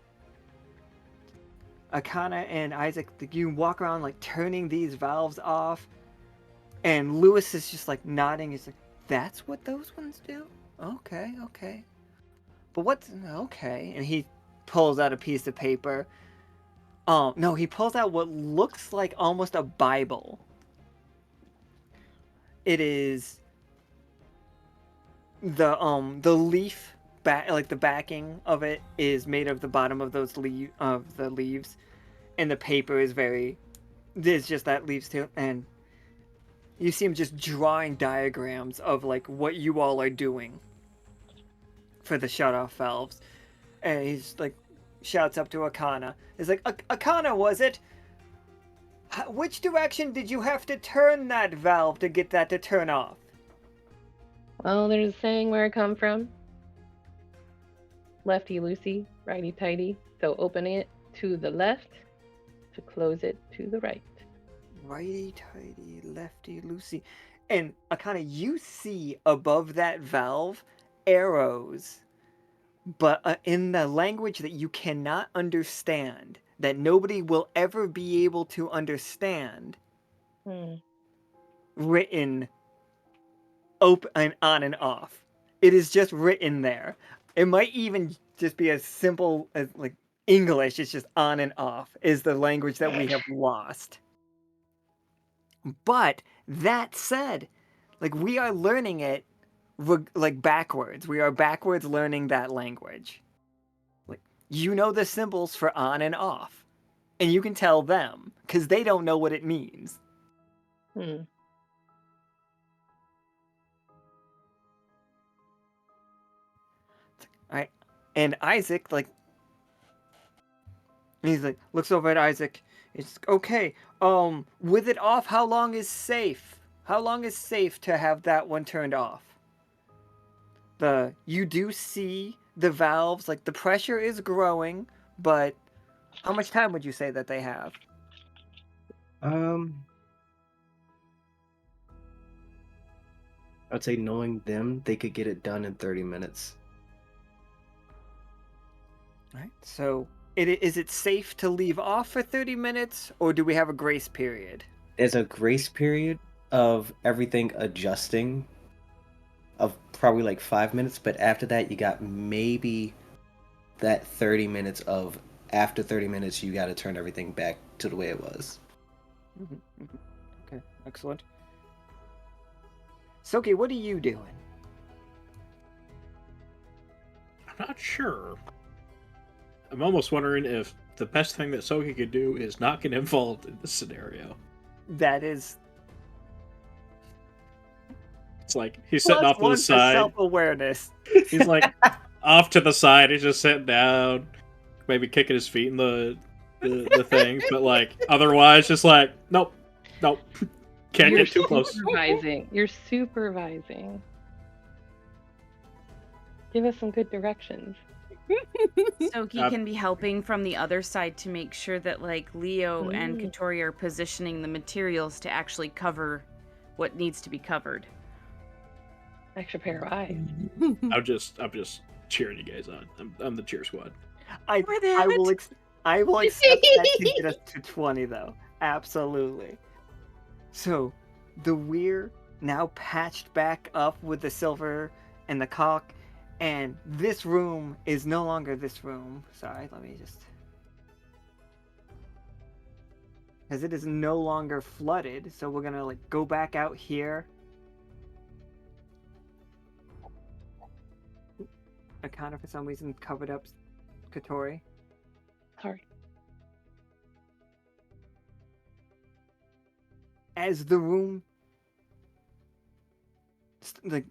Akhana and Isaac, you walk around, like, turning these valves off, and Lewis is just, like, nodding. He's like, that's what those ones do? Okay, okay. But what's... Okay. And he pulls out a piece of paper. No, he pulls out what looks like almost a Bible. It is the leaf back, like the backing of it is made of the bottom of those leaves, and the paper is very... There's just that leaves too, and you see him just drawing diagrams of like what you all are doing for the shut off valves, and he's like shouts up to Akhana. He's like, Akhana, was it? Which direction did you have to turn that valve to get that to turn off? Well, there's a saying where I come from. Lefty loosey, righty tighty. So open it to the left, to close it to the right. Righty tighty, lefty loosey. And Akhana, you see above that valve arrows, but in the language that you cannot understand, that nobody will ever be able to understand, written open and on and off. It is just written there. It might even just be as simple as like English. It's just on and off is the language that we have lost. But that said, like we are learning it like backwards. We are backwards learning that language. Like you know the symbols for on and off, and you can tell them because they don't know what it means. Right? And Isaac, like, he's like, looks over at Isaac. It's okay. With it off, how long is safe? How long is safe to have that one turned off? You do see the valves, like the pressure is growing, but how much time would you say that they have? I'd say knowing them, they could get it done in 30 minutes. Right. So, is it safe to leave off for 30 minutes, or do we have a grace period? There's a grace period of everything adjusting of probably like 5 minutes, but after that, you got maybe that 30 minutes of after 30 minutes, you got to turn everything back to the way it was. Okay, excellent. Tsoki, what are you doing? I'm not sure. I'm almost wondering if the best thing that Tsoki could do is not get involved in this scenario. That is It's like he's sitting off to +1 the for side. self-awareness. He's like off to the side. He's just sitting down, maybe kicking his feet in the thing, but like otherwise, just like nope. Can't You're get too close. supervising. You're supervising. Give us some good directions. Tsoki can be helping from the other side to make sure that like Leo and Mm. Catori are positioning the materials to actually cover what needs to be covered. Extra pair of eyes. I'm just cheering you guys on. I'm the cheer squad. I will accept that to get us to 20 though. Absolutely. So, the Weir now patched back up with the silver and the caulk, and this room is no longer this room. Sorry, let me just... Because it is no longer flooded, so we're gonna like go back out here. Akhana for some reason covered up Catori. Sorry. As the room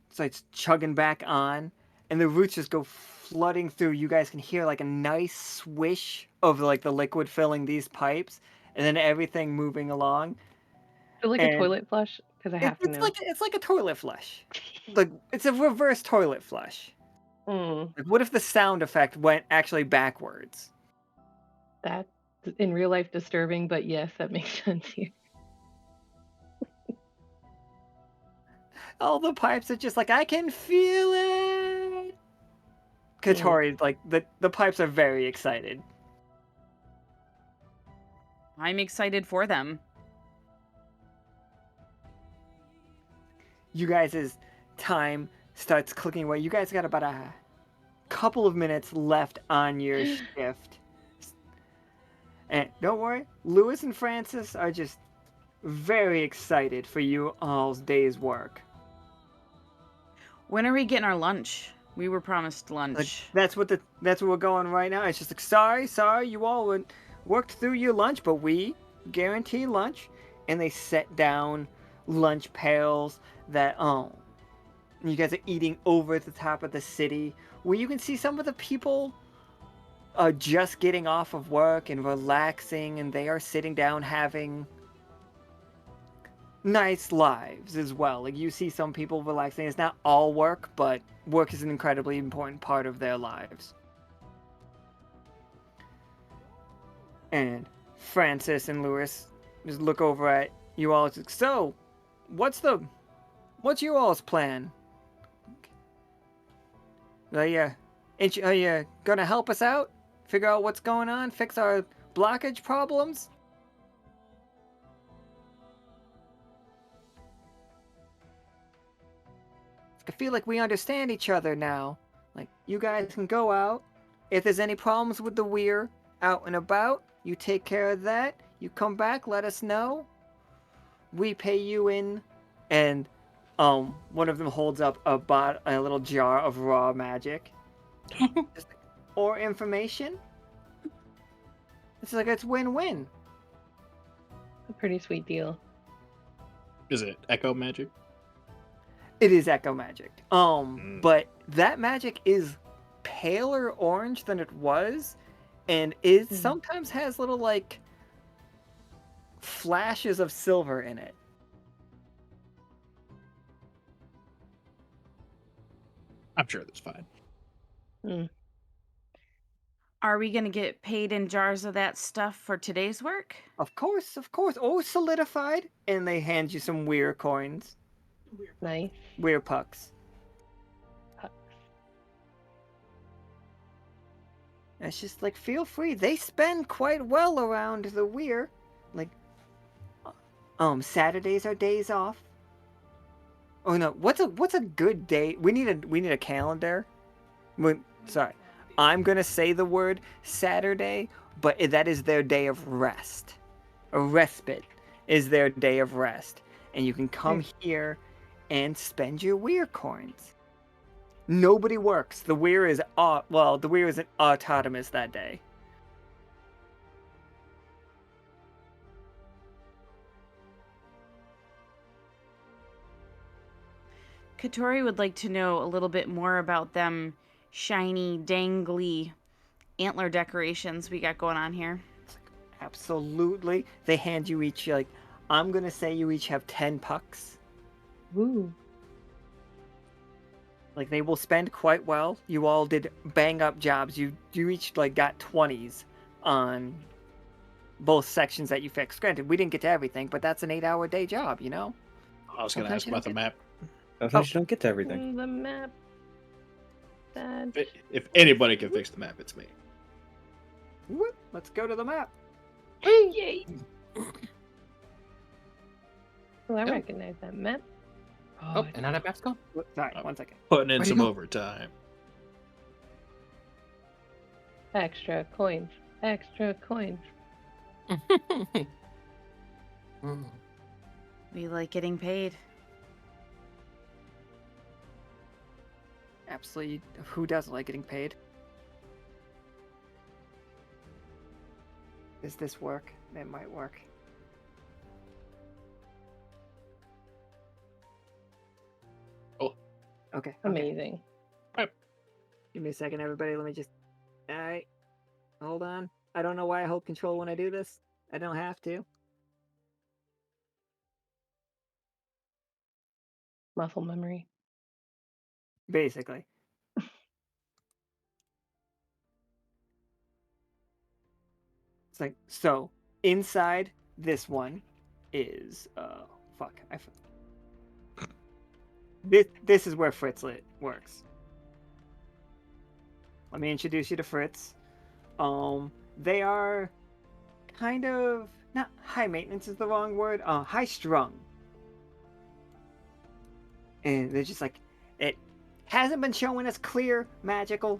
starts chugging back on, and the roots just go flooding through, you guys can hear like a nice swish of like the liquid filling these pipes, and then everything moving along. Is it like And a toilet flush? Because I have to know. It's like a toilet flush. Like it's a reverse toilet flush. Mm, Like what if the sound effect went actually backwards? that's in real life disturbing, but yes, that makes sense here. All the pipes are just like, I can feel it. Catori, like the pipes are very excited. I'm excited for them. You guys' time starts clicking away. You guys got about a couple of minutes left on your shift. And don't worry, Lewis and Francis are just very excited for you all's day's work. When are we getting our lunch? We were promised lunch. Like, that's what we're going right now. It's just like, sorry, you all worked through your lunch, but we guarantee lunch. And they set down lunch pails that you guys are eating over at the top of the city, where you can see some of the people are just getting off of work and relaxing, and they are sitting down having nice lives as well. Like you see some people relaxing. It's not all work, but work is an incredibly important part of their lives. And Francis and Lewis just look over at you all. It's like, so, what's you all's plan? Are you gonna help us out? Figure out what's going on? Fix our blockage problems? I feel like we understand each other now. Like, you guys can go out. If there's any problems with the Weir out and about, you take care of that. You come back, let us know. We pay you in. And one of them holds up a little jar of raw magic. Or information. It's like it's win-win. A pretty sweet deal. Is it echo magic? It is echo magic. But that magic is paler orange than it was, and it sometimes has little like flashes of silver in it. I'm sure that's fine. Mm. Are we gonna get paid in jars of that stuff for today's work? Of course. Oh, solidified. And they hand you some Weir coins. Nice. Weir pucks. It's just like, feel free. They spend quite well around the Weir. Like, Saturdays are days off. Oh no, what's a good day? We need a calendar. Sorry, I'm gonna say the word Saturday, but that is their day of rest. A respite is their day of rest, and you can come here and spend your Weir coins. Nobody works. The Weir is the Weir isn't autonomous that day. Catori would like to know a little bit more about them shiny, dangly antler decorations we got going on here. Absolutely. They hand you each, like, I'm gonna say you each have 10 pucks. Ooh. Like, they will spend quite well. You all did bang up jobs. You each, like, got 20s on both sections that you fixed. Granted, we didn't get to everything, but that's an 8-hour day job, you know? I was going to Sometimes ask you about don't the map. Sometimes you don't get to everything. The map. That. If anybody can fix the map, it's me. Whoop, let's go to the map. Yay! Oh, I Yep. recognize that map. Oh, and now that map's gone. Sorry, Oh. 1 second. Putting in Where'd you some go? overtime. Extra coins. Extra coins. We like getting paid. Absolutely. Who doesn't like getting paid? Does this work? It might work. Oh. Okay. Amazing. Give me a second, everybody. Let me just... Alright. Hold on. I don't know why I hold control when I do this. I don't have to. Muscle memory. Basically. It's like, so, inside this one is... fuck. This is where Fritzlet works. Let me introduce you to Fritz. They are kind of... Not high maintenance is the wrong word. High strung. And they're just like... It hasn't been showing us clear magical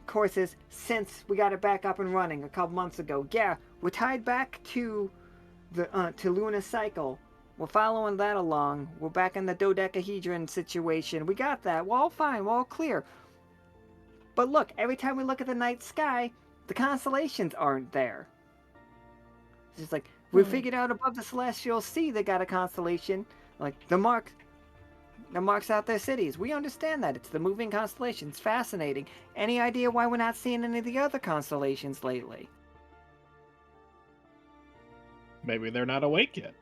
courses since we got it back up and running a couple months ago. Yeah, we're tied back to the to Luna's cycle. We're following that along. We're back in the dodecahedron situation. We got that. We're all fine. We're all clear. But look, every time we look at the night sky, the constellations aren't there. It's just like, we figured out above the celestial sea they got a constellation. Like, the marks out their cities. We understand that. It's the moving constellations. Fascinating. Any idea why we're not seeing any of the other constellations lately? Maybe they're not awake yet.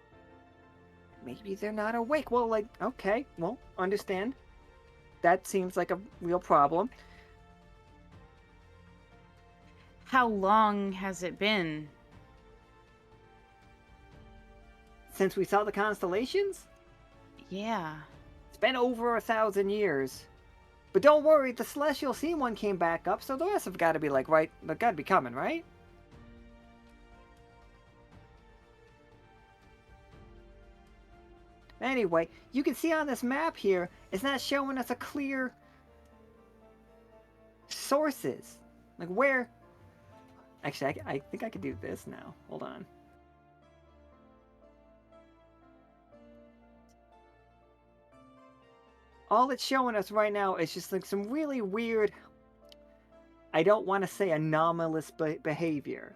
Maybe they're not awake. Well, like, okay, well, understand. That seems like a real problem. How long has it been? Since we saw the constellations? Yeah. It's been over 1,000 years. But don't worry, the Celestial Sea one came back up, so the rest have got to be like, right, they've got to be coming, right? Anyway, you can see on this map here, it's not showing us a clear sources. Like where... Actually, I think I could do this now. Hold on. All it's showing us right now is just like some really weird... I don't want to say anomalous behavior.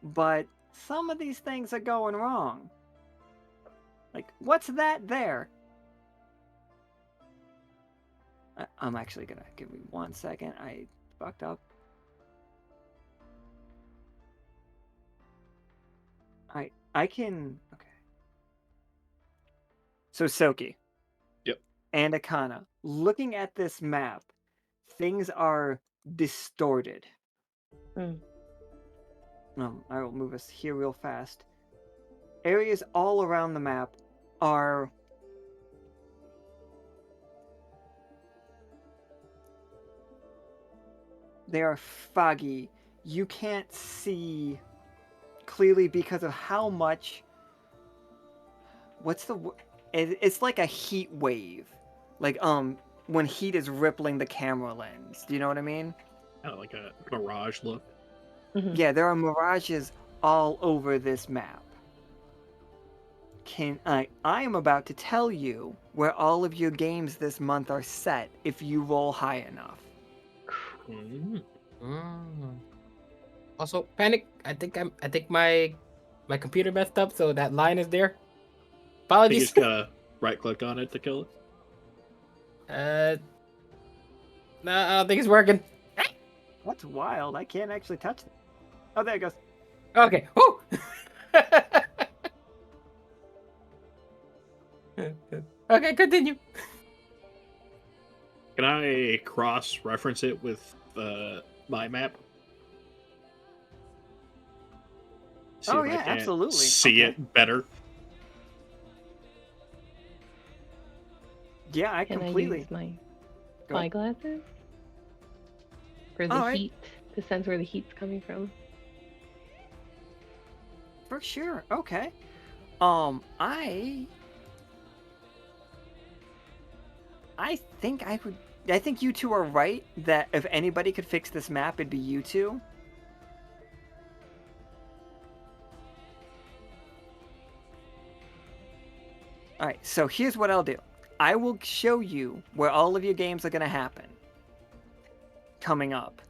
But some of these things are going wrong. Like, what's that there? I'm actually gonna... Give me 1 second. I fucked up. I can... Okay. So, Tsoki. Yep. And Akhana. Looking at this map, things are distorted. I will move us here real fast. Areas all around the map are... They are foggy. You can't see clearly because of how much... What's the... It's like a heat wave. Like, when heat is rippling the camera lens. Do you know what I mean? Kind of like a mirage look. Yeah, there are mirages all over this map. I am about to tell you where all of your games this month are set if you roll high enough. Mm. Mm. Also, panic. I think my computer messed up, so that line is there. I think you Apologies. just gotta right-click on it to kill it. No, I don't think it's working. That's wild. I can't actually touch it. Oh, there it goes. Okay. Woo! Okay, continue. Can I cross-reference it with my map? See Oh, if I yeah, can't absolutely. see Okay. it better. Yeah, I Can completely. I use my Go ahead. spyglasses for the Alright. heat to sense where the heat's coming from? For sure. Okay. I think I would. I think you two are right that if anybody could fix this map, it'd be you two. Alright, so here's what I'll do. I will show you where all of your games are gonna happen. Coming up.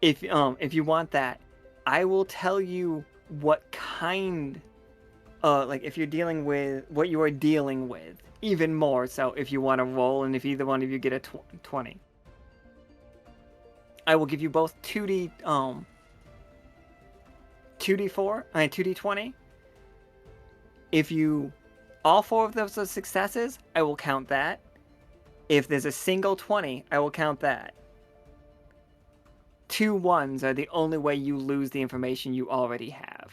If you want that, I will tell you what kind like if you're dealing with what you are dealing with. Even more so if you want to roll and if either one of you get a 20. I will give you both 2d4 and 2d20. If you all 4 of those are successes, I will count that. If there's a single 20, I will count that. 2 1s are the only way you lose the information you already have.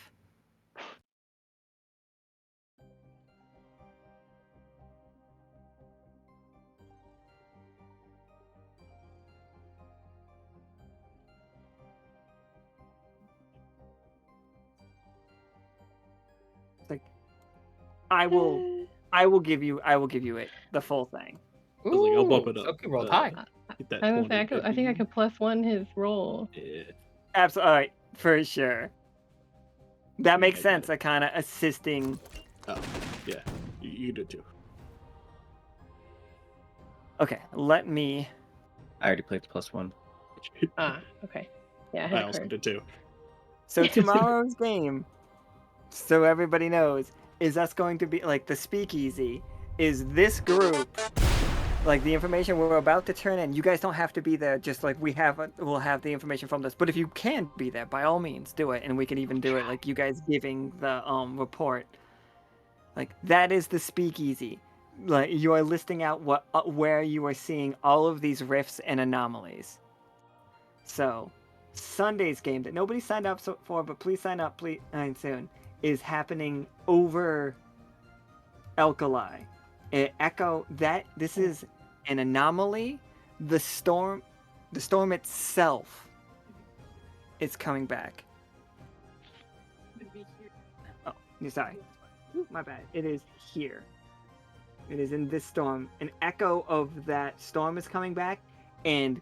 Like I will give you it the full thing. I was like, I'll bump Ooh, it up. Soki rolled high. Get that I was gonna say 20 I think I if could +1 his roll. you- Absolutely, all right, for sure. That makes I sense. get I kind of assisting. Oh, yeah. You did too. Okay, let me. I already played the +1. Okay. Yeah, I I had also card. did too. So tomorrow's game, so everybody knows, is us going to be like the speakeasy. Is this group like the information we're about to turn in? You guys don't have to be there. Just like we'll have the information from this. But if you can be there, by all means, do it, and we can even do it like you guys giving the report. Like that is the speakeasy. Like you are listing out where you are seeing all of these rifts and anomalies. So, Sunday's game that nobody signed up for, but please sign up soon, is happening over Alkali. Echo that this is an anomaly. The storm itself is coming back. Oh, sorry. My bad. It is here. It is in this storm. An echo of that storm is coming back and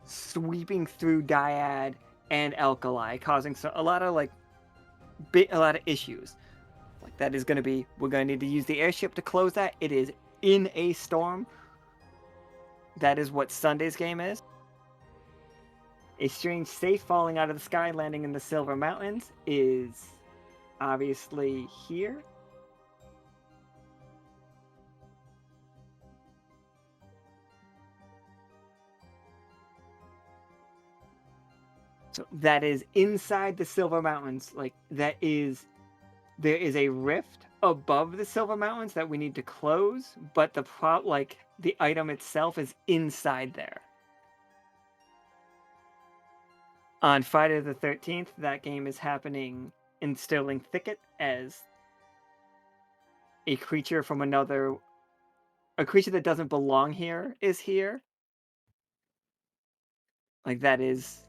sweeping through Dyad and Alkali, causing a lot of issues. Like that is going to be, we're going to need to use the airship to close that. It is in a storm. That is what Sunday's game is. A strange safe falling out of the sky, landing in the Silver Mountains is obviously here. So that is inside the Silver Mountains. Like there is a rift above the Silver Mountains that we need to close, but the item itself is inside there. On Friday the 13th, that game is happening in Sterling Thicket as a creature that doesn't belong here is here. Like that is,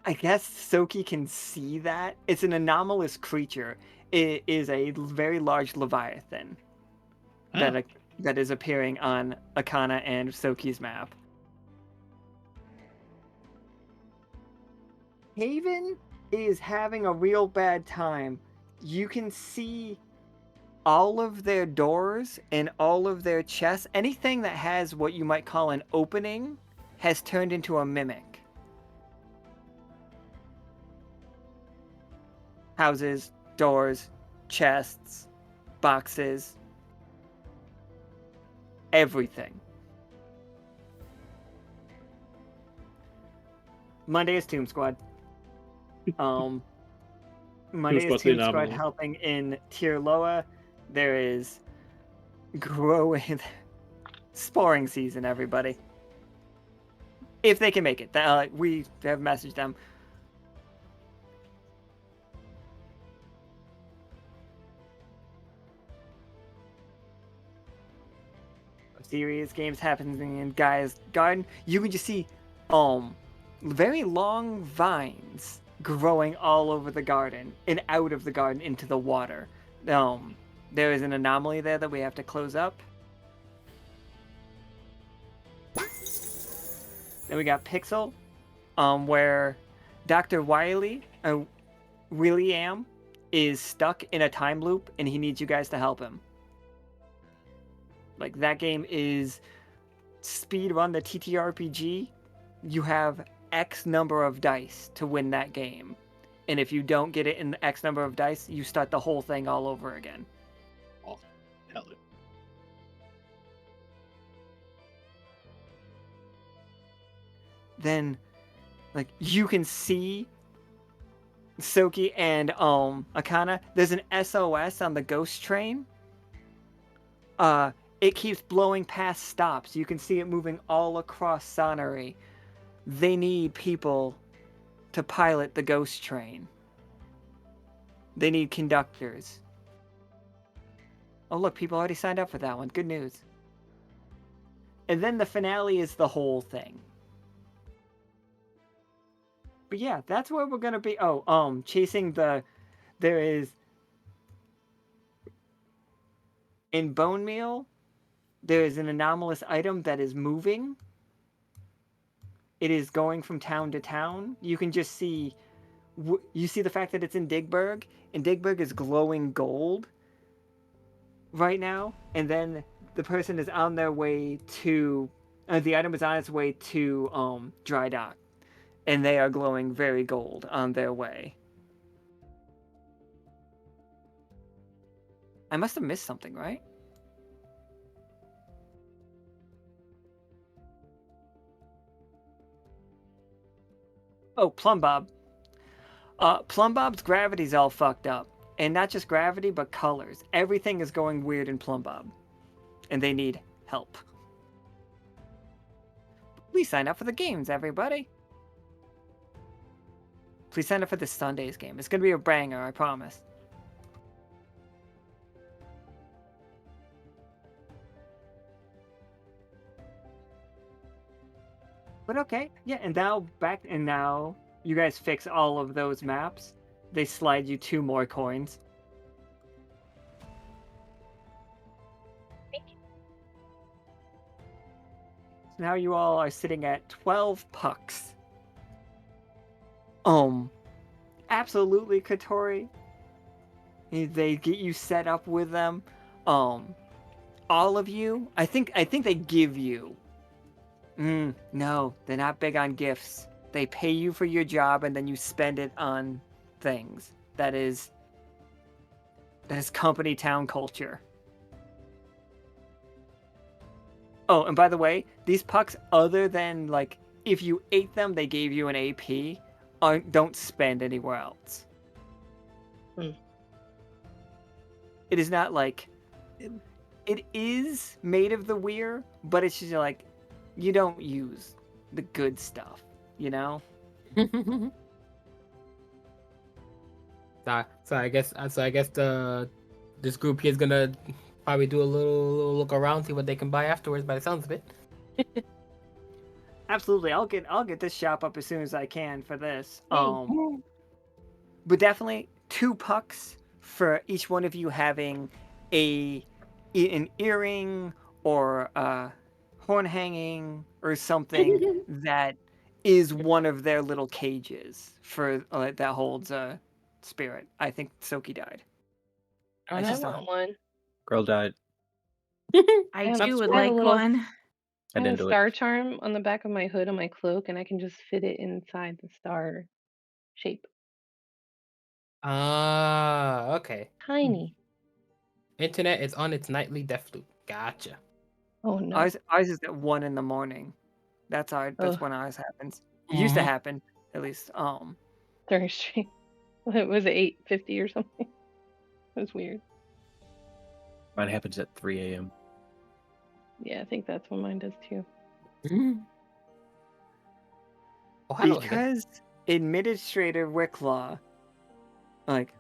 I guess Tsoki can see that. It's an anomalous creature. It is a very large leviathan that is appearing on Akhana and Tsoki's map. Haven is having a real bad time. You can see all of their doors and all of their chests, anything that has what you might call an opening, has turned into a mimic. Houses, doors, chests, boxes, everything. Monday is Tomb Squad. Monday is Squad's the Tomb Squad anomaly. helping in Tier Loa. There is growing sporing season, everybody. If they can make it. We have messaged them. Serious games happening in Gaia's Garden. You can just see very long vines growing all over the garden and out of the garden into the water. There is an anomaly there that we have to close up. Then we got Pixel, where Dr. William is stuck in a time loop and he needs you guys to help him. Like, that game is speed run the TTRPG. You have X number of dice to win that game. And if you don't get it in X number of dice, you start the whole thing all over again. Oh, hell yeah. Then, like, you can see Tsoki and Akhana. There's an SOS on the ghost train. It keeps blowing past stops. You can see it moving all across Sonnery. They need people to pilot the ghost train. They need conductors. Oh, look, people already signed up for that one. Good news. And then the finale is the whole thing. But yeah, that's where we're gonna be. Oh, chasing the... There is... In Bone Meal, there is an anomalous item that is moving. It is going from town to town. You can just see... You see the fact that it's in Digburg? And Digburg is glowing gold right now. And then the person is on their way to... the item is on its way to Dry Dock. And they are glowing very gold on their way. I must have missed something, right? Oh, Plumbob. Plumbob's gravity's all fucked up. And not just gravity, but colors. Everything is going weird in Plumbob. And they need help. Please sign up for the games, everybody. Please sign up for this Sunday's game. It's going to be a banger, I promise. But okay, yeah, and now you guys fix all of those maps. They slide you 2 more coins. So now you all are sitting at 12 pucks. Absolutely, Catori. They get you set up with them. All of you, I think they give you. No, they're not big on gifts. They pay you for your job and then you spend it on things. That is company town culture. Oh, and by the way, these pucks, other than, like, if you ate them, they gave you an AP, don't spend anywhere else. It is not like... It is made of the Weir, but it's just like, you don't use the good stuff, you know? So I guess this group here is gonna probably do a little look around, see what they can buy afterwards. By the sounds of it. Absolutely, I'll get this shop up as soon as I can for this. But definitely 2 pucks for each one of you having an earring or a horn hanging or something that is one of their little cages for that holds a spirit. I think Tsoki died. I want one. Girl died. I have- too would I have a like little- one. I I have didn't a do it. star charm on the back of my hood on my cloak, and I can just fit it inside the star shape. Ah, okay. Tiny. Internet is on its nightly death loop. Gotcha. Oh no. Ours is at 1 in the morning. That's Ugh. when ours happens. It used to Mhm. happen, at least. Very strange. Was it 8:50 or something? It was weird. Mine happens at 3 a.m. Yeah, I think that's what mine does too. Oh, hello again. Because Administrator Wicklaw, like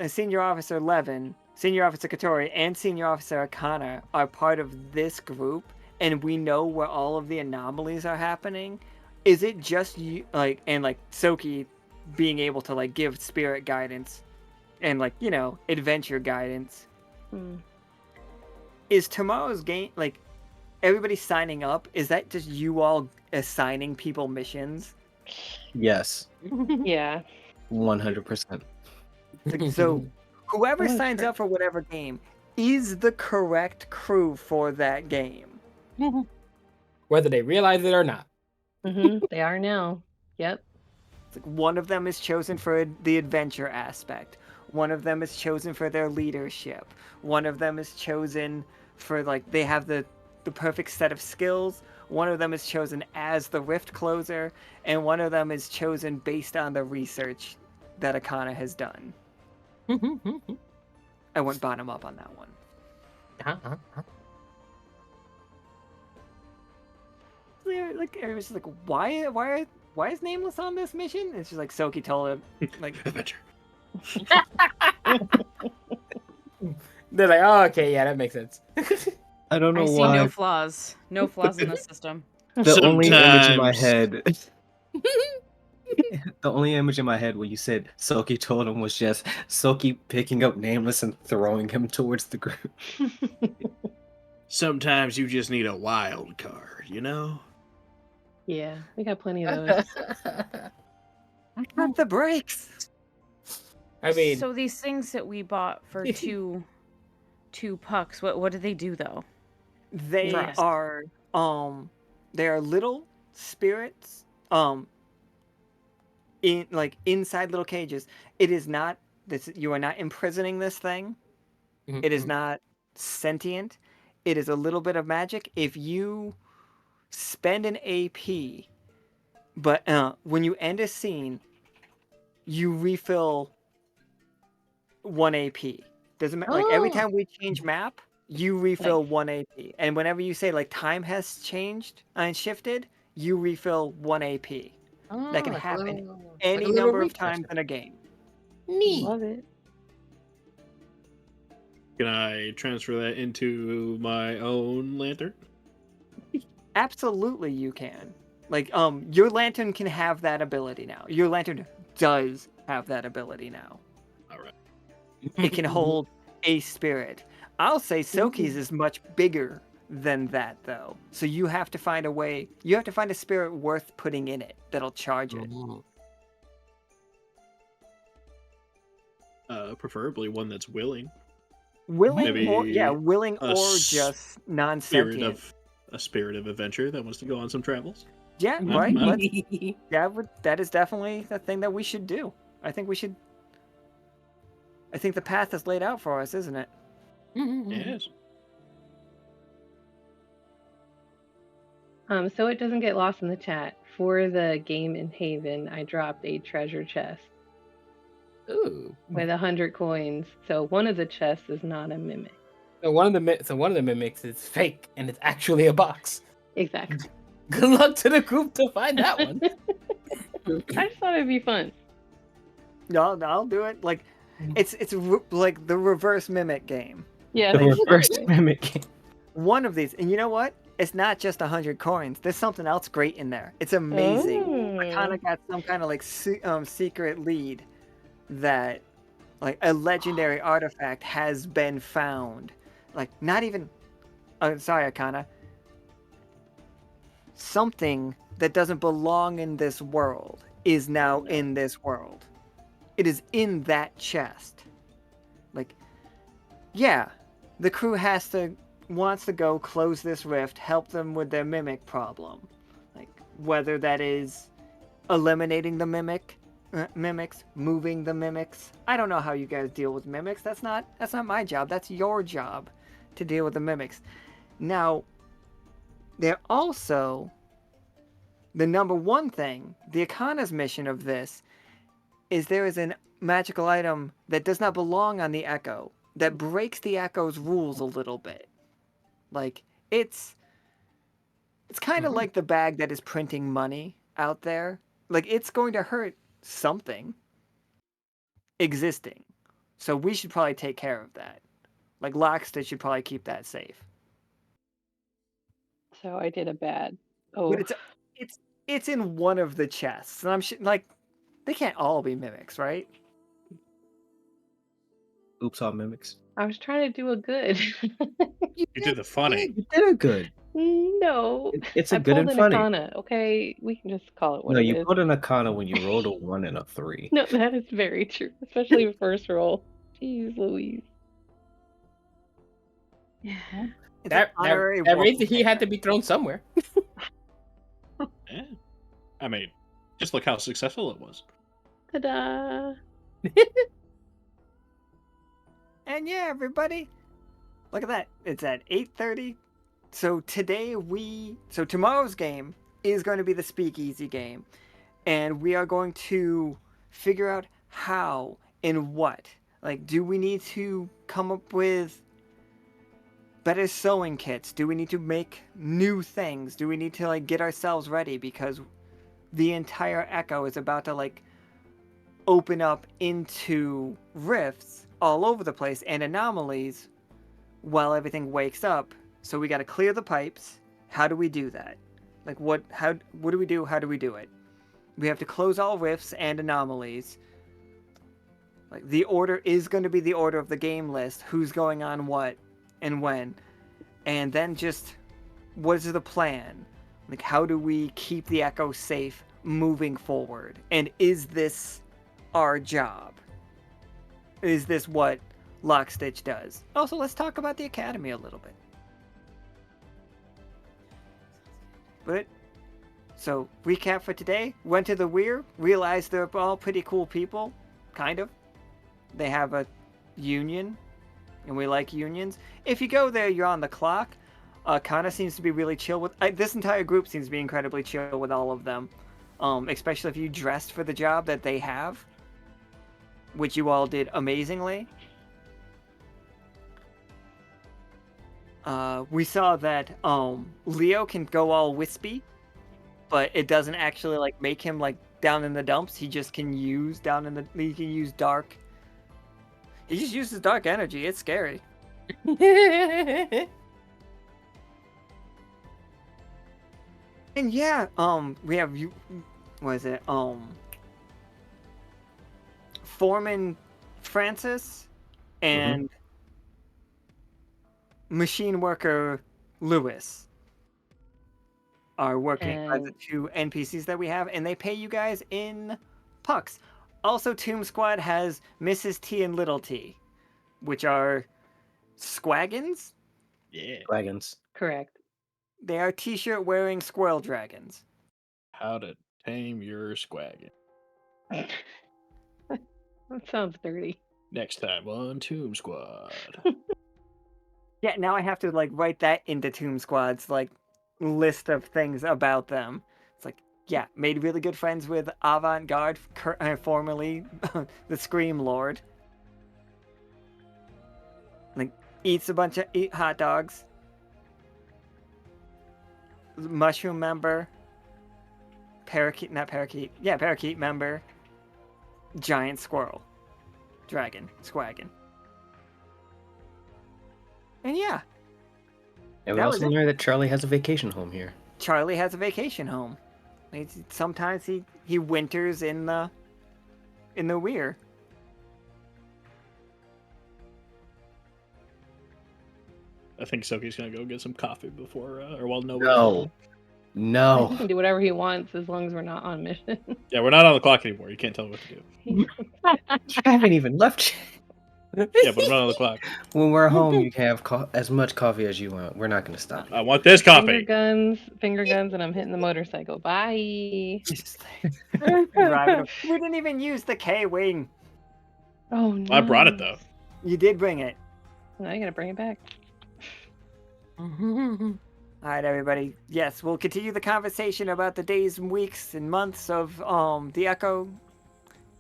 Senior Officer Levin, Senior Officer Catori, and Senior Officer Akhana are part of this group, and we know where all of the anomalies are happening. Is it just you, and Tsoki being able to give spirit guidance and adventure guidance? Hmm. Is tomorrow's game everybody signing up? Is that just you all assigning people missions? Yes, Yeah. 100%. So whoever Oh, signs sure. up for whatever game is the correct crew for that game. Whether they realize it or not. They are now. Yep. It's one of them is chosen for the adventure aspect. One of them is chosen for their leadership. One of them is chosen for they have the perfect set of skills. One of them is chosen as the rift closer, and one of them is chosen based on the research that Akhana has done. I went bottom up on that one. Everyone's just why is Nameless on this mission? It's just Tsoki told him Adventure. They're like, oh, okay, yeah, that makes sense. I don't know I see why. no flaws. No flaws in the system. The only image in my Sometimes. head, the only image in my head when you said Tsoki told him was just Tsoki picking up Nameless and throwing him towards the group. Sometimes you just need a wild card, you know? Yeah, we got plenty of those. Cut the brakes. I mean, So these things that we bought for two pucks, what do they do though? They Yes. are they are little spirits in inside little cages. It is not this, you are not imprisoning this thing. It is not sentient. It is a little bit of magic. If you spend an AP, but when you end a scene, you refill 1 AP. Doesn't matter. Every time we change map, you refill 1 AP. And whenever you say time has changed and shifted, you refill 1 AP. That can happen any number of times in a game. Neat. Love it. Can I transfer that into my own lantern? Absolutely, you can. Your lantern can have that ability now. Your lantern does have that ability now. All right. It can hold a spirit. I'll say Tsoki's is much bigger than that, though. So you have to find a way. You have to find a spirit worth putting in it that'll charge it. Preferably one that's willing. Willing Maybe willing a or just non-sentient. A spirit of adventure that wants to go on some travels. Yeah, right. That is definitely the thing that we should do. I think the path is laid out for us, isn't it? Yes. So it doesn't get lost in the chat. For the game in Haven, I dropped a treasure chest Ooh. with 100 coins. So one of the chests is not a mimic. So one of the mimics is fake, and it's actually a box. Exactly. Good luck to the group to find that one. I just thought it'd be fun. No, I'll do it. It's like the reverse mimic game. Yeah. The reverse mimic. One of these, and you know what? It's not just 100 coins. There's something else great in there. It's amazing. I kind of got some kind of secret lead that a legendary artifact has been found. Not even. Sorry, Akhana. Something that doesn't belong in this world is now in this world. It is in that chest. Yeah, the crew wants to go close this rift, help them with their mimic problem. Like, whether that is eliminating the mimics, moving the mimics. I don't know how you guys deal with mimics. That's not my job. That's your job to deal with the mimics. Now, they're also the number one thing, the Akhana's mission of this is there is a magical item that does not belong on the Echo that breaks the Echo's rules a little bit. Like, it's kind of like the bag that is printing money out there. Like, it's going to hurt something existing. So we should probably take care of that. Like, Lockstitch should probably keep that safe. So I did a bad. Oh, But it's in one of the chests, and I'm like, they can't all be mimics, right? Oops, all mimics. I was trying to do a good. You did the funny. You did it good. No, It's a I good pulled and an funny. Akhana. Okay, we can just call it what No, it you is. put an Akhana when you rolled a 1 and a 3. No, that is very true, especially the first roll. Jeez Louise. Yeah. It's That an honorary raised walking he had to pair. be thrown somewhere. Yeah. I mean, just look how successful it was. Ta-da! And yeah, everybody, look at that. It's at 8:30. So tomorrow's game is going to be the speakeasy game. And we are going to figure out how and what. Like, do we need to come up with better sewing kits? Do we need to make new things? Do we need to, like, get ourselves ready? Because the entire Echo is about to, like, open up into rifts all over the place and anomalies while everything wakes up. So we got to clear the pipes. How do we do that? Like, what do we do? How do we do it? We have to close all rifts and anomalies. Like, the order is going to be the order of the game list. Who's going on what and when. And then just, what is the plan? Like, how do we keep the Echo safe moving forward? And is this our job? Is this what Lockstitch does? Also, let's talk about the Academy a little bit. But, so, recap for today. Went to the Weir, realized they're all pretty cool people. Kind of. They have a union, and we like unions. If you go there, you're on the clock. Akhana seems to be really chill with... this entire group seems to be incredibly chill with all of them. Especially if you dressed for the job that they have. Which you all did amazingly. We saw that Leo can go all wispy, but it doesn't actually like make him like down in the dumps. He just can use he can use dark. He just uses dark energy. It's scary. And yeah, we have what is it? Foreman Francis and machine worker Lewis are working as the two NPCs that we have, and they pay you guys in pucks. Also, Tomb Squad has Mrs. T and Little T, which are squaggins. Yeah. Dragons. Correct. They are t-shirt wearing squirrel dragons. How to tame your squaggin. That sounds dirty. Next time on Tomb Squad. Yeah, now I have to like write that into Tomb Squad's like list of things about them. It's like, yeah, made really good friends with Avant-Garde, formerly the Scream Lord. Like, eat hot dogs. Mushroom member. Parakeet member. Giant squirrel. Dragon. Squaggin. And yeah. And we That also was it. learned that Charlie has a vacation home here. Charlie has a vacation home. Sometimes he winters in the Weir. I think Tsoki's gonna go get some coffee before, No. He can do whatever he wants as long as we're not on mission. Yeah, we're not on the clock anymore. You can't tell him what to do. I haven't even left yet. Yeah, but run on the clock. When we're home, you can have as much coffee as you want. We're not going to stop you. I want this Finger coffee. guns, and I'm hitting the motorcycle. Bye. Just like, driving. We didn't even use the K-Wing. Oh no. I brought it though. You did bring it. Now I gotta bring it back. All right, everybody. Yes, we'll continue the conversation about the days and weeks and months of the Echo.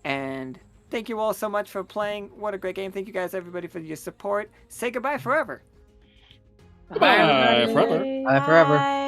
And thank you all so much for playing. What a great game. Thank you guys, everybody, for your support. Say goodbye forever. Bye forever. Bye forever. Bye.